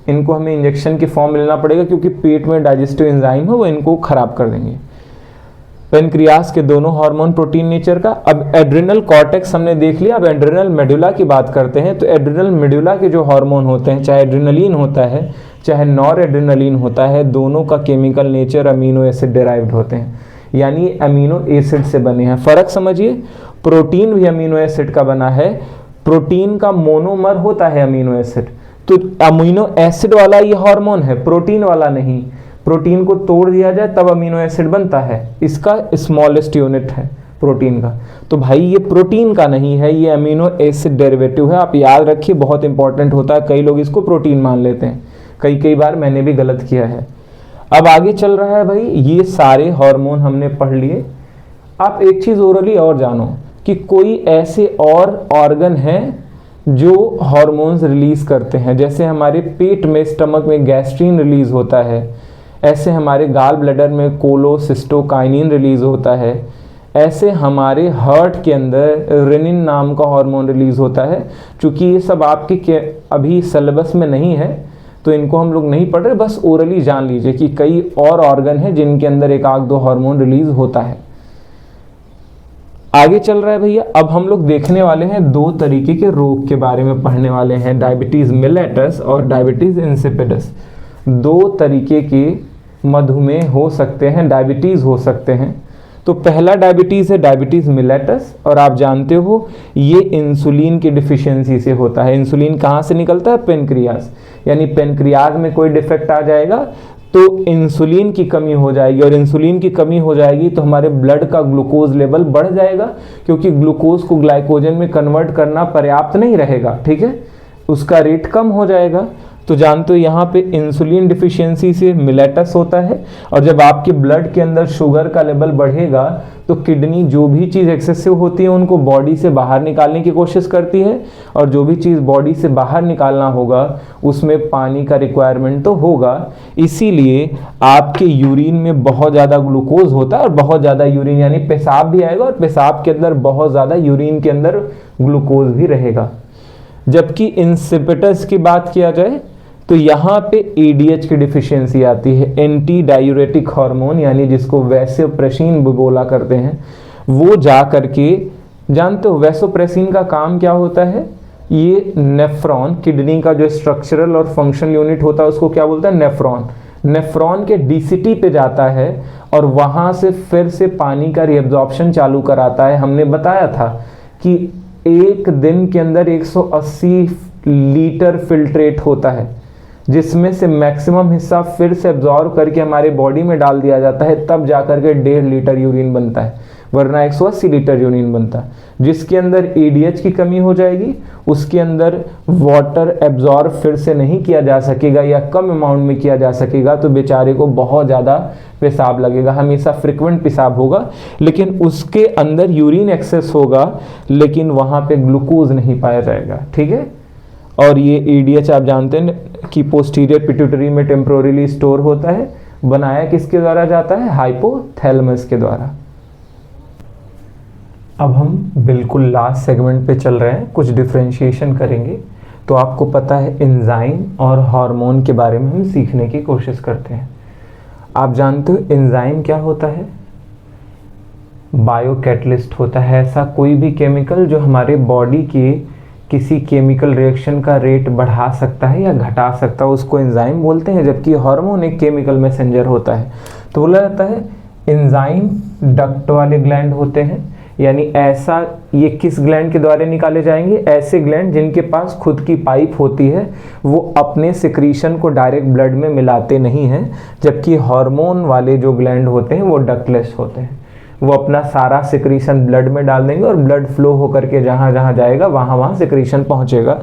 A: इनको हमें इंजेक्शन के फॉर्म में लेना पड़ेगा, क्योंकि पेट में डाइजेस्टिव एंजाइम है वो इनको खराब कर देंगे। पेनक्रियास के दोनों हार्मोन प्रोटीन नेचर का। अब एड्रिनल कॉर्टेक्स हमने देख लिया, अब एड्रिनल मेडुला की बात करते हैं। तो एड्रिनल मेडुला के जो हार्मोन होते हैं, चाहे एड्रिनलिन होता है चाहे नॉर एड्रिनलिन होता है, दोनों का chemical nature amino acid derived होते हैं, यानी अमीनो एसिड से बने हैं। फर्क समझिए, प्रोटीन भी अमीनो एसिड का बना है, प्रोटीन का मोनोमर होता है अमीनो एसिड, तो अमीनो एसिड वाला ये हार्मोन है, प्रोटीन वाला नहीं। प्रोटीन को तोड़ दिया जाए तब अमीनो एसिड बनता है, इसका स्मॉलेस्ट यूनिट है प्रोटीन का। तो भाई ये प्रोटीन का नहीं है, ये अमीनो एसिड डेरिवेटिव है, आप याद रखिए, बहुत इंपॉर्टेंट होता है। कई लोग इसको प्रोटीन मान लेते हैं, कई बार मैंने भी गलत किया है। अब आगे चल रहा है भाई, ये सारे हार्मोन हमने पढ़ लिए। आप एक चीज़ ओरली और जानो कि कोई ऐसे और ऑर्गन हैं जो हार्मोन्स रिलीज करते हैं। जैसे हमारे पेट में, स्टमक में गैस्ट्रीन रिलीज होता है, ऐसे हमारे गाल ब्लैडर में कोलोसिस्टोकाइनिन रिलीज होता है, ऐसे हमारे हार्ट के अंदर रेनिन नाम का हार्मोन रिलीज होता है। चूँकि ये सब आपके अभी सिलेबस में नहीं है तो इनको हम लोग नहीं पढ़ रहे, बस ओरली जान लीजिए कि कई और ऑर्गन हैं जिनके अंदर एक आध दो हार्मोन रिलीज होता है। आगे चल रहा है भैया, अब हम लोग देखने वाले हैं दो तरीके के रोग के बारे में पढ़ने वाले हैं, डायबिटीज़ मिलेटस और डायबिटीज़ इंसिपिडस। दो तरीके के मधुमेह हो सकते हैं, डायबिटीज़ हो सकते हैं। तो पहला डायबिटीज़ है डायबिटीज़ मिलेटस, और आप जानते हो ये इंसुलिन की डिफिशियंसी से होता है। इंसुलिन कहाँ से निकलता है? पेनक्रियाज, यानी पेनक्रियाज में कोई डिफेक्ट आ जाएगा तो तो इंसुलिन की कमी हो जाएगी, और इंसुलिन की कमी हो जाएगी तो हमारे ब्लड का ग्लूकोज लेवल बढ़ जाएगा, क्योंकि ग्लूकोज को ग्लाइकोजन में कन्वर्ट करना पर्याप्त नहीं रहेगा, ठीक है, उसका रेट कम हो जाएगा। तो जानते हो यहाँ पे इंसुलिन डिफिशियंसी से मिलेटस होता है, और जब आपके ब्लड के अंदर शुगर का लेवल बढ़ेगा तो किडनी जो भी चीज़ एक्सेसिव होती है उनको बॉडी से बाहर निकालने की कोशिश करती है, और जो भी चीज़ बॉडी से बाहर निकालना होगा उसमें पानी का रिक्वायरमेंट तो होगा। इसीलिए आपके यूरिन में बहुत ज़्यादा ग्लूकोज होता है, और बहुत ज़्यादा यूरिन यानी पेशाब भी आएगा, और पेशाब के अंदर बहुत ज़्यादा यूरिन के अंदर ग्लूकोज भी रहेगा। जबकि इंसिपिटस की बात किया जाए तो यहाँ पे एडीएच की डिफिशियंसी आती है, एंटी डायूरेटिक हार्मोन, यानी जिसको वैसोप्रेसिन बोला करते हैं, वो जा करके, जानते हो वैसोप्रेसिन का काम क्या होता है, ये नेफ्रॉन, किडनी का जो स्ट्रक्चरल और फंक्शनल यूनिट होता है उसको क्या बोलता है, नेफ्रॉन, नेफ्रॉन के डीसीटी पे जाता है और वहाँ से फिर से पानी का रिएब्जॉर्प्शन चालू कराता है। हमने बताया था कि एक दिन के अंदर 180 लीटर फिल्ट्रेट होता है, जिसमें से मैक्सिमम हिस्सा फिर से एब्जॉर्ब करके हमारे बॉडी में डाल दिया जाता है, तब जाकर के 1.5 लीटर यूरिन बनता है, वरना 180 लीटर यूरिन बनता है। जिसके अंदर एडीएच की कमी हो जाएगी उसके अंदर वाटर एब्जॉर्ब फिर से नहीं किया जा सकेगा, या कम अमाउंट में किया जा सकेगा, तो बेचारे को बहुत ज़्यादा पेशाब लगेगा, हमेशा फ्रिक्वेंट पेशाब होगा, लेकिन उसके अंदर यूरिन एक्सेस होगा लेकिन वहाँ पे ग्लूकोज नहीं पाया जाएगा, ठीक है। और ये एडीएच आप जानते हैं कि पोस्टीरियर पिट्यूटरी में टेम्पोरली स्टोर होता है, बनाया किसके द्वारा जाता है, हाइपोथैलेमस के द्वारा। अब हम बिल्कुल लास्ट सेगमेंट पे चल रहे हैं, कुछ डिफरेंशिएशन करेंगे। तो आपको पता है एंजाइम और हार्मोन के बारे में हम सीखने की कोशिश करते हैं। आप जानते हो एंजाइम क्या होता है, बायो कैटलिस्ट होता है, ऐसा कोई भी केमिकल जो हमारे बॉडी के किसी केमिकल रिएक्शन का रेट बढ़ा सकता है या घटा सकता है, उसको एंजाइम बोलते हैं। जबकि हार्मोन एक केमिकल मैसेंजर होता है। तो बोला जाता है एंजाइम डक्ट वाले ग्लैंड होते हैं, यानी ऐसा, ये किस ग्लैंड के द्वारा निकाले जाएंगे, ऐसे ग्लैंड जिनके पास खुद की पाइप होती है, वो अपने सिक्रीशन को डायरेक्ट ब्लड में मिलाते नहीं हैं। जबकि हार्मोन वाले जो ग्लैंड होते हैं वो डक्टलेस होते हैं, वो अपना सारा सिक्रीशन ब्लड में डाल देंगे और ब्लड फ्लो होकर के जहाँ जहाँ जाएगा वहाँ वहाँ सिक्रीशन पहुँचेगा।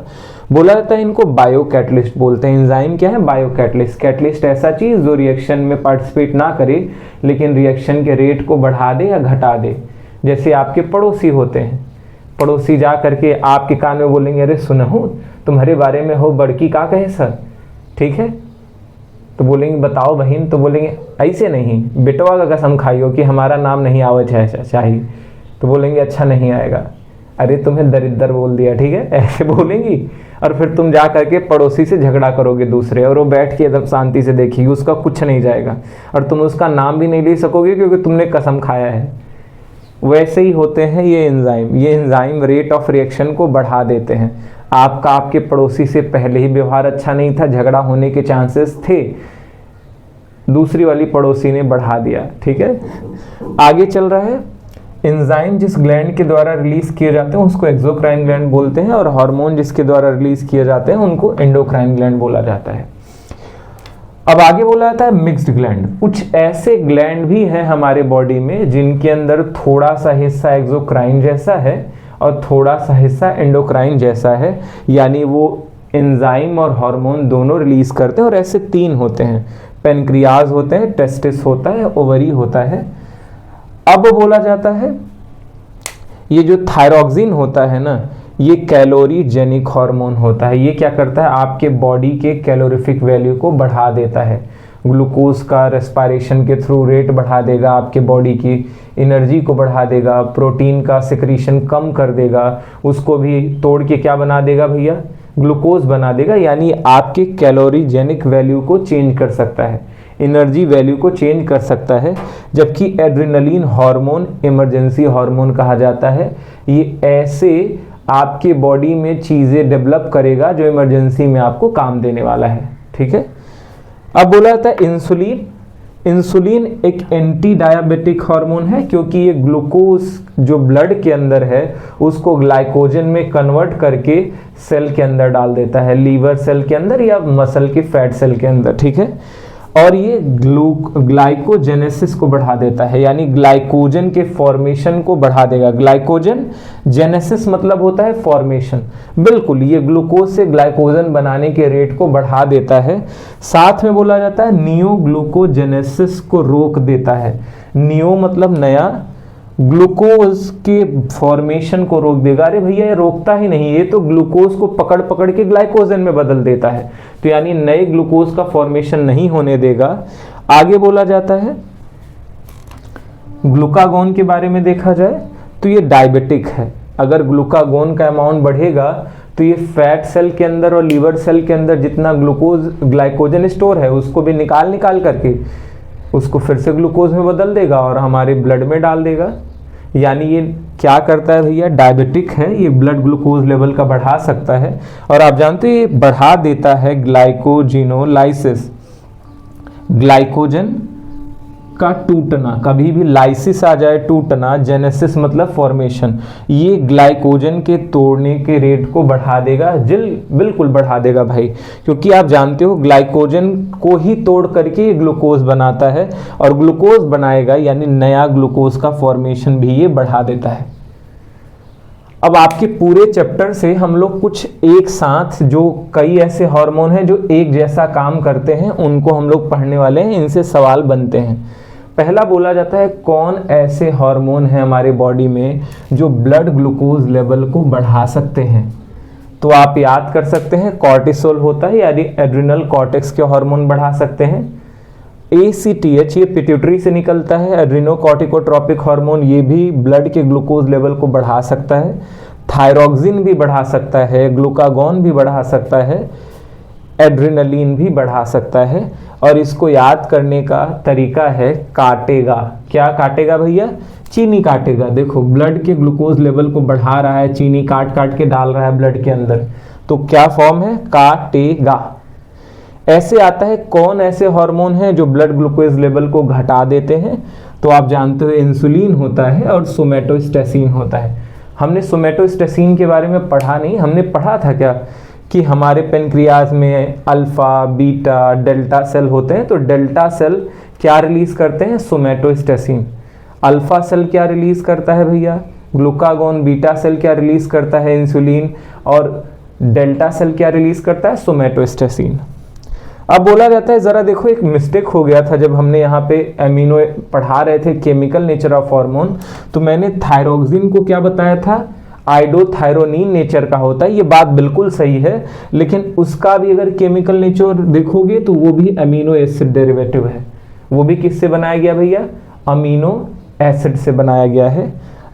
A: बोला जाता है इनको बायो कैटलिस्ट बोलते हैं। एंजाइम क्या है, बायो कैटलिस्ट। कैटलिस्ट ऐसा चीज़ जो रिएक्शन में पार्टिसिपेट ना करे लेकिन रिएक्शन के रेट को बढ़ा दे या घटा दे। जैसे आपके पड़ोसी होते हैं, पड़ोसी जा करके आपके कान में बोलेंगे, अरे सुनहु तुम्हारे बारे में हो बड़की का कहे सर, ठीक है, तो बोलेंगे बताओ बहन, तो बोलेंगे ऐसे नहीं, बेटवा का कसम खाइयो कि हमारा नाम नहीं आवे चाहिए, तो बोलेंगे अच्छा नहीं आएगा, अरे तुम्हें दरिद्र बोल दिया, ठीक है, ऐसे बोलेंगी। और फिर तुम जा करके पड़ोसी से झगड़ा करोगे दूसरे, और वो बैठ के एकदम शांति से देखेगी, उसका कुछ नहीं जाएगा, और तुम उसका नाम भी नहीं ले सकोगे क्योंकि तुमने कसम खाया है। वैसे ही होते हैं ये एंजाइम रेट ऑफ रिएक्शन को बढ़ा देते हैं। आपका आपके पड़ोसी से पहले ही व्यवहार अच्छा नहीं था, झगड़ा होने के चांसेस थे, दूसरी वाली पड़ोसी ने बढ़ा दिया, ठीक है। आगे चल रहा है, एंजाइम जिस ग्लैंड के द्वारा रिलीज किए जाते हैं उसको एक्सोक्राइन ग्लैंड बोलते हैं, और हार्मोन जिसके द्वारा रिलीज किए जाते हैं उनको एंडोक्राइन ग्लैंड बोला जाता है। अब आगे बोला जाता है मिक्स्ड ग्लैंड। कुछ ऐसे ग्लैंड भी हैं हमारे बॉडी में जिनके अंदर थोड़ा सा हिस्सा एक्सोक्राइन जैसा है और थोड़ा सा हिस्सा एंडोक्राइन जैसा है, यानी वो एंजाइम और हार्मोन दोनों रिलीज करते हैं। और ऐसे 3 होते हैं, पेनक्रियाज होते हैं, टेस्टिस होता है, ओवरी होता है। अब बोला जाता है ये जो थायरॉक्सिन होता है ना, ये कैलोरीजेनिक हार्मोन होता है। ये क्या करता है, आपके बॉडी के कैलोरीफिक वैल्यू को बढ़ा देता है। ग्लूकोज का रेस्पिरेशन के थ्रू रेट बढ़ा देगा, आपके बॉडी की एनर्जी को बढ़ा देगा, प्रोटीन का सिक्रीशन कम कर देगा, उसको भी तोड़ के क्या बना देगा भैया, ग्लूकोज बना देगा। यानी आपके कैलोरीजेनिक वैल्यू को चेंज कर सकता है, एनर्जी वैल्यू को चेंज कर सकता है। जबकि एड्रेनलिन हार्मोन इमरजेंसी हार्मोन कहा जाता है। ये ऐसे आपके बॉडी में चीज़ें डेवलप करेगा जो इमरजेंसी में आपको काम देने वाला है, ठीक है। अब बोला जाता है इंसुलिन। इंसुलिन एक एंटी डायबिटिक हार्मोन है, क्योंकि ये ग्लूकोज जो ब्लड के अंदर है उसको ग्लाइकोजन में कन्वर्ट करके सेल के अंदर डाल देता है, लीवर सेल के अंदर या मसल के फैट सेल के अंदर, ठीक है। और ये ग्लाइकोजेनेसिस को बढ़ा देता है, यानी ग्लाइकोजन के फॉर्मेशन को बढ़ा देगा। ग्लाइकोजन जेनेसिस मतलब होता है फॉर्मेशन, बिल्कुल ये ग्लूकोज से ग्लाइकोजन बनाने के रेट को बढ़ा देता है। साथ में बोला जाता है नियोग्लूकोजेनेसिस को रोक देता है। नियो मतलब नया, ग्लूकोज के फॉर्मेशन को रोक देगा। अरे भैया ये रोकता ही नहीं, ये तो ग्लूकोज को पकड़ पकड़ के ग्लाइकोजन में बदल देता है, तो यानी नए ग्लूकोज का फॉर्मेशन नहीं होने देगा। आगे बोला जाता है ग्लूकागोन के बारे में देखा जाए तो ये डायबिटिक है। अगर ग्लूकागोन का अमाउंट बढ़ेगा तो ये फैट सेल के अंदर और लीवर सेल के अंदर जितना ग्लूकोज ग्लाइकोजन स्टोर है उसको भी निकाल करके उसको फिर से ग्लूकोज में बदल देगा और हमारे ब्लड में डाल देगा। यानी ये क्या करता है भैया, डायबिटिक है, ये ब्लड ग्लूकोज लेवल का बढ़ा सकता है। और आप जानते हैं ये बढ़ा देता है ग्लाइकोजिनोलाइसिस, ग्लाइकोजन का टूटना। कभी भी लाइसिस आ जाए टूटना, जेनेसिस मतलब फॉर्मेशन, ये ग्लाइकोजन के तोड़ने के रेट को बढ़ा देगा। बिल्कुल बढ़ा देगा भाई, क्योंकि आप जानते हो ग्लाइकोजन को ही तोड़ करके ये ग्लूकोज बनाता है और ग्लूकोज बनाएगा यानी नया ग्लूकोज का फॉर्मेशन भी ये बढ़ा देता है। अब आपके पूरे चैप्टर से हम लोग कुछ एक साथ जो कई ऐसे हार्मोन हैं जो एक जैसा काम करते हैं उनको हम लोग पढ़ने वाले हैं, इनसे सवाल बनते हैं। पहला बोला जाता है कौन ऐसे हार्मोन हैं हमारे बॉडी में जो ब्लड ग्लूकोज लेवल को बढ़ा सकते हैं। तो आप याद कर सकते हैं कॉर्टिसोल होता है, यानी एड्रिनल कॉर्टेक्स के हार्मोन बढ़ा सकते हैं। ACTH ये पिट्यूटरी से निकलता है, एड्रिनोकॉर्टिकोट्रोपिक हार्मोन, ये भी ब्लड के ग्लूकोज लेवल को बढ़ा सकता है। थायरॉक्सिन भी बढ़ा सकता है, ग्लूकागॉन भी बढ़ा सकता है, एड्रेनलिन भी बढ़ा सकता है। और इसको याद करने का तरीका है काटेगा। क्या काटेगा भैया, चीनी काटेगा। देखो ब्लड के ग्लूकोज लेवल को बढ़ा रहा है, चीनी काट काट के डाल रहा है ब्लड के अंदर, तो क्या फॉर्म है, काटेगा। ऐसे आता है कौन ऐसे हार्मोन हैं जो ब्लड ग्लूकोज लेवल को घटा देते हैं। तो आप जानते हो इंसुलिन होता है और सोमेटोस्टेसिन होता है। हमने सोमेटोस्टेसिन के बारे में पढ़ा नहीं, हमने पढ़ा था क्या कि हमारे पेनक्रियाज में अल्फा बीटा डेल्टा सेल होते हैं। तो डेल्टा सेल क्या रिलीज करते हैं, सोमेटोस्टेसिन। अल्फा सेल क्या रिलीज करता है भैया, ग्लूकागॉन। बीटा सेल क्या रिलीज करता है, इंसुलिन। और डेल्टा सेल क्या रिलीज करता है, सोमेटोस्टेसिन। अब बोला जाता है, जरा देखो एक मिस्टेक हो गया था जब हमने यहाँ पे एमिनो पढ़ा रहे थे केमिकल नेचर ऑफ हार्मोन, तो मैंने थायरोक्सिन को क्या बताया था, आइडोथायरोनिन नेचर का होता है। ये बात बिल्कुल सही है, लेकिन उसका भी अगर केमिकल नेचर देखोगे तो वो भी अमीनो एसिड डेरिवेटिव है। वो भी किससे बनाया गया भैया, अमीनो एसिड से बनाया गया है।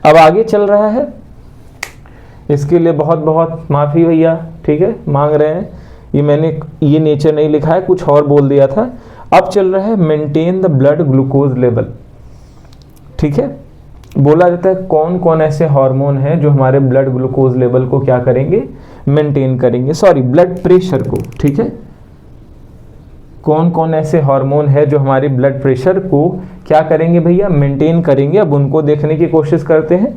A: अब आगे चल रहा है, इसके लिए बहुत बहुत माफ़ी भैया, ठीक है, मांग रहे हैं। ये मैंने ये नेचर नहीं लिखा है, कुछ और बोल दिया था। अब चल रहा है maintain the blood glucose level, ठीक है। बोला जाता है कौन कौन ऐसे हार्मोन हैं जो हमारे ब्लड ग्लूकोज लेवल को क्या करेंगे, मेंटेन करेंगे, सॉरी ब्लड प्रेशर को, ठीक है। कौन कौन ऐसे हार्मोन है जो हमारे ब्लड प्रेशर को क्या करेंगे भैया, मेंटेन करेंगे। अब उनको देखने की कोशिश करते हैं।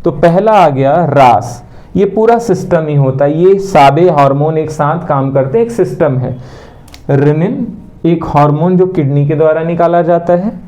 A: तो पहला आ गया रास, ये पूरा सिस्टम ही होता है, ये सारे हार्मोन एक साथ काम करते हैं, एक सिस्टम है। रेनिन एक हार्मोन जो किडनी के द्वारा निकाला जाता है,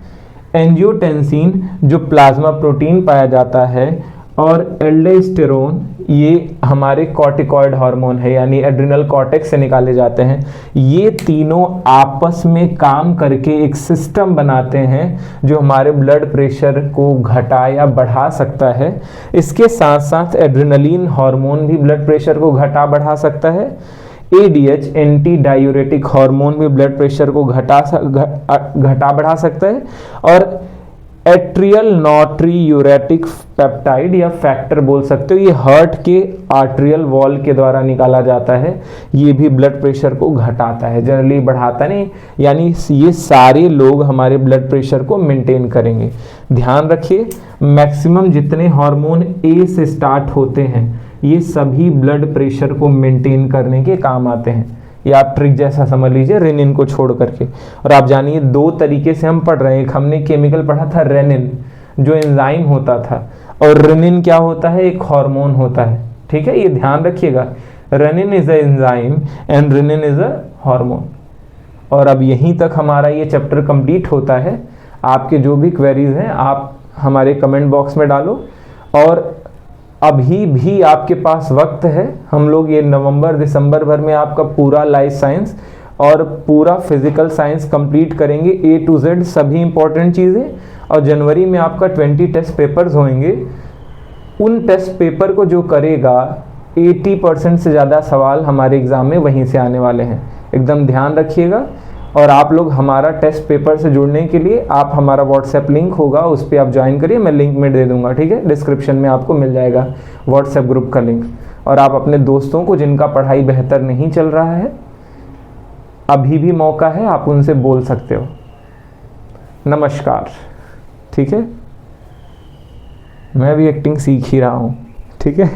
A: एंजियोटेंसिन जो प्लाज्मा प्रोटीन पाया जाता है, और एल्डोस्टेरोन ये हमारे कॉर्टिकॉइड हार्मोन है, यानी एड्रिनल कॉर्टेक्स से निकाले जाते हैं। ये तीनों आपस में काम करके एक सिस्टम बनाते हैं जो हमारे ब्लड प्रेशर को घटा या बढ़ा सकता है। इसके साथ साथ एड्रेनलिन हार्मोन भी ब्लड प्रेशर को घटा बढ़ा सकता है। ADH एंटी डायूरेटिक हार्मोन भी ब्लड प्रेशर को घटा बढ़ा सकता है। और एट्रियल नाट्रियूरेटिक पेप्टाइड या फैक्टर बोल सकते हो, ये हार्ट के आर्ट्रियल वॉल के द्वारा निकाला जाता है, ये भी ब्लड प्रेशर को घटाता है, जनरली बढ़ाता नहीं। यानी ये सारे लोग हमारे ब्लड प्रेशर को मेंटेन करेंगे। ध्यान रखिए मैक्सिमम जितने हार्मोन A से स्टार्ट होते हैं ये सभी ब्लड प्रेशर को मेंटेन करने के काम आते हैं। या आप ट्रिक जैसा समझ लीजिए रेनिन को छोड़ करके। और आप जानिए दो तरीके से हम पढ़ रहे हैं, एक हमने केमिकल पढ़ा था रेनिन जो एंजाइम होता था, और रेनिन क्या होता है, एक हार्मोन होता है, ठीक है, ये ध्यान रखिएगा। Renin is a enzyme and renin is a hormone. और अब यहीं तक हमारा ये चैप्टर कंप्लीट होता है। आपके जो भी क्वेरीज हैं आप हमारे कमेंट बॉक्स में डालो, और अभी भी आपके पास वक्त है। हम लोग ये नवंबर दिसंबर भर में आपका पूरा लाइफ साइंस और पूरा फिजिकल साइंस कंप्लीट करेंगे, ए टू जेड सभी इंपॉर्टेंट चीज़ें। और जनवरी में आपका 20 टेस्ट पेपर्स होंगे। उन टेस्ट पेपर को जो करेगा 80% से ज़्यादा सवाल हमारे एग्ज़ाम में वहीं से आने वाले हैं, एकदम ध्यान रखिएगा। और आप लोग हमारा टेस्ट पेपर से जुड़ने के लिए आप हमारा व्हाट्सएप लिंक होगा, उस पर आप ज्वाइन करिए, मैं लिंक में दे दूंगा, ठीक है। डिस्क्रिप्शन में आपको मिल जाएगा व्हाट्सएप ग्रुप का लिंक। और आप अपने दोस्तों को जिनका पढ़ाई बेहतर नहीं चल रहा है, अभी भी मौका है, आप उनसे बोल सकते हो। नमस्कार, ठीक है। मैं भी एक्टिंग सीख ही रहा हूँ, ठीक है।